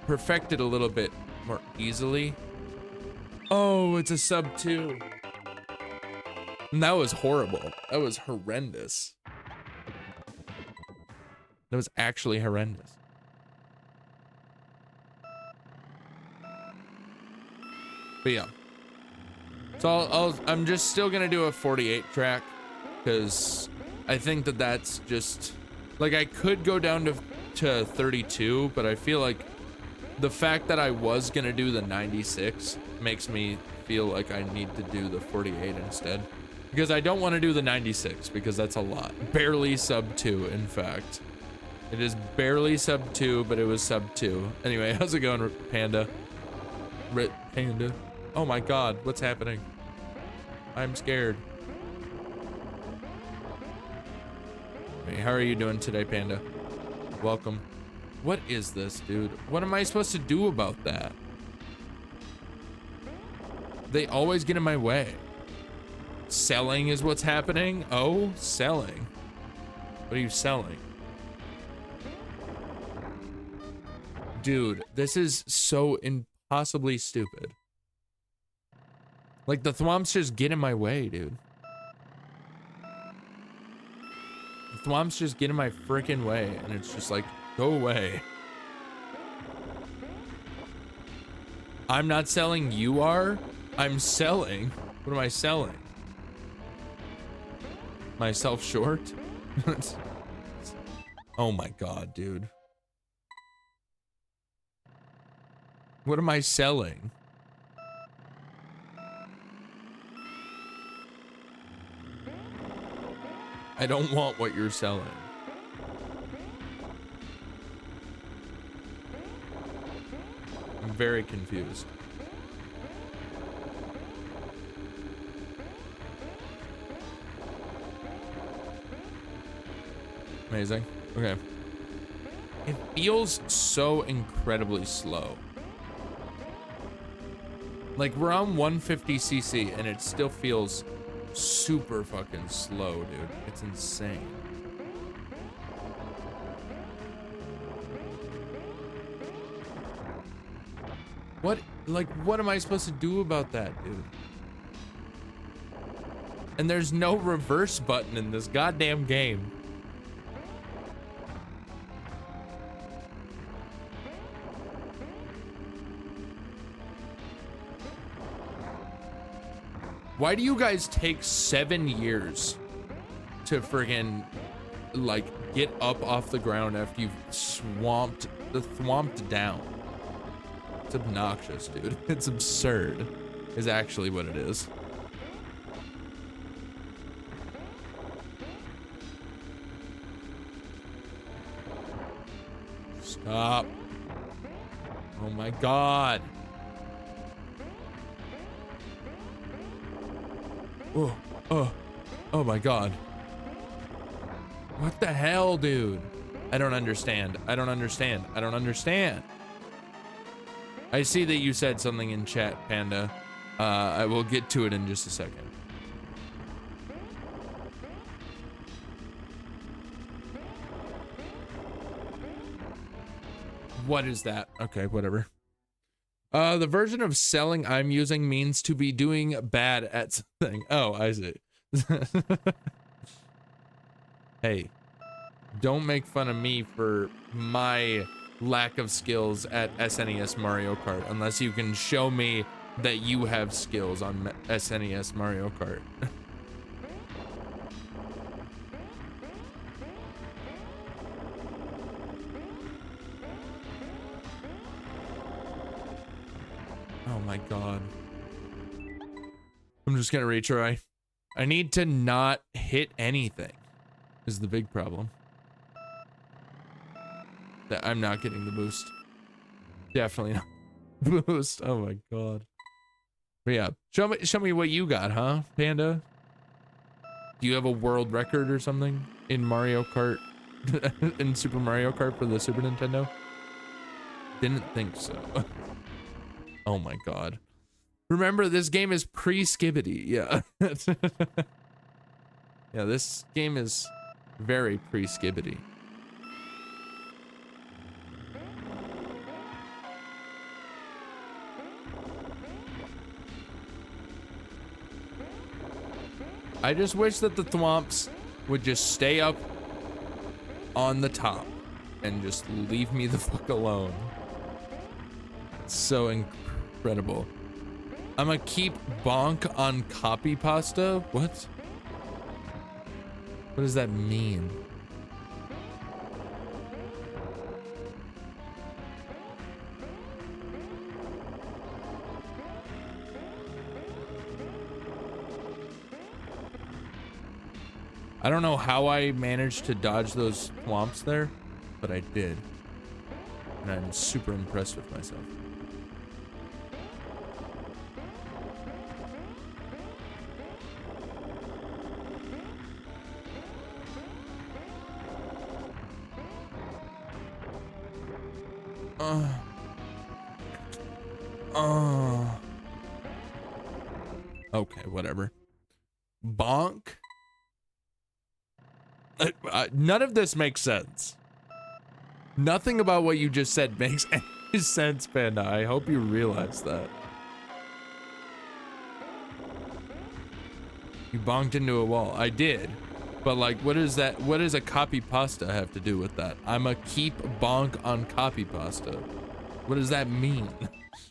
perfect it a little bit more easily. Oh, it's a sub 2. And that was horrible. That was horrendous. That was actually horrendous. But yeah. So I'm just still gonna do a 48 track, because I think that that's just, like, I could go down to 32, but I feel like the fact that I was gonna do the 96 makes me feel like I need to do the 48 instead. Because I don't want to do the 96, because that's a lot. Barely sub 2, in fact. It is barely sub 2, but it was sub 2. Anyway, how's it going, Panda? Panda. Oh my god, what's happening? I'm scared. Hey, how are you doing today, Panda? Welcome. What is this, dude? What am I supposed to do about that? They always get in my way. Selling is what's happening? Oh, selling. What are you selling? Dude, this is so impossibly stupid. Like, the thwomps just get in my way, dude. The thwomps just get in my freaking way, and it's just like, go away. I'm not selling, you are? I'm selling. What am I selling? Myself short? Oh my god, dude. What am I selling? I don't want what you're selling. I'm very confused. Amazing. Okay. It feels so incredibly slow. Like, we're on 150cc and it still feels super fucking slow, dude. It's insane. What am I supposed to do about that, dude? And there's no reverse button in this goddamn game. Why do you guys take 7 years to friggin', like, get up off the ground after you've thwomped down? It's obnoxious, dude. It's absurd, is actually what it is. Stop. Oh my god. Oh my god. What the hell, dude? I don't understand. I don't understand. I don't understand. I see that you said something in chat, Panda. I will get to it in just a second. What is that? Okay, whatever. The version of selling I'm using means to be doing bad at something. Oh, I see. Hey, don't make fun of me for my lack of skills at SNES Mario Kart unless you can show me that you have skills on SNES Mario Kart. Oh my god. I'm just gonna retry. I need to not hit anything. is the big problem. That I'm not getting the boost. Definitely not boost. Oh my god. But yeah, show me what you got, huh, Panda? Do you have a world record or something in Mario Kart? In Super Mario Kart for the Super Nintendo? Didn't think so. Oh my god. Remember, this game is pre-Skibbity. Yeah. Yeah, this game is very pre-Skibbity. I just wish that the thwomps would just stay up on the top and just leave me the fuck alone. It's so incredible. I'm gonna keep bonk on copy pasta? What? What does that mean? I don't know how I managed to dodge those thwomps there, but I did. And I'm super impressed with myself. Okay, whatever. Bonk? None of this makes sense. Nothing about what you just said makes any sense, Panda. I hope you realize that. You bonked into a wall. I did. But like, what is that? What does a copy pasta have to do with that? I'm a keep bonk on copy pasta. What does that mean?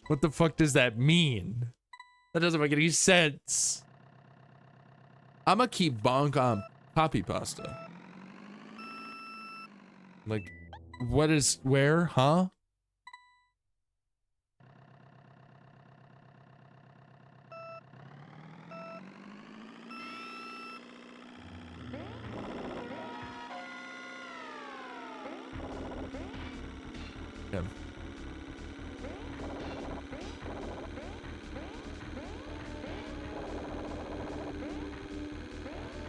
What the fuck does that mean? That doesn't make any sense. I'm a keep bonk on copy pasta. Like, what is, where, huh? Yeah.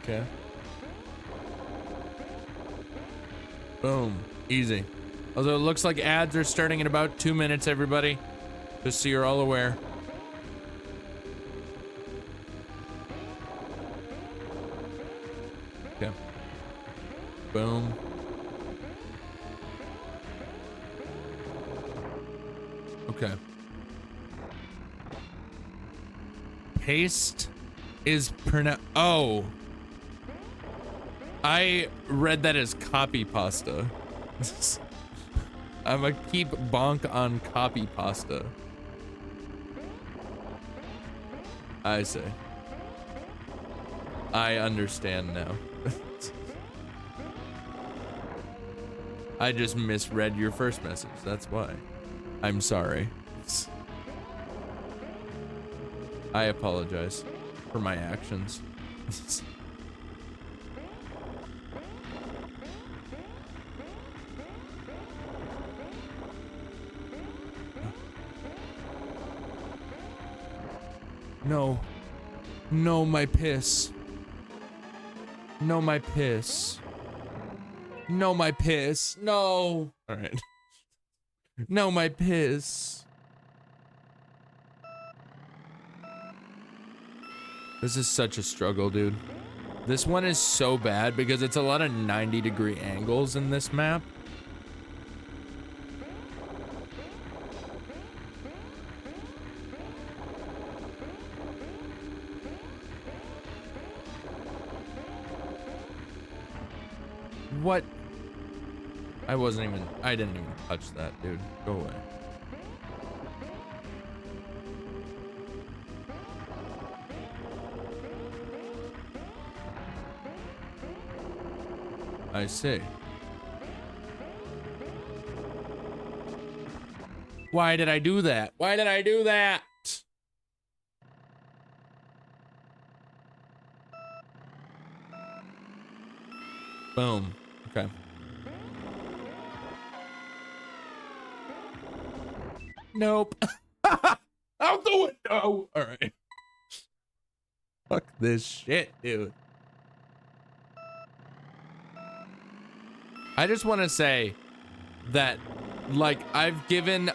Okay. Boom. Easy. Although it looks like ads are starting in about 2 minutes, everybody. Just so you're all aware. Okay. Boom. Okay. Paste is oh. I read that as copy pasta. I'm a keep bonk on copy pasta. I see. I understand now. I just misread your first message, that's why. I'm sorry. I apologize for my actions. No. No, my piss. No, my piss. No, my piss. No. All right. No, my piss. This is such a struggle, dude. This one is so bad because it's a lot of 90-degree angles in this map. What? I didn't even touch that, dude. Go away. I see. Why did I do that? Why did I do that? Boom. Okay. Nope. Out the window. All right. Fuck this shit, dude. I just want to say that, like, I've given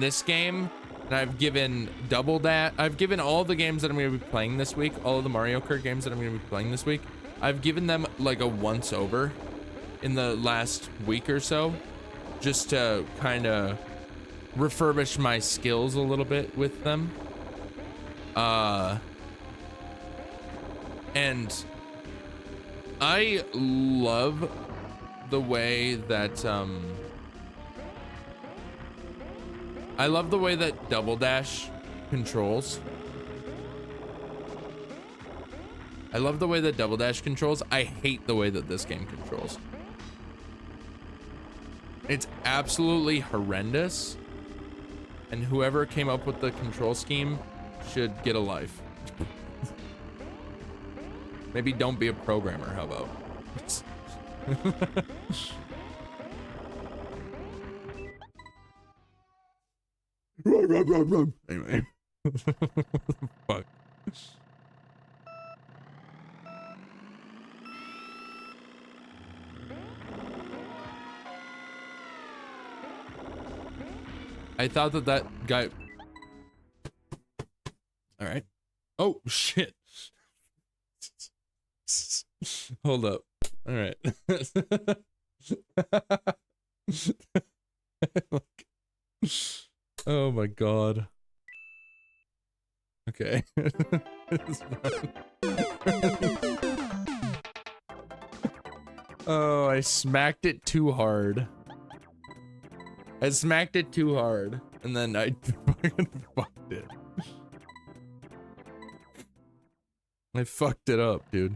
this game, and I've given Double Dash, I've given all the games that I'm going to be playing this week, all of the Mario Kart games that I'm going to be playing this week, I've given them like a once over in the last week or so, just to kind of refurbish my skills a little bit with them. And I love the way that Double Dash controls. I love the way that Double Dash controls. I hate the way that this game controls. It's absolutely horrendous. And whoever came up with the control scheme should get a life. Maybe don't be a programmer, how about? Anyway. Fuck. I thought that guy... All right. Oh, shit. Hold up. All right. Oh my god. Okay. Oh, I smacked it too hard. I smacked it too hard, and then I fucking fucked it. I fucked it up, dude.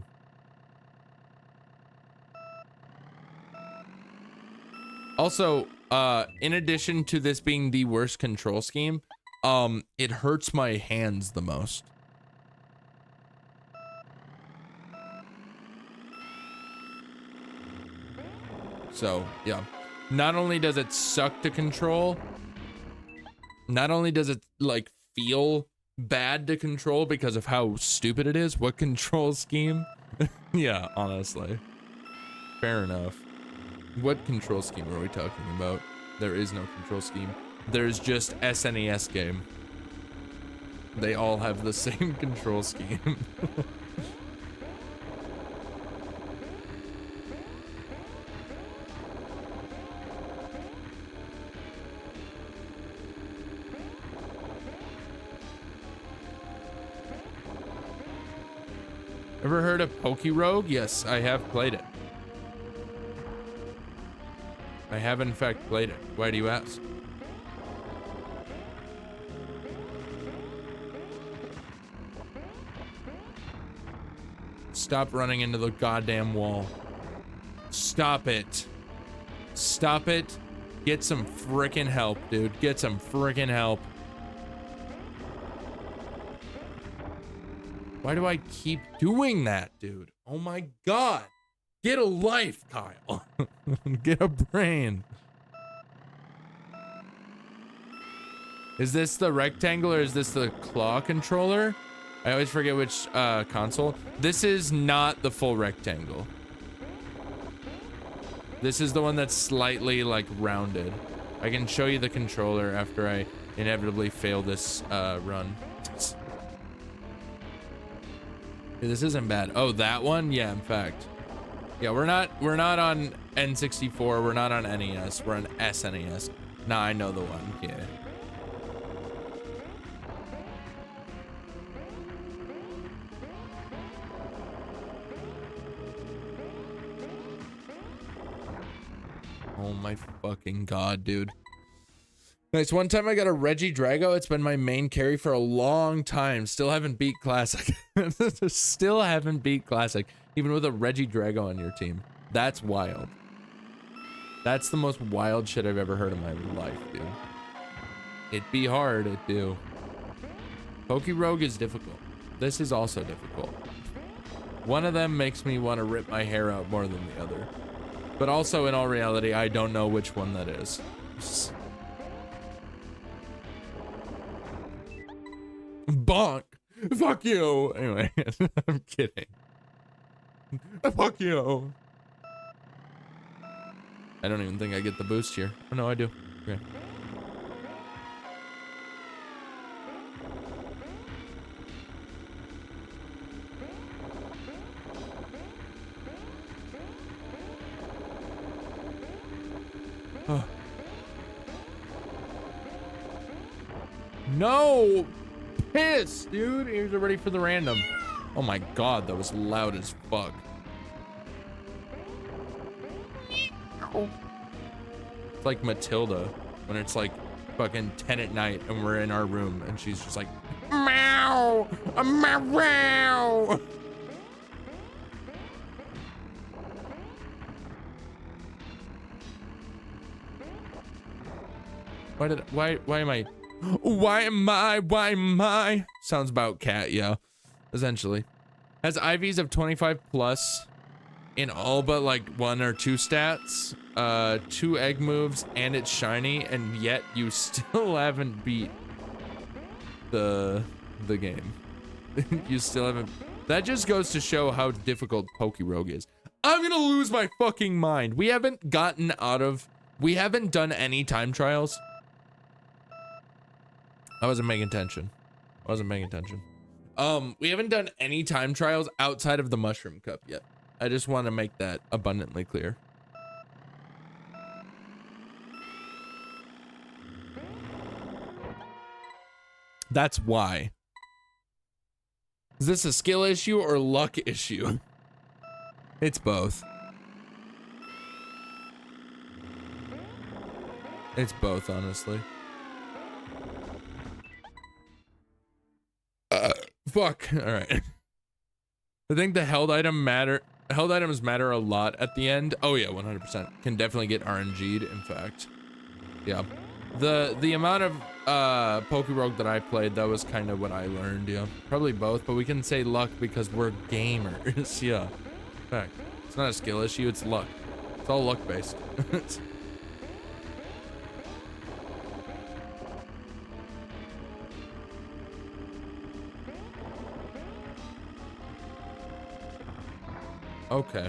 Also, in addition to this being the worst control scheme, it hurts my hands the most. So, yeah. Not only does it suck to control, not only does it, like, feel bad to control because of how stupid it is, what control scheme? Yeah, honestly. Fair enough. What control scheme are we talking about? There is no control scheme. There's just SNES game. They all have the same control scheme. Ever heard of Pokerogue? Yes, I have played it. I have in fact played it. Why do you ask? Stop running into the goddamn wall. Stop it. Stop it. Get some frickin' help, dude. Get some frickin' help. Why do I keep doing that, dude? Oh my god. Get a life, Kyle. Get a brain. Is this the rectangle or is this the claw controller? I always forget which console. This is not the full rectangle. This is the one that's slightly like rounded. I can show you the controller after I inevitably fail this run. This isn't bad. Oh, that one? Yeah, in fact. Yeah, we're not on N64, we're not on NES, we're on SNES. Nah, I know the one, yeah. Oh my fucking god, dude. Nice. One time I got a Reggie Drago. It's been my main carry for a long time. Still haven't beat Classic. Still haven't beat Classic. Even with a Reggie Drago on your team. That's wild. That's the most wild shit I've ever heard in my life, dude. It be hard, it do. Pokerogue is difficult. This is also difficult. One of them makes me want to rip my hair out more than the other. But also, in all reality, I don't know which one that is. Bonk! Fuck you! Anyway, I'm kidding. Fuck you! I don't even think I get the boost here. Oh, no, I do. Okay. Oh. No! Piss, dude! Here's ready for the random. Oh my god, that was loud as fuck. It's like Matilda when it's like fucking 10 at night and we're in our room and she's just like, meow! Meow! Why am I? Sounds about cat, yeah. Essentially. Has IVs of 25 plus in all but like 1 or 2 stats, 2 egg moves, and it's shiny, and yet you still haven't beat the game. You still haven't. That just goes to show how difficult Pokerogue is. I'm gonna lose my fucking mind. We haven't done any time trials. I wasn't paying attention. We haven't done any time trials outside of the Mushroom Cup yet. I just want to make that abundantly clear. That's why. Is this a skill issue or luck issue? It's both. It's both, honestly. Fuck. All right. I think the held items matter a lot at the end. Oh yeah, 100%. Can definitely get RNG'd, in fact. Yeah. The amount of Pokerogue that I played, that was kind of what I learned, yeah. Probably both, but we can say luck because we're gamers. Yeah. In fact, it's not a skill issue, it's luck. It's all luck based. Okay.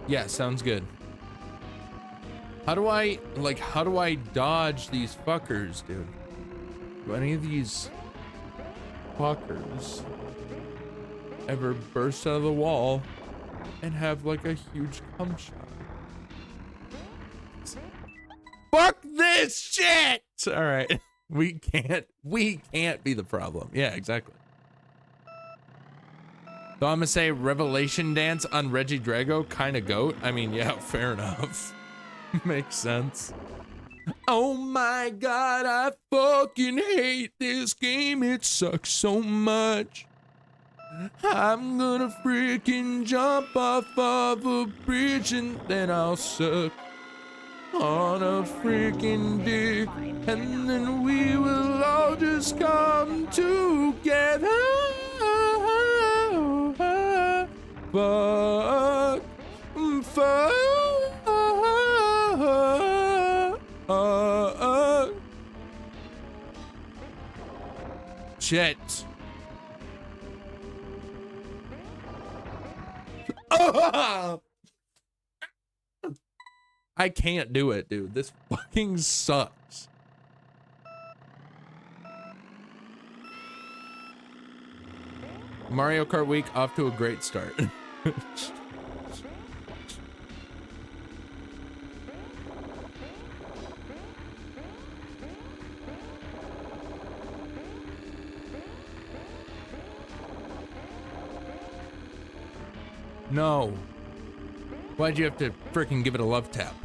Yeah, sounds good. How do I dodge these fuckers, dude? Do any of these fuckers ever burst out of the wall and have like a huge cum shot? Fuck this shit! All right. We can't be the problem. Yeah, exactly. So I'm gonna say Revelation Dance on Reggie Drago, kinda goat. I mean, yeah, fair enough. Makes sense. Oh my god, I fucking hate this game. It sucks so much. I'm gonna freaking jump off of a bridge and then I'll suck on a freaking dick. And then we will all just come together. Fuck. Shit. I can't do it, dude. This fucking sucks. Mario Kart Week off to a great start. No. Why'd you have to frickin' give it a love tap?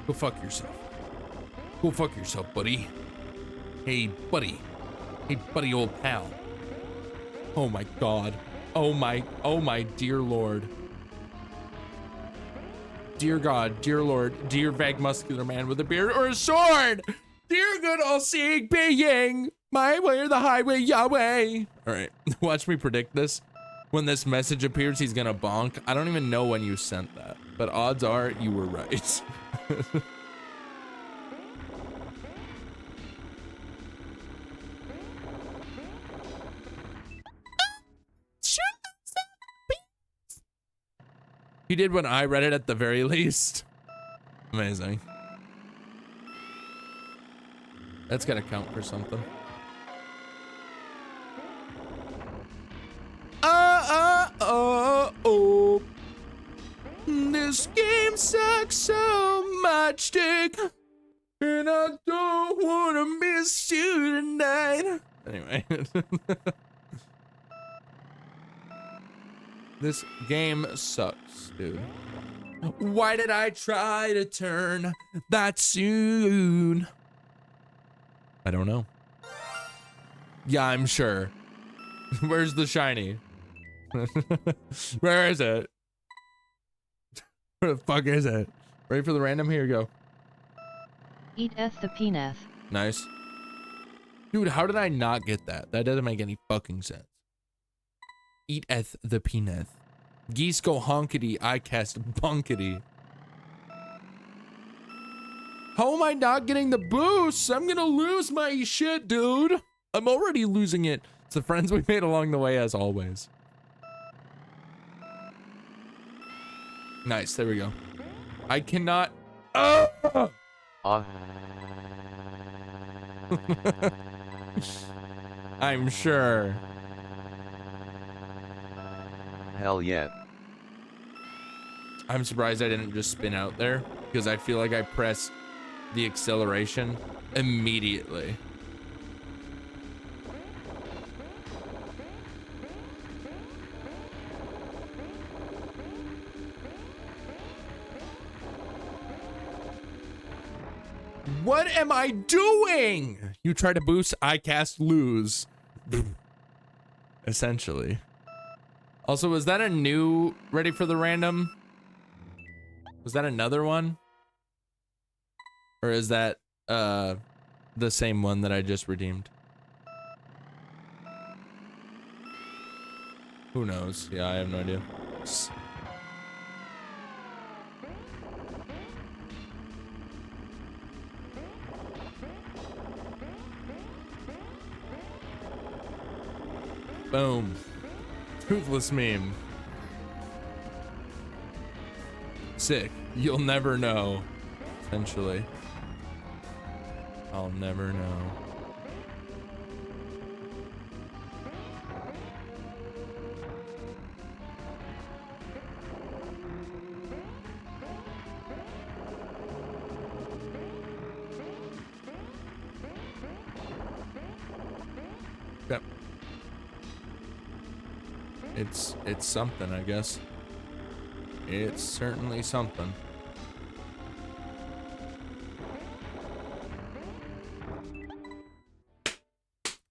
Go fuck yourself. Go fuck yourself, buddy. Hey, buddy. Hey, buddy, old pal. Oh my god. Oh my dear lord. Dear God, dear Lord, dear vague muscular man with a beard or a sword! Dear good all-seeing being! My way or the highway, Yahweh! Alright, watch me predict this. when this message appears, he's gonna bonk. I don't even know when you sent that, but odds are you were right. He did when I read it at the very least. Amazing. That's gotta count for something. Oh. This game sucks so much, Dick. And I don't wanna miss you tonight. Anyway. This game sucks, dude. Why did I try to turn that soon? I don't know. Yeah, I'm sure. Where's the shiny? Where is it? Where the fuck is it? Ready for the random? Here you go. Eateth the peanut. Nice. Dude, how did I not get that? That doesn't make any fucking sense. Eateth the peanut. Geese go honkity, I cast bunkity. How am I not getting the boost? I'm gonna lose my shit, dude. I'm already losing it. It's the friends we made along the way, as always. Nice, there we go. I cannot. I'm sure. Hell yeah. I'm surprised I didn't just spin out there, because I feel like I pressed the acceleration immediately. What am I doing? You try to boost, I cast lose. Essentially. Also, was that a new ready for the random? Was that another one? Or is that the same one that I just redeemed? Who knows? Yeah, I have no idea. Boom. Toothless meme. Sick. You'll never know. Essentially. I'll never know. Yep. It's something, I guess. It's certainly something.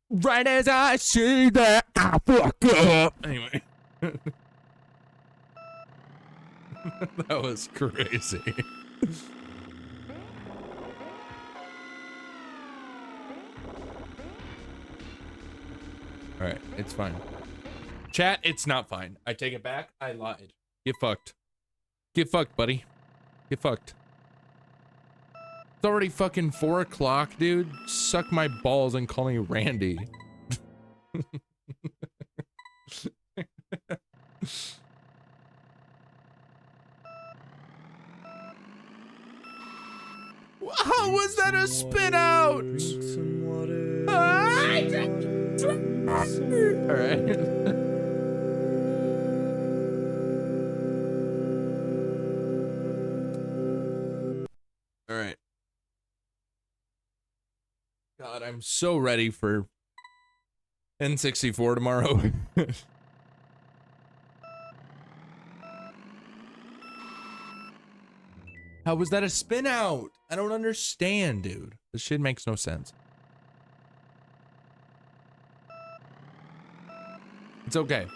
Right as I see that, I fuck up. Anyway. That was crazy. Alright, it's fine. Chat, it's not fine. I take it back. I lied. Get fucked. Get fucked, buddy. Get fucked. It's already fucking 4 o'clock, dude. Suck my balls and call me Randy. How was that a spin out? All right. All right. God, I'm so ready for N64 tomorrow. How was that a spin out? I don't understand, dude. This shit makes no sense. It's okay.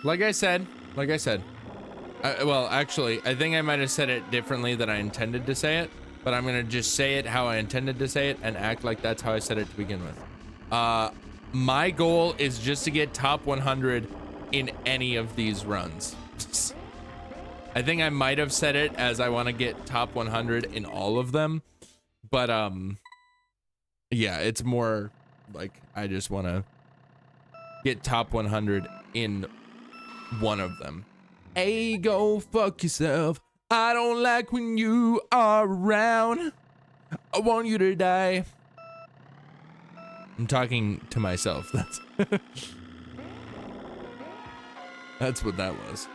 Like I said, well, actually, I think I might have said it differently than I intended to say it, but I'm gonna just say it how I intended to say it and act like that's how I said it to begin with. My goal is just to get top 100 in any of these runs. I think I might have said it as I want to get top 100 in all of them, but yeah, it's more like I just want to get top 100 in one of them. Hey, go fuck yourself. I don't like when you are around. I want you to die. I'm talking to myself. That's what that was.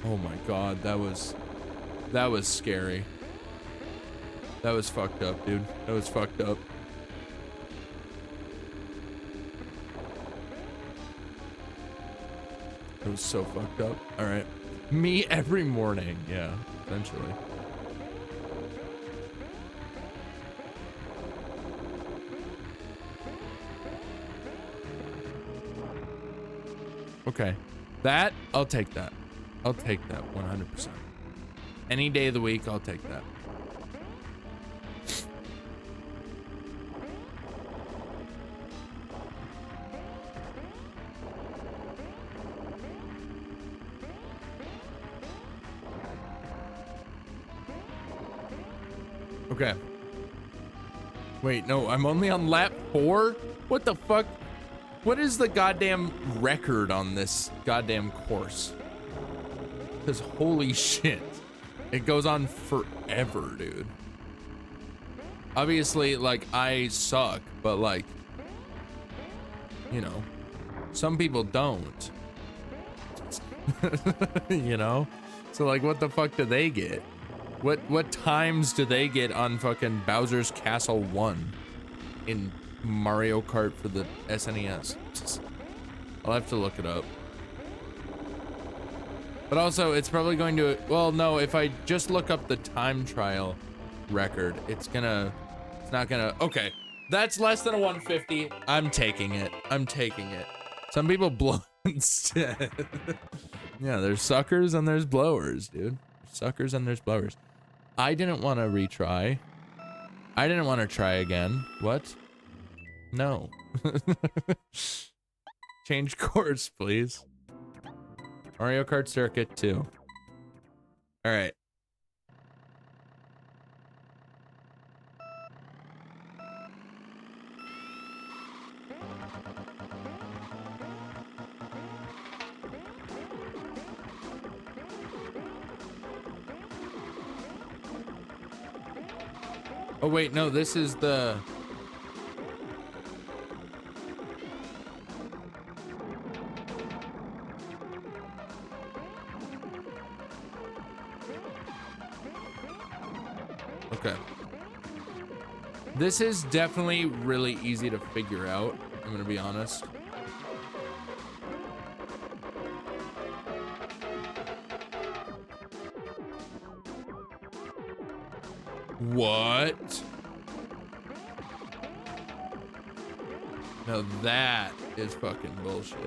Oh my god, that was scary. That was fucked up, dude. That was fucked up. It was so fucked up. All right. Me every morning. Yeah, essentially. Okay. That, I'll take that. I'll take that 100%. Any day of the week, I'll take that. Okay. Wait, no, I'm only on lap 4? What the fuck? What is the goddamn record on this goddamn course? Because holy shit, it goes on forever, dude. Obviously, like, I suck, but like, you know, some people don't. You know? So like, what the fuck do they get? What times do they get on fucking Bowser's Castle 1 in Mario Kart for the SNES? I'll have to look it up. But also, it's probably going to, well, no, if I just look up the time trial record, it's not gonna, okay. That's less than a 150. I'm taking it. I'm taking it. Some people blow instead. Yeah, there's suckers and there's blowers, dude. Suckers and there's blowers. I didn't want to retry. I didn't want to try again. What? No. Change course, please. Mario Kart Circuit 2. All right. Oh wait, no, this is the... Okay. This is definitely really easy to figure out, I'm gonna be honest. What? No, that is fucking bullshit.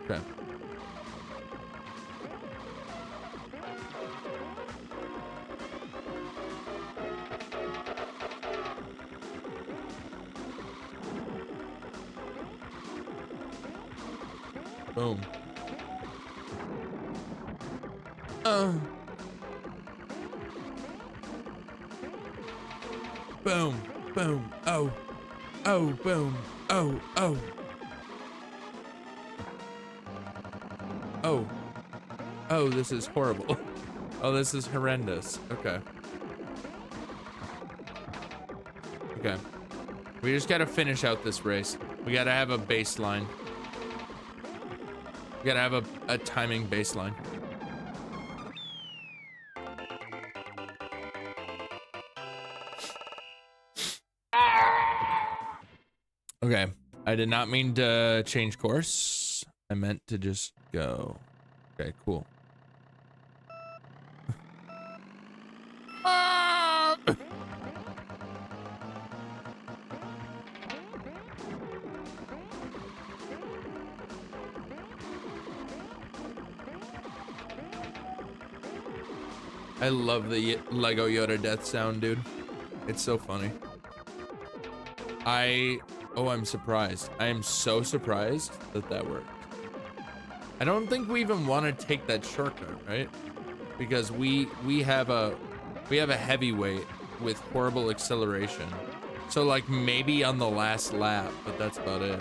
Okay. Boom. Boom. Boom. Oh. Oh, boom. Oh, oh. Oh. Oh, this is horrible. Oh, this is horrendous. Okay. Okay. We just gotta finish out this race. We gotta have a baseline. We gotta have a timing baseline. Okay. I did not mean to change course. I meant to just go. Okay, cool. I love the Lego Yoda death sound, dude. It's so funny. Oh, I'm surprised. I am so surprised that that worked. I don't think we even want to take that shortcut, right? Because we have a heavyweight with horrible acceleration. So like maybe on the last lap, but that's about it.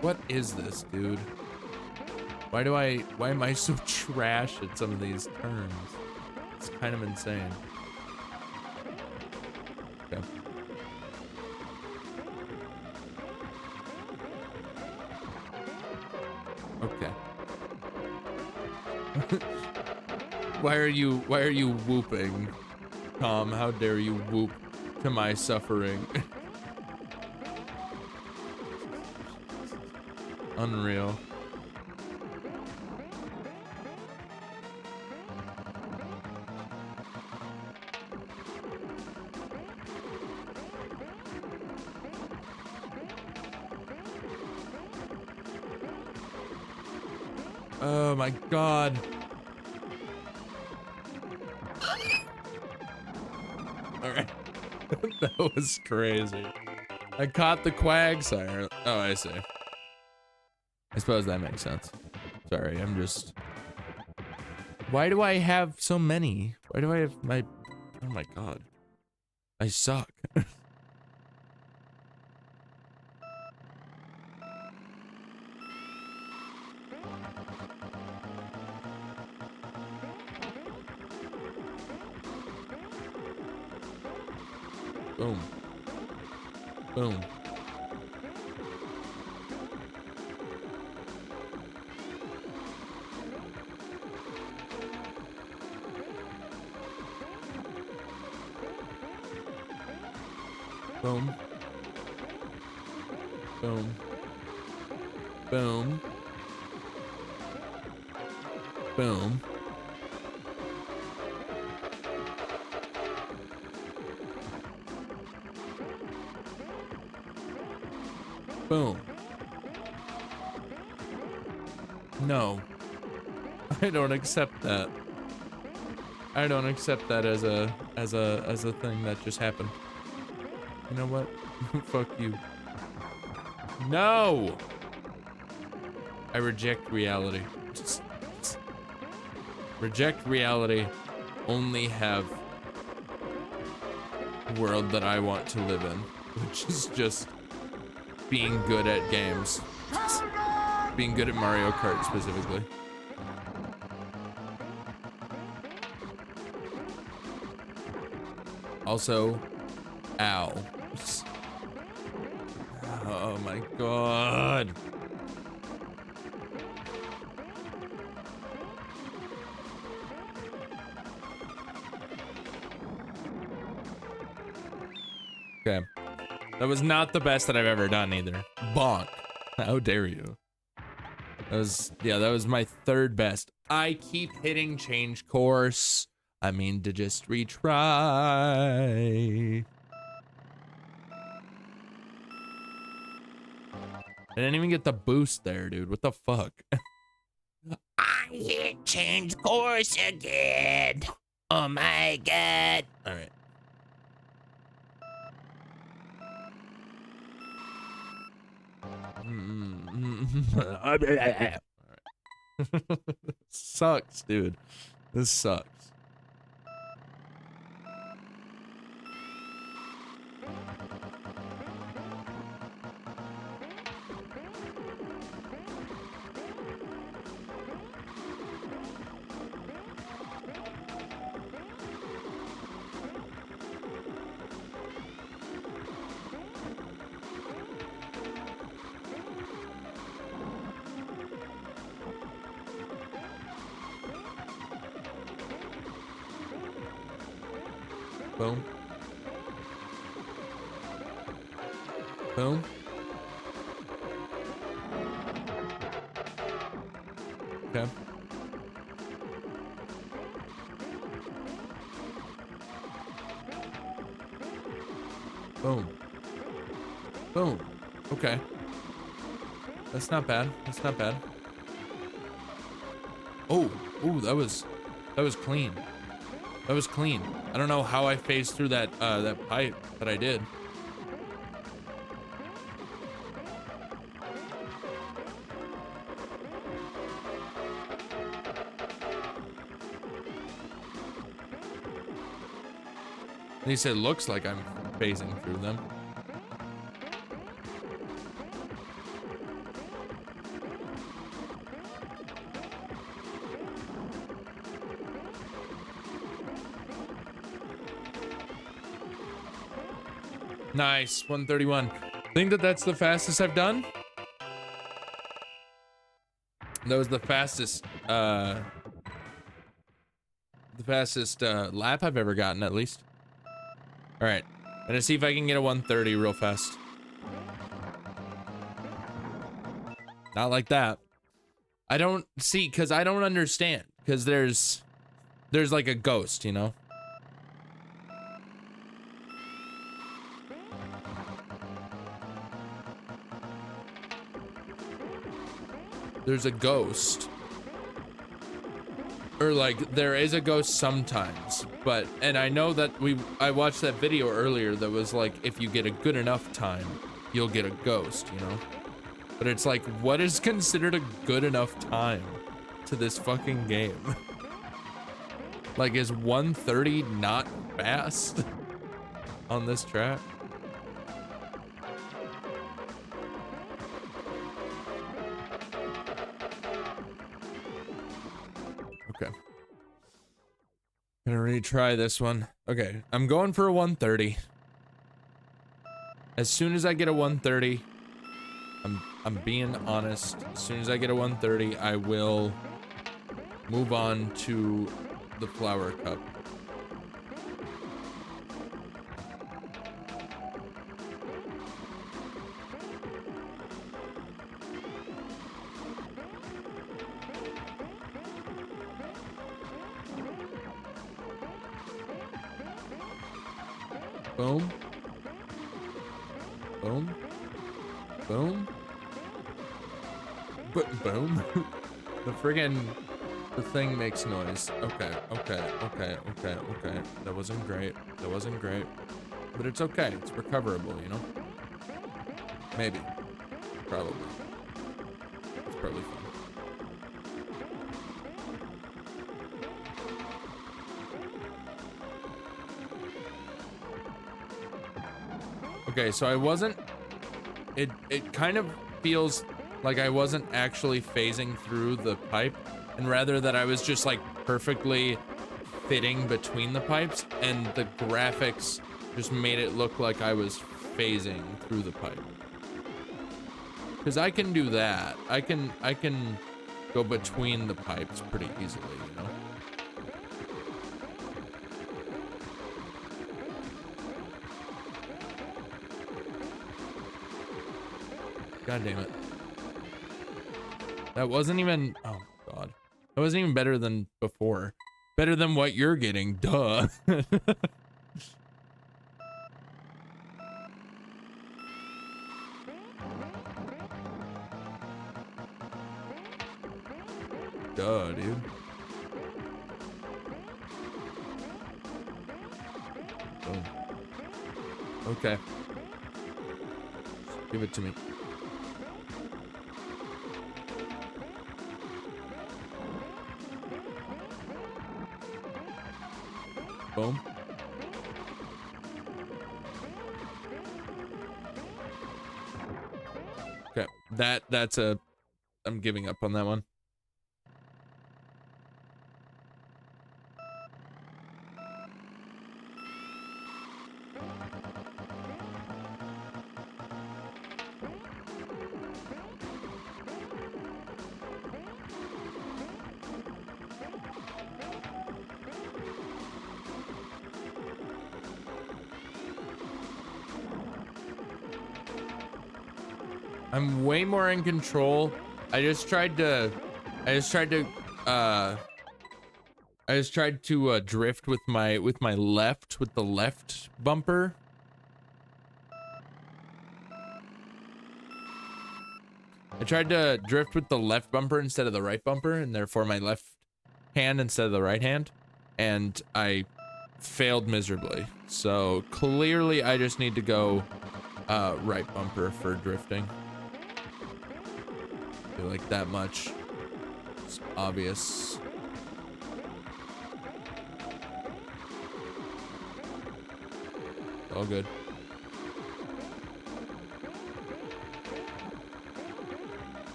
What is this, dude? Why am I so trash at some of these turns? It's kind of insane. Okay. Okay. Why are you whooping? Tom, how dare you whoop to my suffering? Unreal. Oh my god. Alright. That was crazy. I caught the Quagsire. Oh, I see. I suppose that makes sense. Sorry, I'm just... Why do I have so many? Why do I have my... Oh my god. I suck. Boom. Boom. Boom. Boom. Boom. Boom. Boom. No. I don't accept that. I don't accept that as a thing that just happened. You know what? Fuck you. No! I reject reality. Reject reality. Only have world that I want to live in, which is just being good at games. Being good at Mario Kart specifically. Also, ow. Oh my god. Okay. That was not the best that I've ever done either. Bonk. How dare you? That was my third best. I keep hitting change course. I mean to just retry. I didn't even get the boost there, dude. What the fuck? I hit change course again. Oh my god. All right. All right. Sucks, dude. This sucks. Boom. Boom. Okay. Boom. Boom. Okay. That's not bad. That's not bad. Oh, ooh, that was clean. That was clean. I don't know how I phased through that that pipe, but I did. At least it looks like I'm phasing through them. Nice, 131. Think that that's the fastest I've done? That was the fastest lap I've ever gotten, at least. All right, I'm gonna see if I can get a 130 real fast. Not like that. I don't see, cause I don't understand, cause there's like a ghost, you know? There's a ghost. Or like, there is a ghost sometimes, but, and I know that I watched that video earlier that was like, if you get a good enough time, you'll get a ghost, you know? But it's like, what is considered a good enough time to this fucking game? Like, is 130 not fast on this track? Okay. Gonna retry this one. Okay, I'm going for a 130. As soon as I get a 130, I'm being honest. As soon as I get a 130, I will move on to the flower cup. Boom. Boom. Boom. Boom. The thing makes noise. Okay. That wasn't great. But it's okay. It's recoverable, you know? Maybe. Probably. It's probably fine. Okay, so I wasn't, it kind of feels like I wasn't actually phasing through the pipe, and rather that I was just like perfectly fitting between the pipes, and the graphics just made it look like I was phasing through the pipe. Because I can do that. I can go between the pipes pretty easily, you know? God damn it. That wasn't even, oh god. That wasn't even better than before. Better than what you're getting, duh. Duh, dude. Boom. Okay. Give it to me. Boom. Okay, that's a, I'm giving up on that one. I'm way more in control. I just tried to drift with my left, with the left bumper. I tried to drift with the left bumper instead of the right bumper, and therefore my left hand instead of the right hand, and I failed miserably. So clearly I just need to go right bumper for drifting. I feel like that much. It's obvious. All good.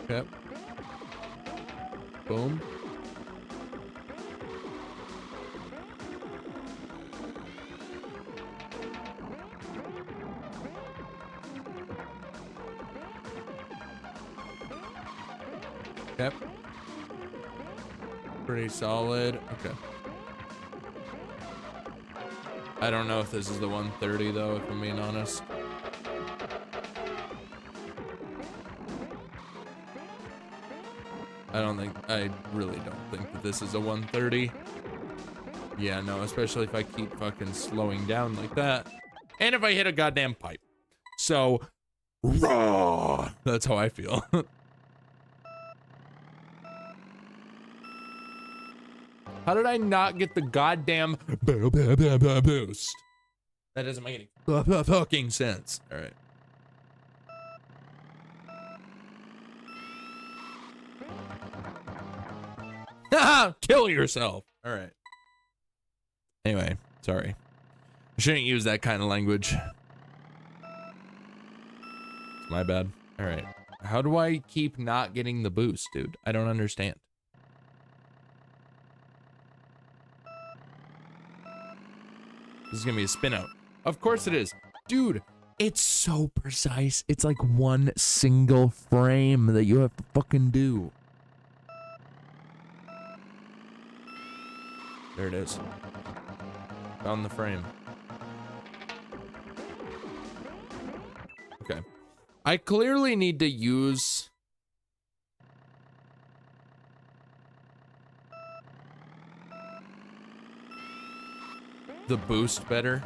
Yep. Boom. Yep. Pretty solid. Okay. I don't know if this is the 130 though, if I'm being honest. I really don't think that this is a 130. Yeah, no, especially if I keep fucking slowing down like that. And if I hit a goddamn pipe. So, raw. That's how I feel. How did I not get the goddamn boost? That doesn't make any fucking sense. All right. Kill yourself. All right. Anyway, sorry. I shouldn't use that kind of language. It's my bad. All right. How do I keep not getting the boost, dude? I don't understand. This is gonna be a spin out. Of course it is. Dude, it's so precise. It's like one single frame that you have to fucking do. There it is. Found the frame. Okay. I clearly need to use the boost better.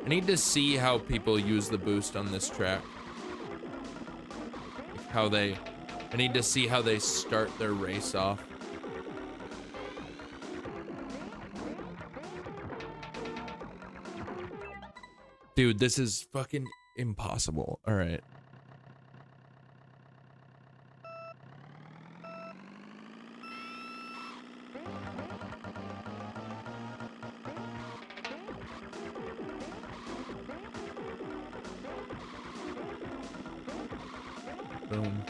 I need to see how people use the boost on this track. I need to see how they start their race off. Dude, this is fucking impossible. All right. Boom.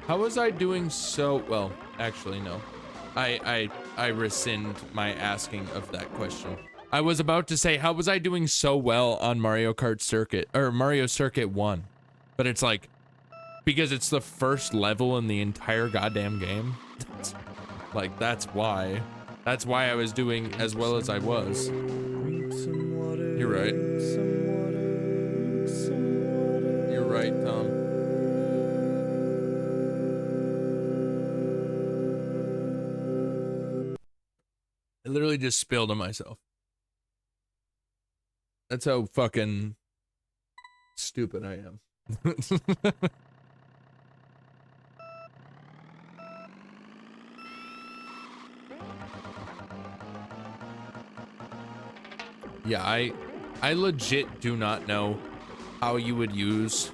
How was I doing so well? Actually, no. I rescind my asking of that question. I was about to say, how was I doing so well on Mario Kart Circuit or Mario Circuit 1? But it's like, because it's the first level in the entire goddamn game. Like, that's why. That's why I was doing as well as I was. You're right. You're right, Tom. I literally just spilled on myself. That's how fucking stupid I am. Yeah, I legit do not know how you would use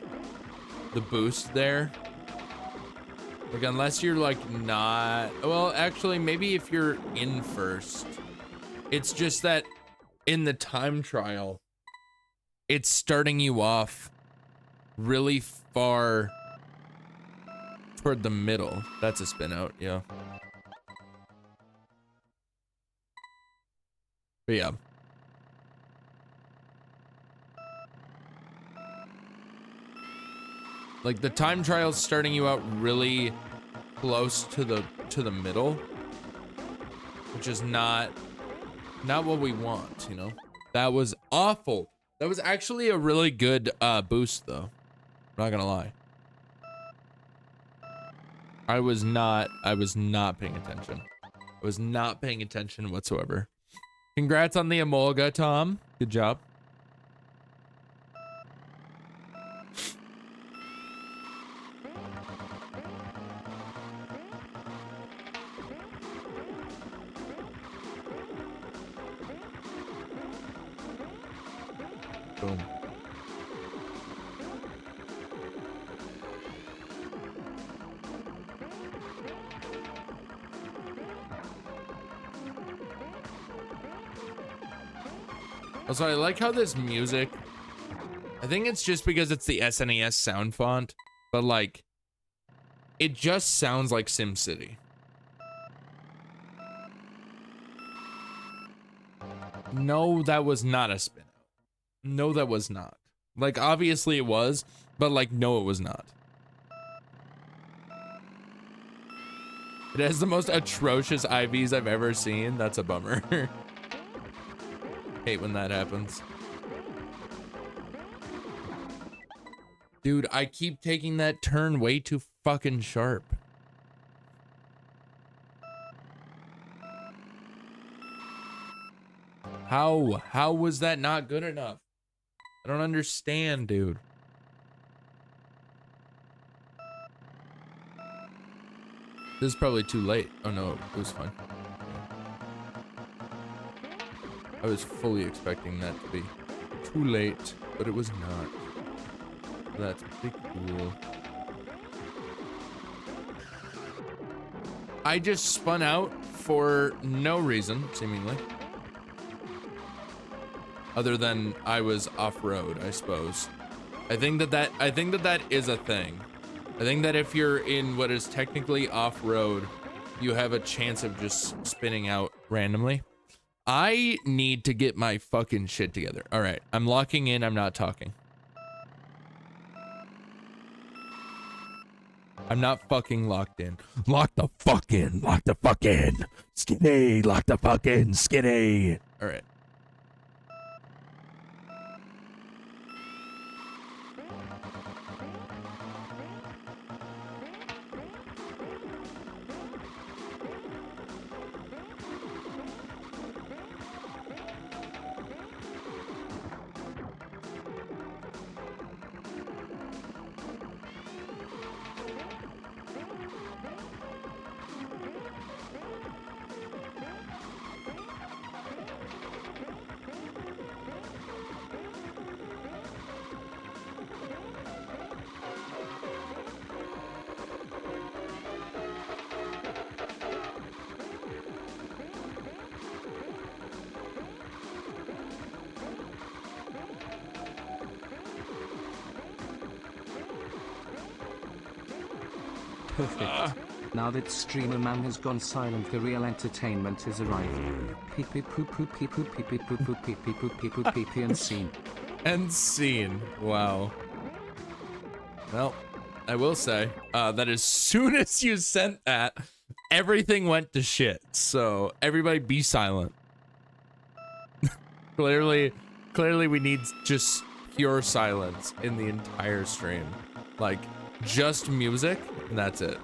the boost there. Like, unless you're like not, well, actually, maybe if you're in first. It's just that in the time trial, it's starting you off really far toward the middle. That's a spin out, yeah. But yeah. Like the time trial's starting you out really close to the middle, which is not what we want, you know? That was awful. That was actually a really good boost though. I'm not gonna lie. I was not paying attention. I was not paying attention whatsoever. Congrats on the Emolga, Tom. Good job. Boom. Also, I like how this music, I think it's just because it's the SNES sound font, but like, it just sounds like SimCity. No, that was not a spin out. No, that was not. Like, obviously it was, but like, no, it was not. It has the most atrocious IVs I've ever seen. That's a bummer. Hate when that happens. Dude, I keep taking that turn way too fucking sharp. How was that not good enough? I don't understand, dude. This is probably too late. Oh no, it was fine. I was fully expecting that to be too late, but it was not. That's pretty cool. I just spun out for no reason, seemingly. Other than I was off-road, I suppose. I think that is a thing. I think that if you're in what is technically off-road, you have a chance of just spinning out randomly. I need to get my fucking shit together. All right, I'm locking in, I'm not talking. I'm not fucking locked in. Lock the fuck in, lock the fuck in. Skinny, lock the fuck in, skinny. All right. Perfect. Now that Streamer Man has gone silent, the real entertainment has arrived. Pee pee poo poo pee poo pee pee poo poo pee pee poo pee poo pee pee and scene. And scene. Wow. Well, I will say that as soon as you sent that, everything went to shit. So everybody be silent. Clearly we need just pure silence in the entire stream. Like, just music, and that's it.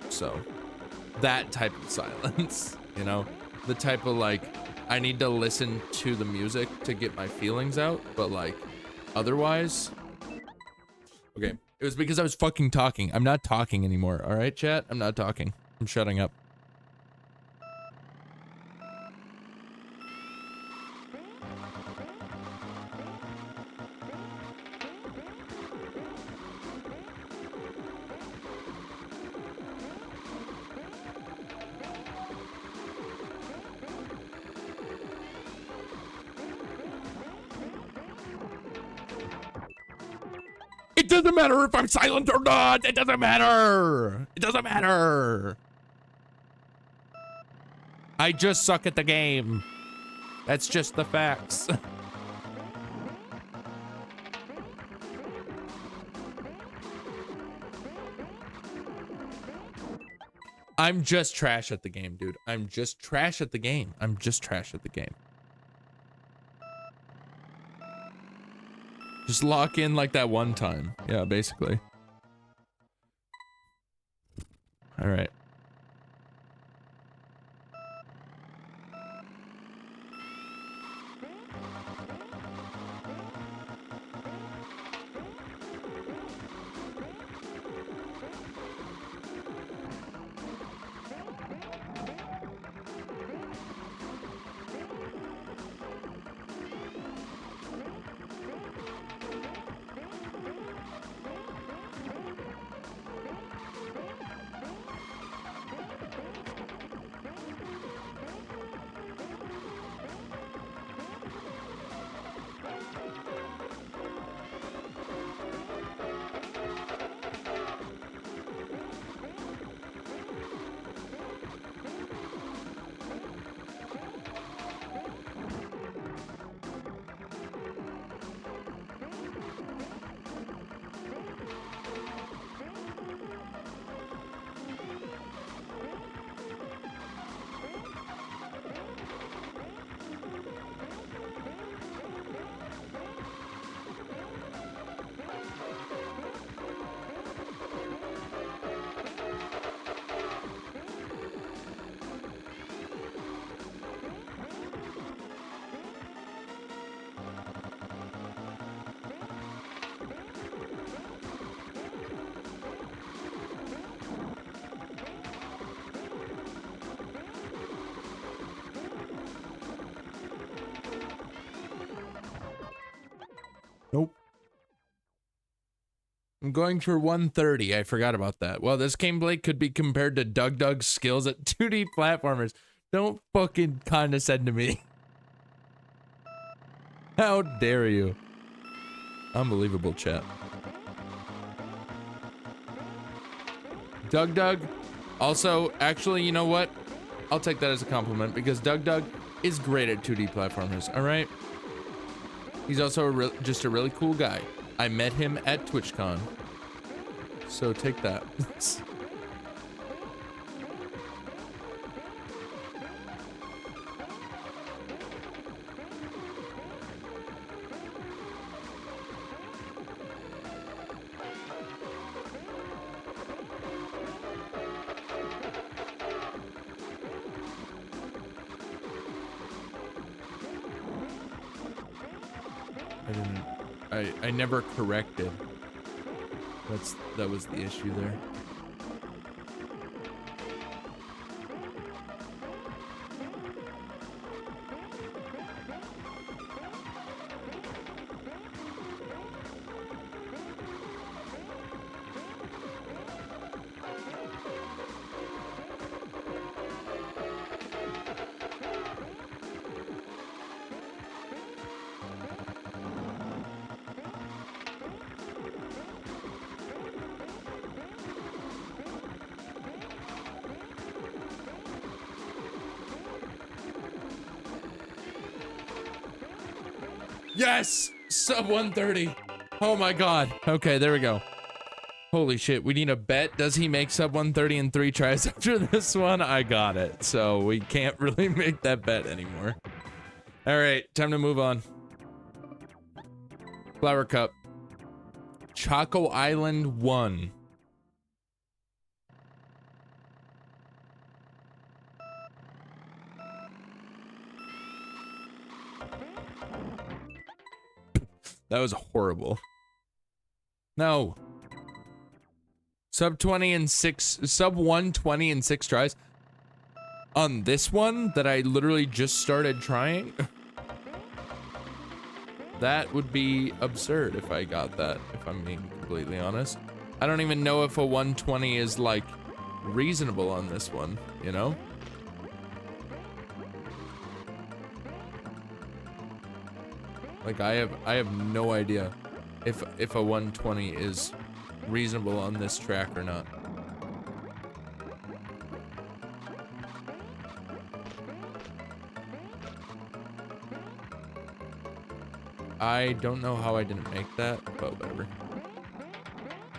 So, that type of silence, you know? The type of, like, I need to listen to the music to get my feelings out, but, like, otherwise... Okay, it was because I was fucking talking. I'm not talking anymore, alright, chat? I'm not talking. I'm shutting up. It doesn't matter if I'm silent or not. It doesn't matter. It doesn't matter. I just suck at the game. That's just the facts. I'm just trash at the game, dude. I'm just trash at the game. I'm just trash at the game. Just lock in like that one time. Yeah, basically. All right. Nope. I'm going for 130. I forgot about that. Well, this gameplay could be compared to Doug's skills at 2D platformers. Don't fucking condescend to me. How dare you? Unbelievable, chat. Doug. Also, actually, you know what? I'll take that as a compliment because Doug is great at 2D platformers, all right? He's also just a really cool guy. I met him at TwitchCon. So take that. I never corrected. That was the issue there. Yes! Sub 130. Oh my god. Okay, there we go. Holy shit, we need a bet. Does he make sub 130 in 3 tries after this one? I got it. So we can't really make that bet anymore. Alright, time to move on. Flower Cup. Choco Island 1. That was horrible. No. Sub 120 in 6 tries. On this one that I literally just started trying. That would be absurd if I got that, if I'm being completely honest. I don't even know if a 120 is like reasonable on this one, you know? Like I have no idea if a 120 is reasonable on this track or not. I don't know how I didn't make that, but whatever.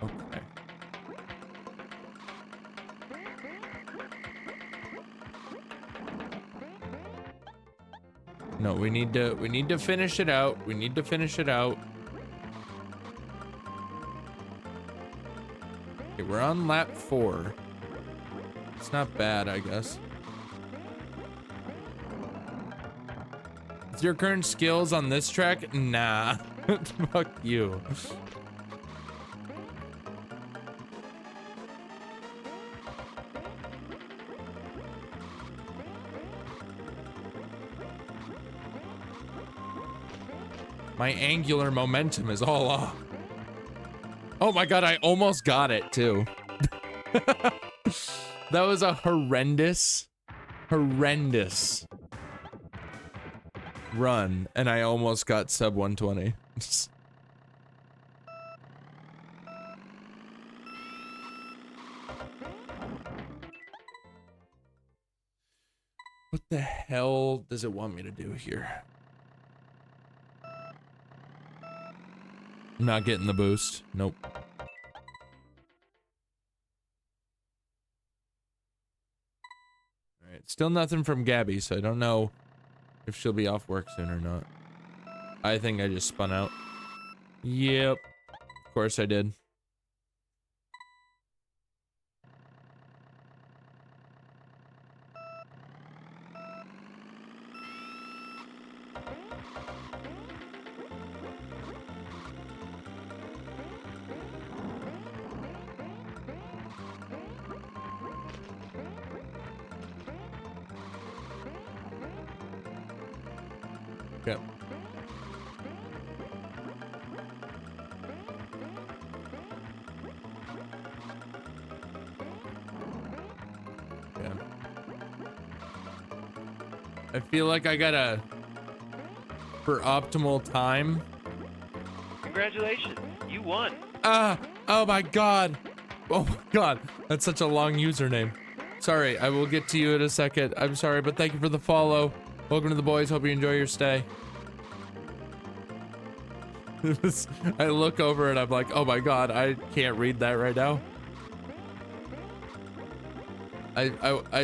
Okay. No, we need to finish it out. We need to finish it out. Okay, we're on lap 4. It's not bad, I guess. With your current skills on this track? Nah. Fuck you. My angular momentum is all off. Oh my god, I almost got it too. That was a horrendous run, and I almost got sub 120. What the hell does it want me to do here? I'm not getting the boost. Nope. Alright, still nothing from Gabby, so I don't know if she'll be off work soon or not. I think I just spun out. Yep. Of course I did. Yep. Yeah. I feel like I gotta, for optimal time. Congratulations, you won. Oh my god. Oh my god. That's such a long username. Sorry, I will get to you in a second. I'm sorry, but thank you for the follow. Welcome to the boys. Hope you enjoy your stay. I look over and I'm like, oh my god, I can't read that right now. I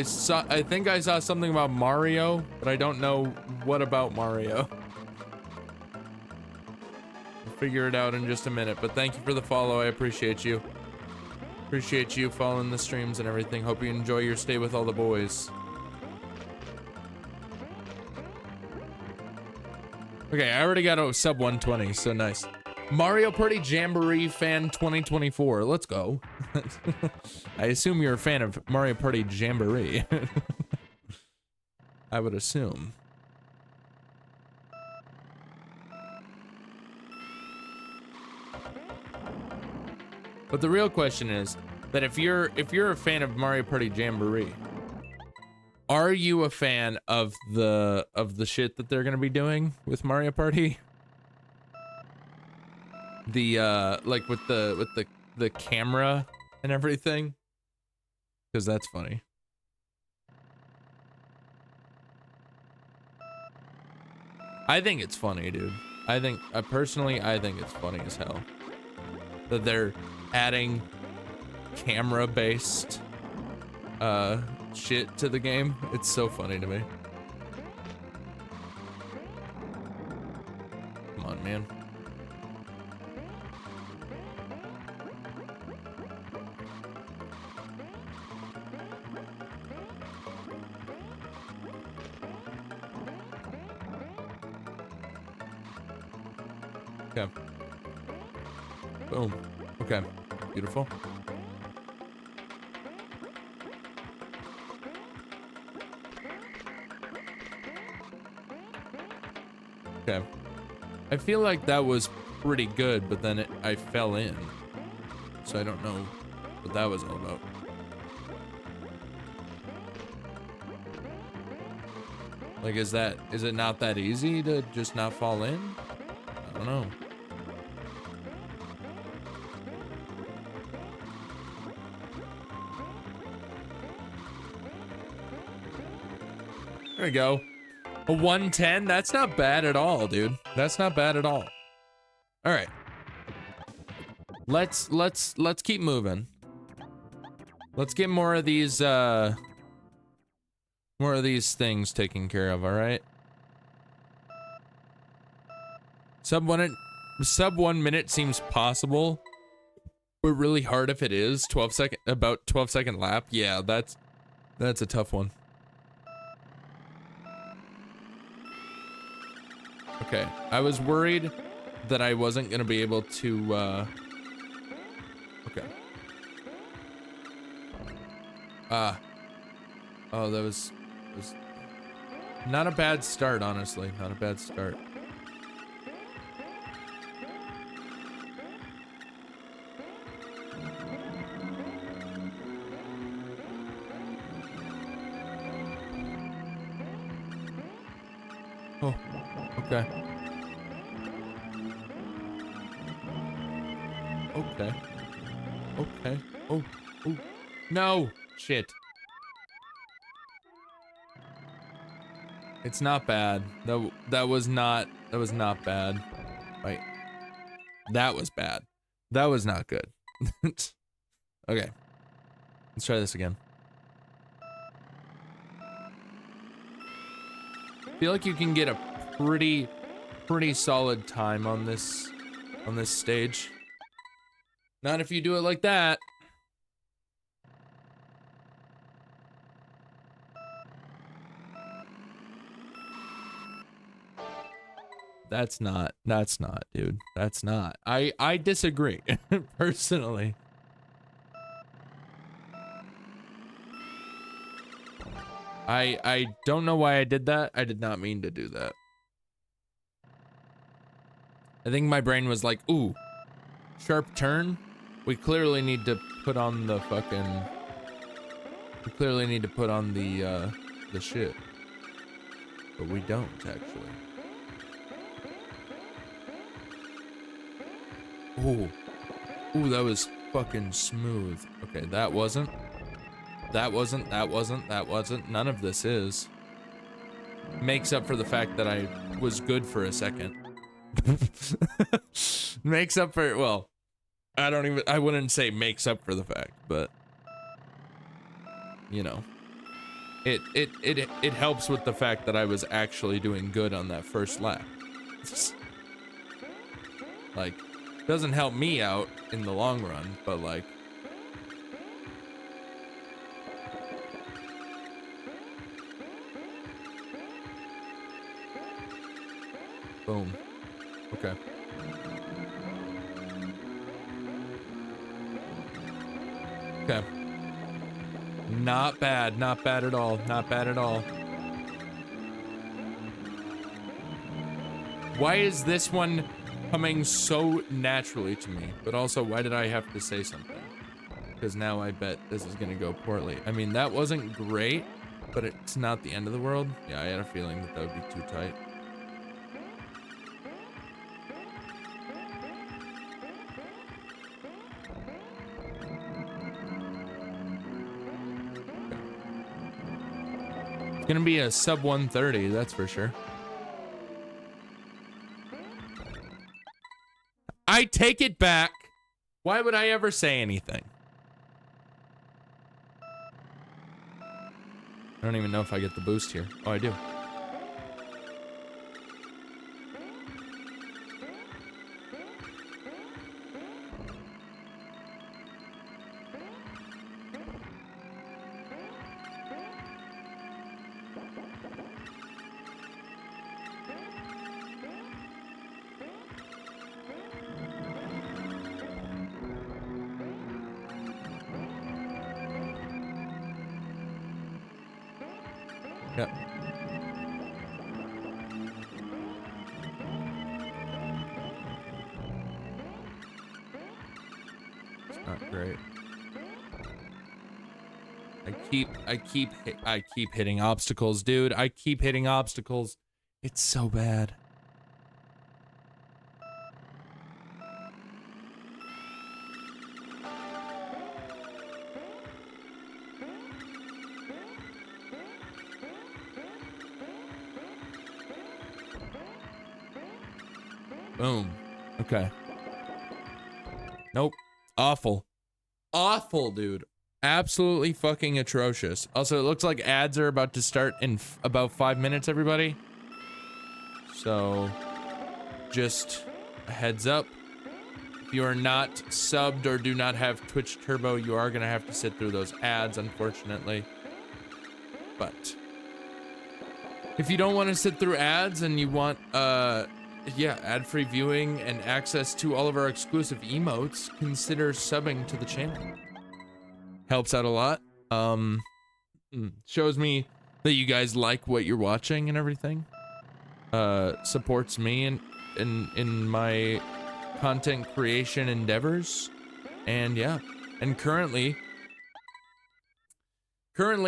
think I saw something about Mario, but I don't know what about Mario. We'll figure it out in just a minute, but thank you for the follow. I appreciate you. Appreciate you following the streams and everything. Hope you enjoy your stay with all the boys. Okay, I already got a sub 120, so nice. Mario Party Jamboree Fan 2024. Let's go. I assume you're a fan of Mario Party Jamboree. I would assume. But the real question is that if you're a fan of Mario Party Jamboree, are you a fan of the shit that they're gonna be doing with Mario Party? The like with the camera and everything? Because that's funny. I think it's funny, dude. I think personally I think it's funny as hell that they're adding camera-based shit to the game. It's so funny to me. Come on, man. Okay. Boom. Okay. Beautiful. Okay. I feel like that was pretty good, but then I fell in. So I don't know what that was all about. Like, is it not that easy to just not fall in? I don't know. There we go. A 110? That's not bad at all, dude. That's not bad at all. All right. Let's keep moving. Let's get more of these things taken care of, all right? Sub 1 minute seems possible, but really hard if it is. About 12-second lap. Yeah, that's a tough one. Okay, I was worried that I wasn't gonna be able to, okay. Oh, that was not a bad start, honestly. Not a bad start. Oh, okay. Okay. Okay. Oh, oh. No! Shit. It's not bad. That was not bad. Wait. That was bad. That was not good. Okay. Let's try this again. I feel like you can get a pretty solid time on this stage. Not if you do it like that. That's not, dude. That's not. I disagree, personally. I don't know why I did that. I did not mean to do that. I think my brain was like, ooh, sharp turn? We clearly need to put on the fucking... We clearly need to put on the shit. But we don't, actually. Ooh. Ooh, that was fucking smooth. Okay, that wasn't. None of this is. Makes up for the fact that I was good for a second. Makes up for, well, I wouldn't say makes up for the fact, but you know, it helps with the fact that I was actually doing good on that first lap. Like, doesn't help me out in the long run, but like, boom. Okay. Okay. Not bad. Not bad at all. Not bad at all. Why is this one coming so naturally to me? But also, why did I have to say something? Because now I bet this is gonna go poorly. I mean, that wasn't great, but it's not the end of the world. Yeah, I had a feeling that that would be too tight. It's gonna be a sub 130, that's for sure. I take it back. Why would I ever say anything? I don't even know if I get the boost here. Oh, I do. Yep. It's not great. I keep hitting obstacles, dude. I keep hitting obstacles. It's so bad. Boom. Okay. Nope. Awful. Awful, dude. Absolutely fucking atrocious. Also, it looks like ads are about to start in about 5 minutes, everybody. So, just a heads up. If you are not subbed or do not have Twitch Turbo, you are gonna have to sit through those ads, unfortunately. But if you don't want to sit through ads and you want, yeah, ad-free viewing and access to all of our exclusive emotes, consider subbing to the channel. Helps out a lot. Shows me that you guys like what you're watching and everything. Supports me in my content creation endeavors. And yeah, and currently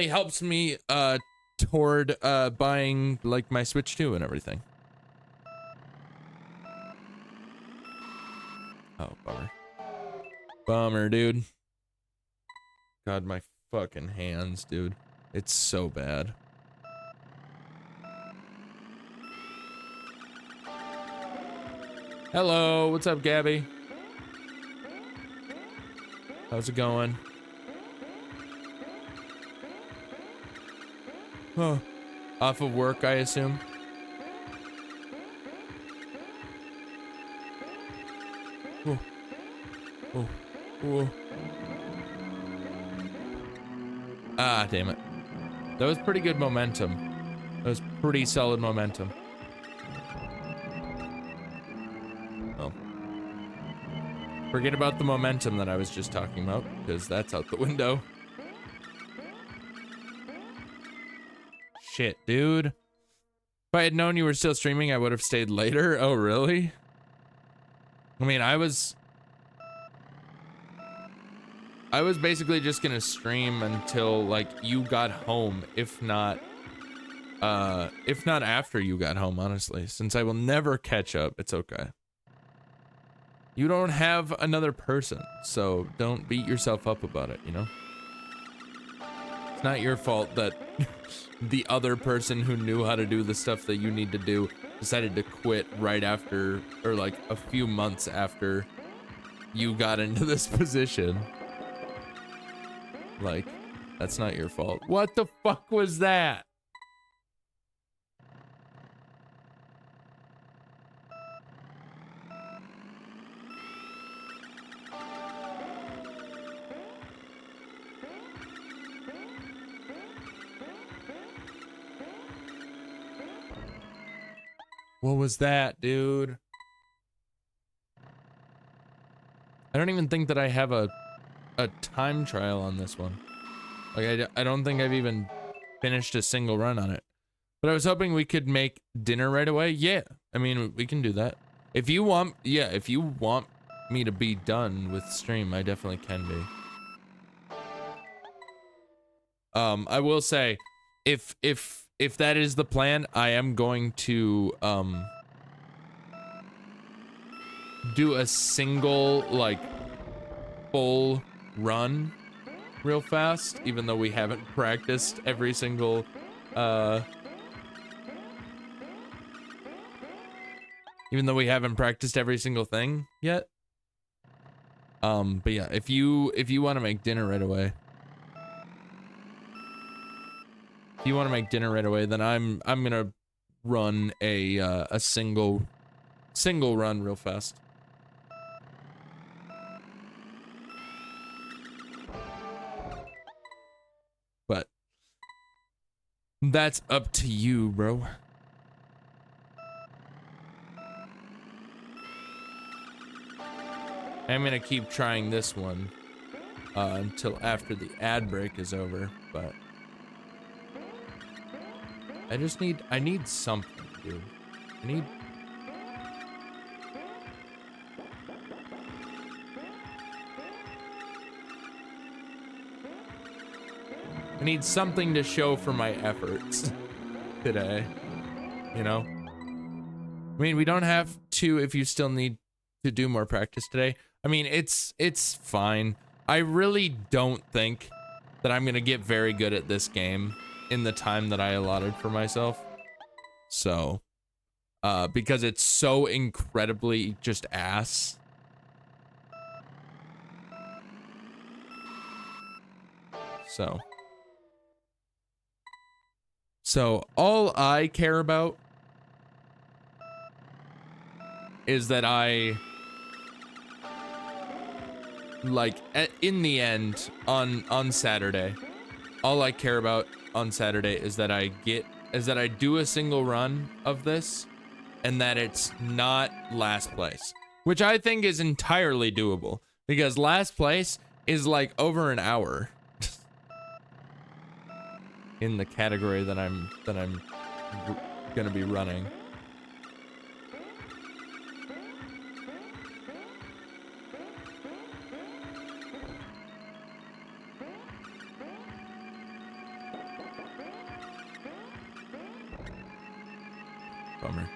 helps me toward buying like my Switch 2 and everything. Oh, bummer. Bummer, dude. God, my fucking hands, dude. It's so bad. Hello, what's up, Gabby? How's it going? Huh. Off of work, I assume? Oh. Oh. Oh. Ah, damn it. That was pretty good momentum. That was pretty solid momentum. Oh. Forget about the momentum that I was just talking about, because that's out the window. Shit, dude. If I had known you were still streaming, I would have stayed later. Oh, really? I mean, I was basically just gonna stream until like you got home, if not after you got home, honestly. Since I will never catch up, it's okay. You don't have another person, so don't beat yourself up about it, you know? It's not your fault that the other person who knew how to do the stuff that you need to do decided to quit right after, or like a few months after you got into this position. Like, that's not your fault. What the fuck was that? What was that, dude? I don't even think that I have a time trial on this one. Like, I don't think I've even finished a single run on it. But I was hoping we could make dinner right away. Yeah, I mean, we can do that. If you want, yeah, if you want me to be done with stream, I definitely can be. I will say, if that is the plan, I am going to, do a single, like, full run real fast, even though we haven't practiced every single, even though we haven't practiced every single thing yet. But yeah, if you want to make dinner right away, then I'm gonna run a single run real fast. But that's up to you, bro. I'm gonna keep trying this one until after the ad break is over, but I need something, dude. I need something to show for my efforts today, you know? I mean, we don't have to if you still need to do more practice today. I mean, it's fine. I really don't think that I'm gonna get very good at this game in the time that I allotted for myself. So, because it's so incredibly just ass. So all I care about is that I, like, in the end, on Saturday, all I care about on Saturday is that I do a single run of this, and that it's not last place, which I think is entirely doable, because last place is like over an hour in the category that I'm gonna be running. Bummer.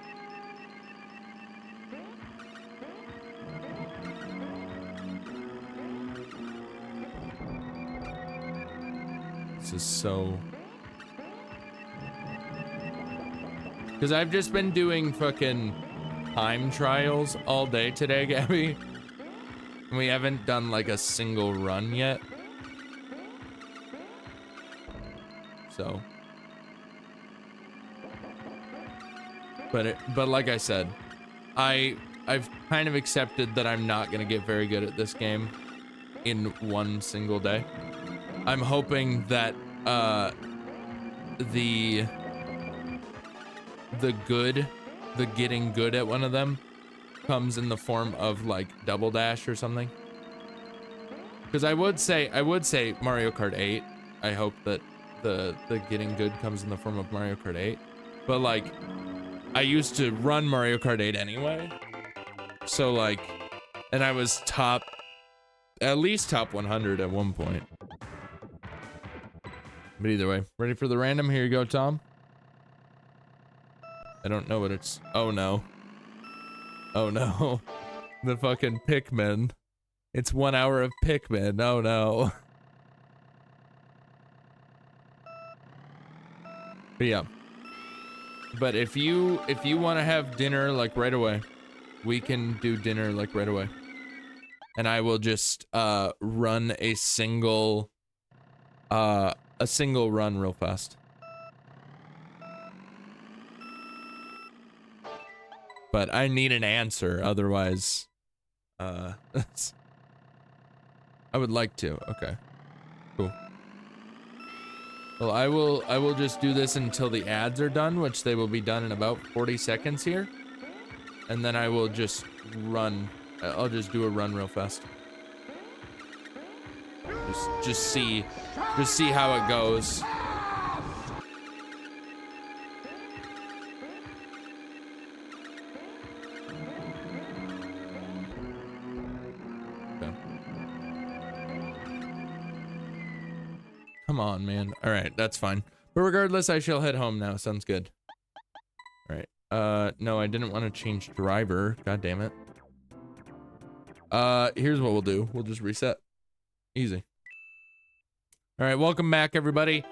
This is so... Because I've just been doing fucking time trials all day today, Gabby. And we haven't done like a single run yet. So... But like I said, I've kind of accepted that I'm not gonna get very good at this game in one single day. I'm hoping that the getting good at one of them comes in the form of like Double Dash or something. Because I would say Mario Kart 8. I hope that the getting good comes in the form of Mario Kart 8. But like, I used to run Mario Kart 8 anyway. So like, and I was at least top 100 at one point. But either way, ready for the random? Here you go, Tom. I don't know what it's, oh no. Oh no. The fucking Pikmin. It's 1 hour of Pikmin, oh no. But yeah. But if you want to have dinner like right away, we can do dinner like right away. And I will just run a single run real fast. But I need an answer, otherwise I would like to. Okay. Cool. Well, I will just do this until the ads are done, which they will be done in about 40 seconds here. And then I will just run. I'll just do a run real fast. Just see how it goes. Okay. Come on, man. All right, that's fine. But regardless, I shall head home now. Sounds good. All right. No, I didn't want to change driver. God damn it. Here's what we'll do. We'll just reset. Easy. All right, welcome back, everybody.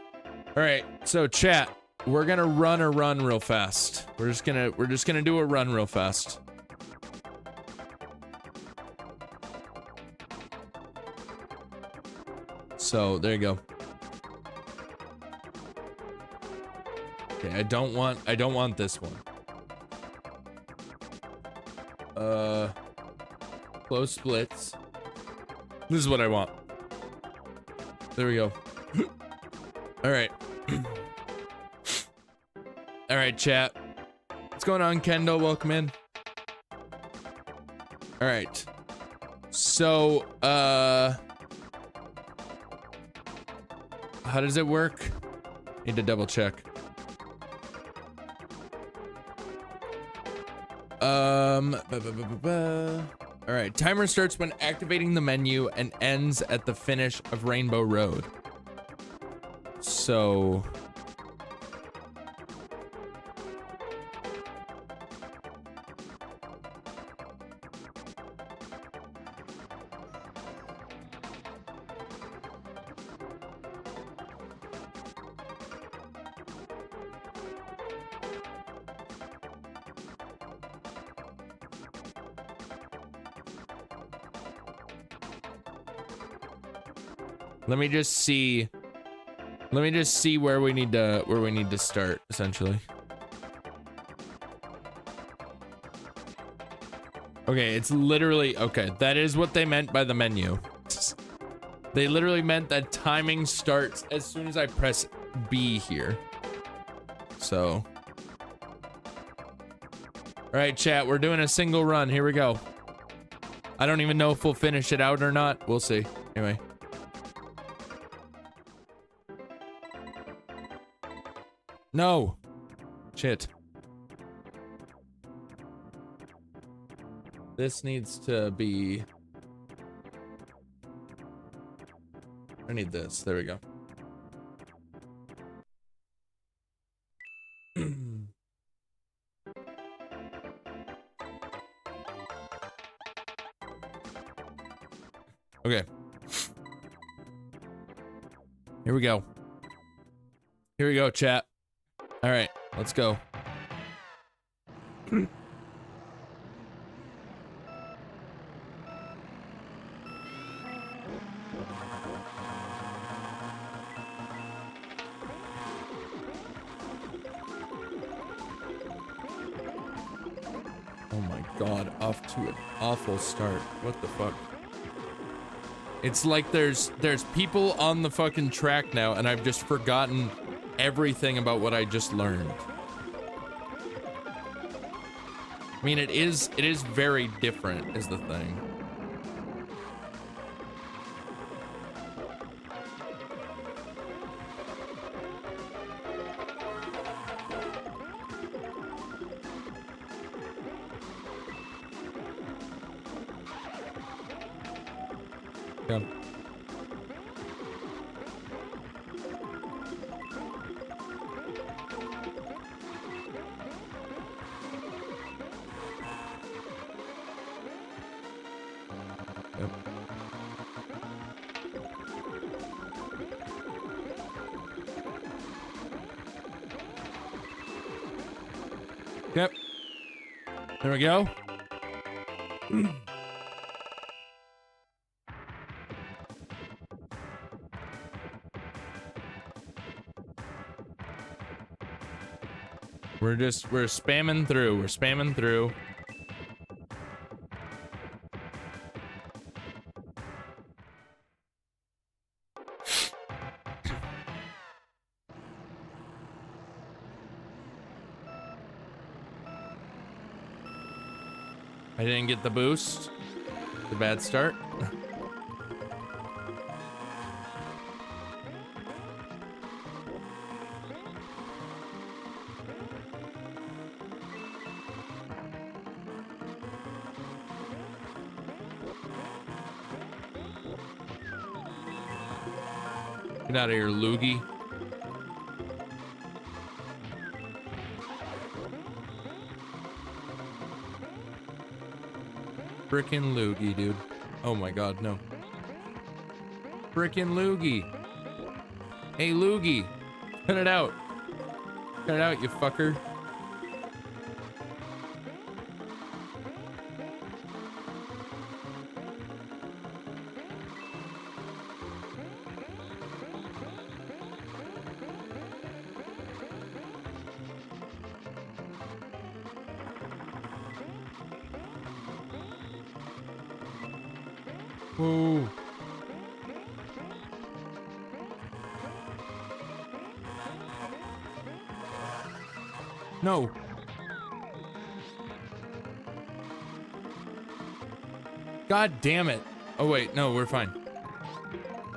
All right, so chat, we're gonna run a run real fast. We're just gonna do a run real fast. So there you go. Okay, I don't want this one. Close splits. This is what I want. There we go. All right. All right, chat. What's going on, Kendall? Welcome in. All right. So, how does it work? Need to double check. All right, timer starts when activating the menu and ends at the finish of Rainbow Road. So... Let me just see. Let me just see where we need to start, essentially. Okay, it's literally okay. That is what they meant by the menu. They literally meant that timing starts as soon as I press B here. So. All right, chat, we're doing a single run. Here we go. I don't even know if we'll finish it out or not. We'll see. Anyway. No. Shit. This needs to be... I need this. There we go. Okay. Here we go. Here we go, chat. All right, let's go. Oh my god, off to an awful start. What the fuck? It's like there's people on the fucking track now and I've just forgotten everything about what I just learned. I mean, it is very different is the thing. Yeah. Yep. Yep. There we go. We're spamming through. We're spamming through. I didn't get the boost. It's a bad start. Get out of here, loogie. Frickin' loogie, dude. Oh my god, no. Frickin' loogie. Hey, loogie. Cut it out. Cut it out, you fucker. Whoa. No. God damn it. Oh wait, no, we're fine.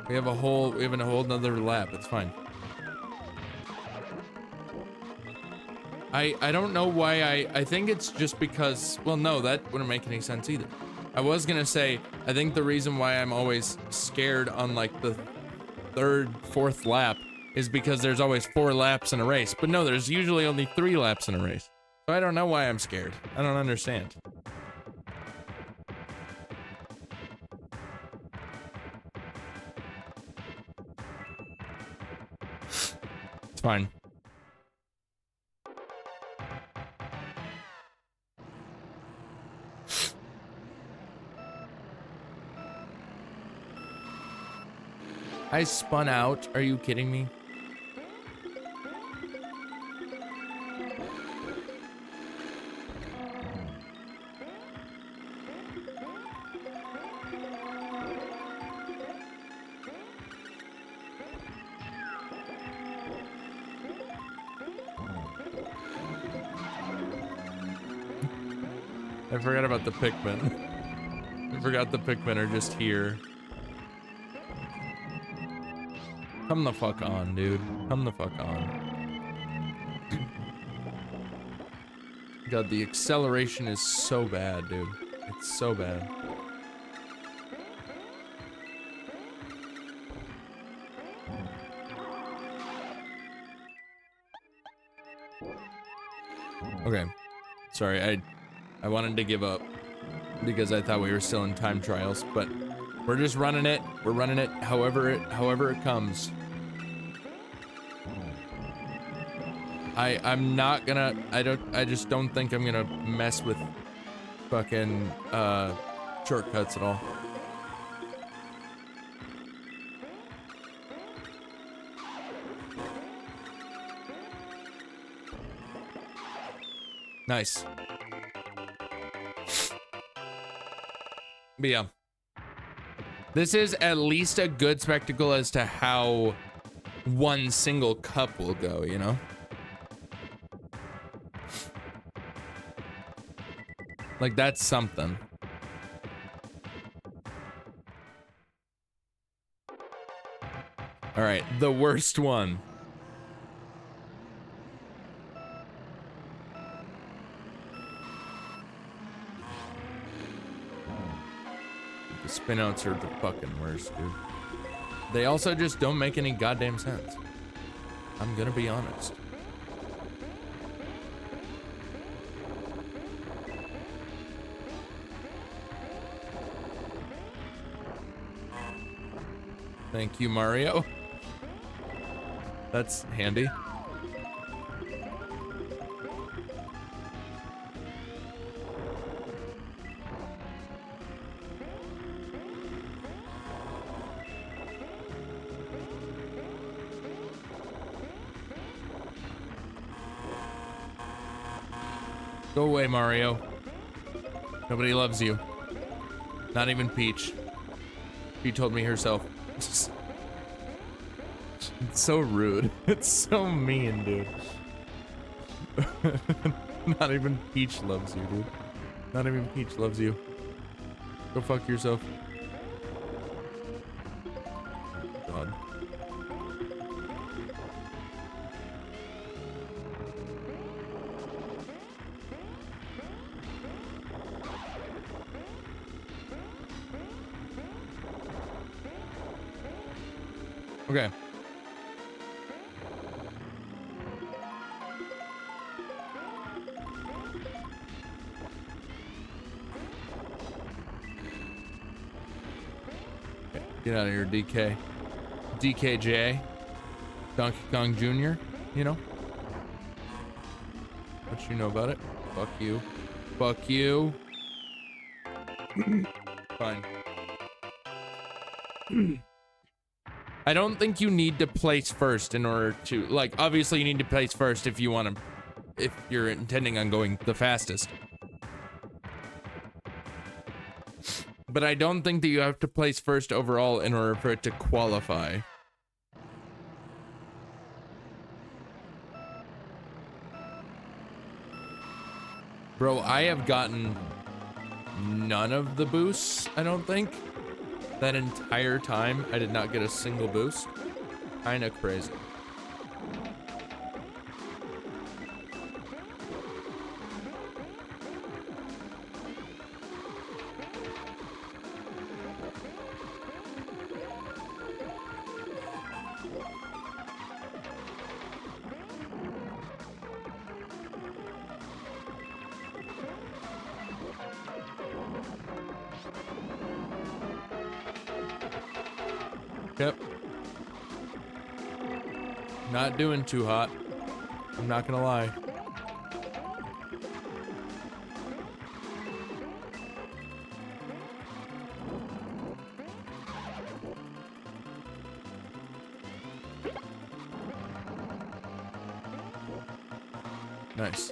We have a whole nother lap. It's fine. I don't know why I think it's just because, well, no, that wouldn't make any sense either. I was gonna say, I think the reason why I'm always scared on like the third, fourth lap is because there's always 4 laps in a race. But no, there's usually only 3 laps in a race. So I don't know why I'm scared. I don't understand. It's fine. I spun out. Are you kidding me? I forgot about the Pikmin. I forgot the Pikmin are just here. Come the fuck on, dude. Come the fuck on. God, the acceleration is so bad, dude. It's so bad. Okay. Sorry, I wanted to give up because I thought we were still in time trials, but we're just running it. We're running it however it comes. I'm not gonna, I just don't think I'm gonna mess with fucking shortcuts at all. Nice. But yeah. This is at least a good spectacle as to how one single cup will go, you know? Like, that's something. All right, the worst one. The spinouts are the fucking worst, dude. They also just don't make any goddamn sense. I'm gonna be honest. Thank you, Mario. That's handy. Go away, Mario. Nobody loves you. Not even Peach. She told me herself. It's so rude. It's so mean, dude. Not even Peach loves you, dude. Not even Peach loves you. Go fuck yourself. God. Okay. Get out of here, DK. DKJ. Donkey Kong Jr., you know? What you know about it? Fuck you. Fuck you. Fine. I don't think you need to place first in order to, like, obviously you need to place first if you want to, if you're intending on going the fastest. But I don't think that you have to place first overall in order for it to qualify. Bro, I have gotten none of the boosts, I don't think. That entire time, I did not get a single boost. Kinda crazy. Yep. Not doing too hot. I'm not gonna lie. Nice.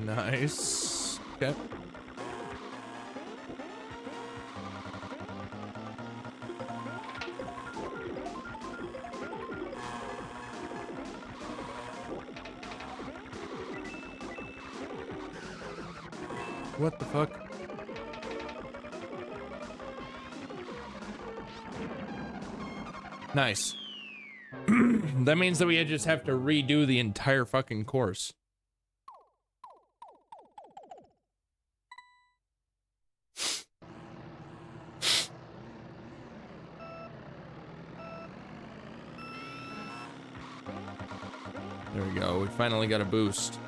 Nice. Okay. What the fuck? Nice. That means that we just have to redo the entire fucking course. There we go. We finally got a boost.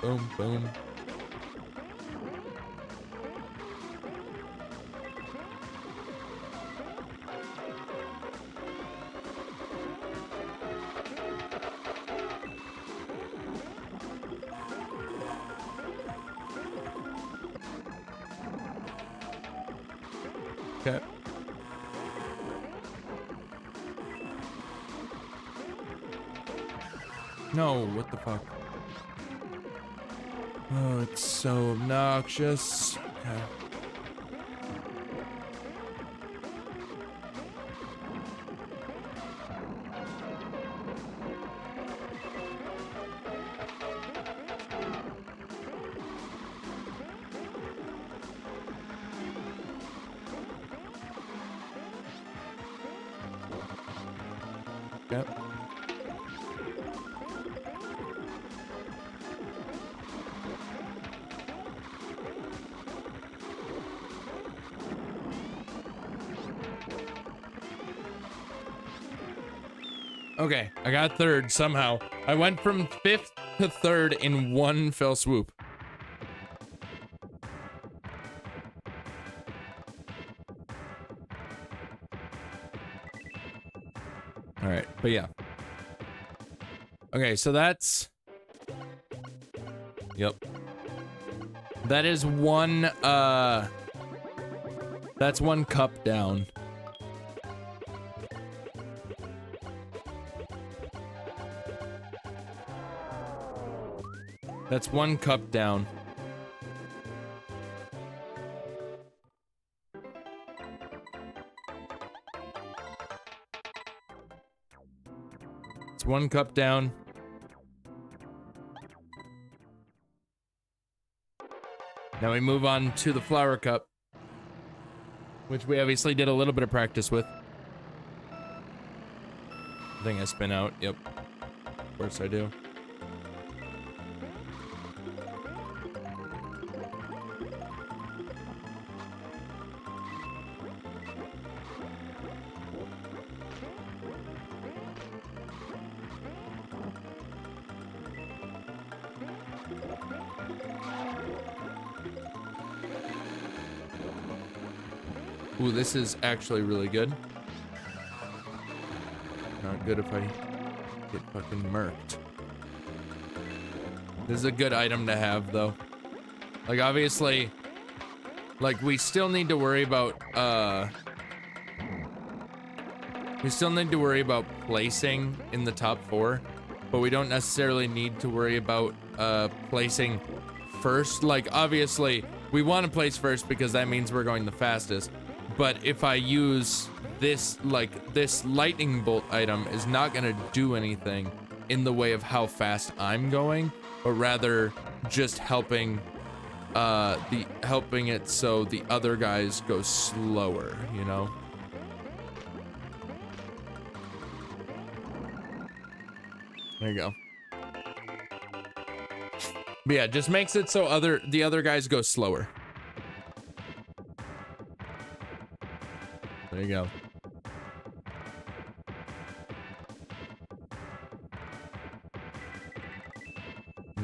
Boom, boom. Okay. No, what the fuck? Oh, it's so obnoxious. Okay. Yep. Okay, I got third somehow. I went from 5th to 3rd in one fell swoop. All right, but yeah. Okay, so that's... Yep. That is one, that's one cup down. That's one cup down. It's one cup down. Now we move on to the flower cup, which we obviously did a little bit of practice with. I think I spin out. Yep. Of course I do. Ooh, this is actually really good. Not good if I get fucking murked. This is a good item to have, though. Like, obviously, like, we still need to worry about, we still need to worry about placing in the top 4, but we don't necessarily need to worry about, placing first. Like, obviously, we want to place first because that means we're going the fastest. But if I use this, like, this lightning bolt item is not gonna do anything in the way of how fast I'm going, but rather just helping, helping it so the other guys go slower, you know? There you go. But yeah, just makes it so the other guys go slower. There you go.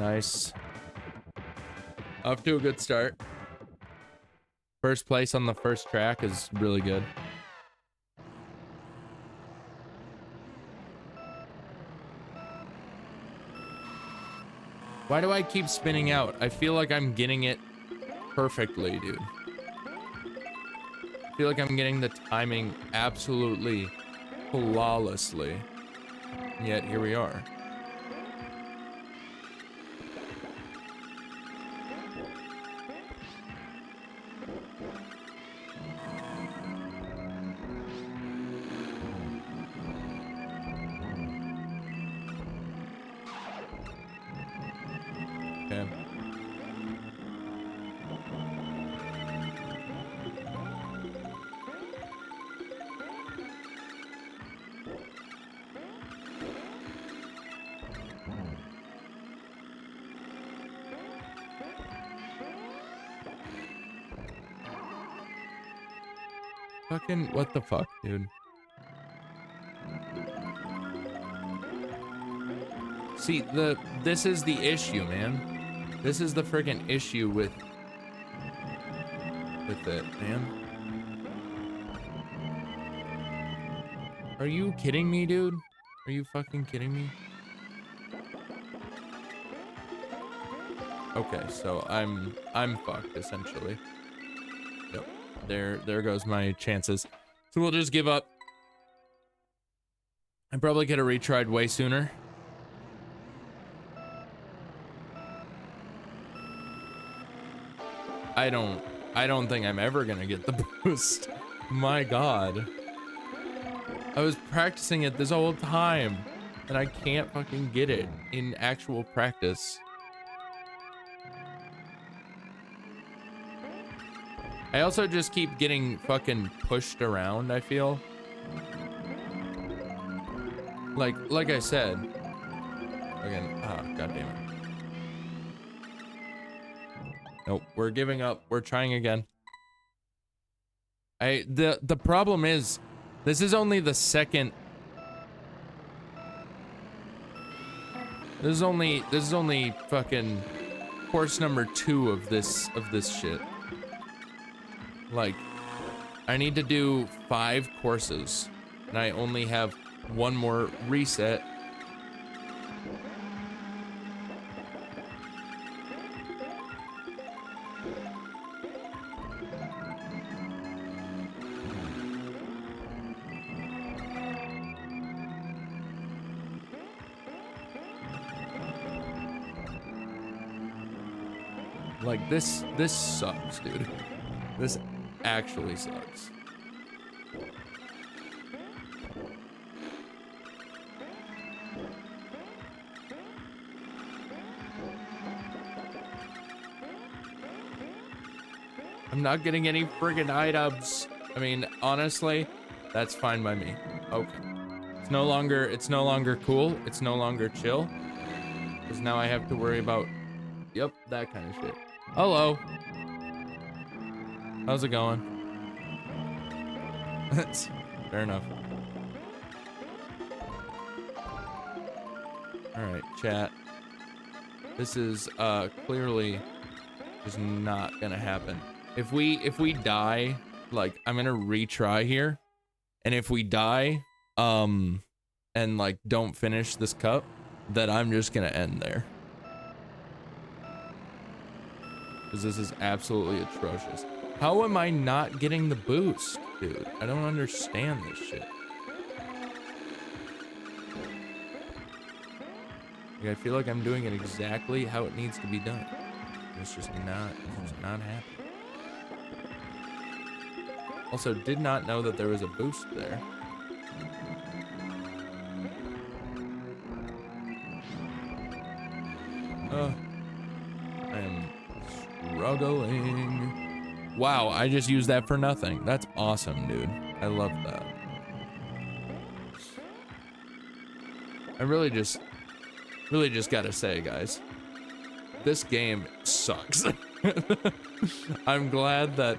Nice. Off to a good start. First place on the first track is really good. Why do I keep spinning out? I feel like I'm getting it perfectly, dude. I feel like I'm getting the timing absolutely flawlessly. And yet here we are. Okay. Fucking what the fuck, dude? See, this is the issue, man. This is the friggin' issue with it, man. Are you kidding me, dude? Are you fucking kidding me? Okay, so I'm fucked essentially. Yep. There goes my chances. So we'll just give up. I probably could have retried way sooner. I don't think I'm ever gonna get the boost. My god. I was practicing it this whole time and I can't fucking get it in actual practice. I also just keep getting fucking pushed around, I feel. Like I said. Again, god damn it. Nope, we're giving up. We're trying again. The problem is, this is only the second. This is only fucking course number 2 of this shit. Like, I need to do 5 courses, and I only have 1 more reset. Like, this sucks, dude. This actually sucks. I'm not getting any friggin' items. I mean, honestly, that's fine by me. Okay. It's no longer cool. It's no longer chill. Because now I have to worry about, yep, that kind of shit. Hello. How's it going? Fair enough. Alright, chat. This is clearly just not gonna happen. If we die, like, I'm gonna retry here. And if we die, and like don't finish this cup, then I'm just gonna end there. Because this is absolutely atrocious. How am I not getting the boost, dude? I don't understand this shit. Like, I feel like I'm doing it exactly how it needs to be done. It's just not happening. Also, did not know that there was a boost there. I am struggling. Wow, I just used that for nothing. That's awesome, dude. I love that. I really just gotta say, guys, this game sucks. I'm glad that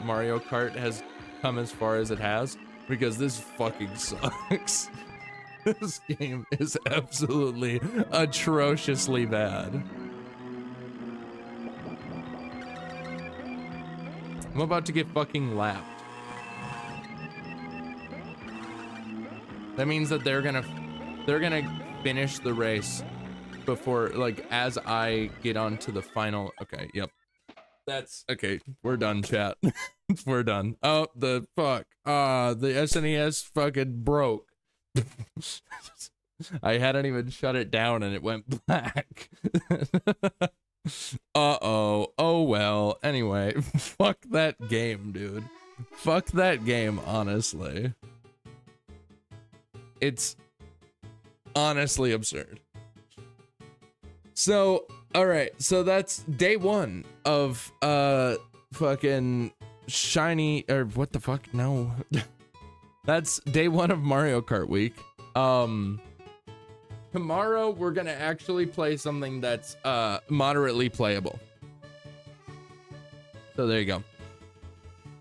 Mario Kart has come as far as it has, because this fucking sucks. This game is absolutely atrociously bad. I'm about to get fucking lapped. That means that they're gonna finish the race before, like, as I get onto the final. Okay, yep. That's okay. We're done, chat. We're done. Oh, the fuck. The SNES fucking broke. I hadn't even shut it down and it went black. Uh-oh. Oh well. Anyway, fuck that game, dude. Fuck that game, honestly. It's honestly absurd. So, alright, so that's day one of fucking shiny, or what the fuck? No. That's day one of Mario Kart week. Tomorrow we're gonna actually play something that's moderately playable. So there you go.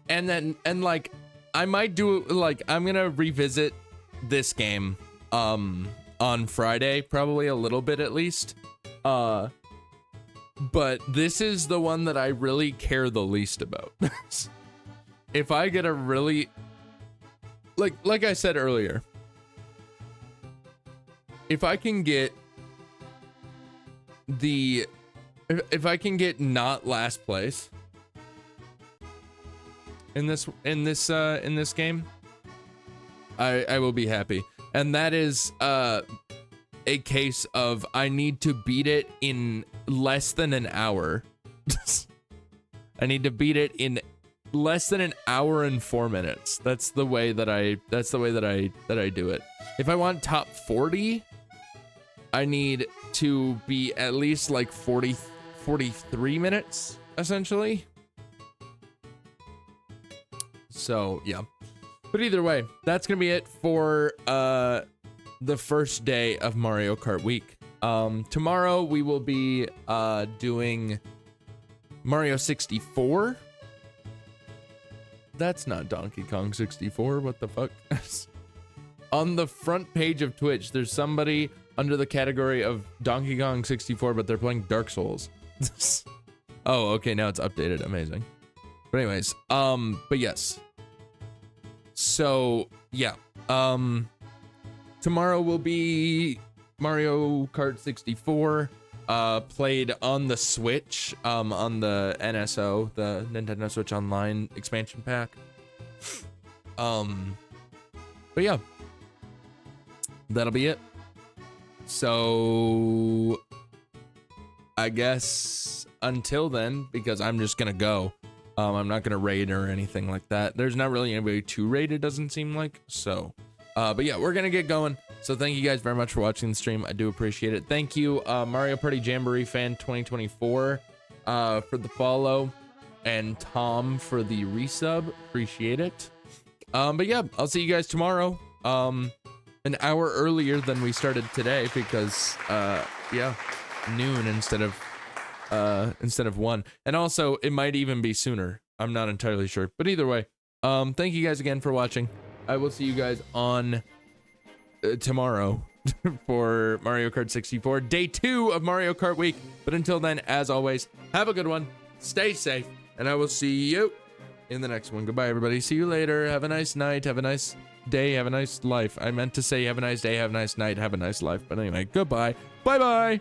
And like I might do, like, I'm gonna revisit this game on Friday, probably a little bit at least. But this is the one that I really care the least about. If I get a really, like I said earlier, if I can get if I can get not last place in this game, I will be happy. And that is a case of I need to beat it in less than an hour. I need to beat it in less than an hour and 4 minutes. That's the way that I do it. If I want top 40, I need to be at least like 43 minutes essentially. So, yeah. But either way, that's going to be it for the first day of Mario Kart week. Tomorrow we will be doing Mario 64. That's not Donkey Kong 64. What the fuck? On the front page of Twitch, there's somebody under the category of Donkey Kong 64, but they're playing Dark Souls. Oh, okay, now it's updated. Amazing. But anyways, but yes. So, yeah. Tomorrow will be Mario Kart 64, played on the Switch, on the NSO, the Nintendo Switch Online expansion pack. But yeah, that'll be it. So, I guess until then, because I'm just gonna go. I'm not gonna raid or anything like that. There's not really anybody to raid, it doesn't seem like. So, but yeah, we're gonna get going. So thank you guys very much for watching the stream. I do appreciate it. Thank you, Mario Party Jamboree Fan 2024, for the follow, and Tom for the resub. Appreciate it. But yeah, I'll see you guys tomorrow. An hour earlier than we started today because, yeah, noon instead of 1. And also, it might even be sooner. I'm not entirely sure. But either way, thank you guys again for watching. I will see you guys on tomorrow for Mario Kart 64, day 2 of Mario Kart week. But until then, as always, have a good one, stay safe, and I will see you in the next one. Goodbye, everybody. See you later. Have a nice night. Have a nice day. Have a nice life. I meant to say have a nice day, have a nice night, have a nice life. But anyway, goodbye. Bye-bye.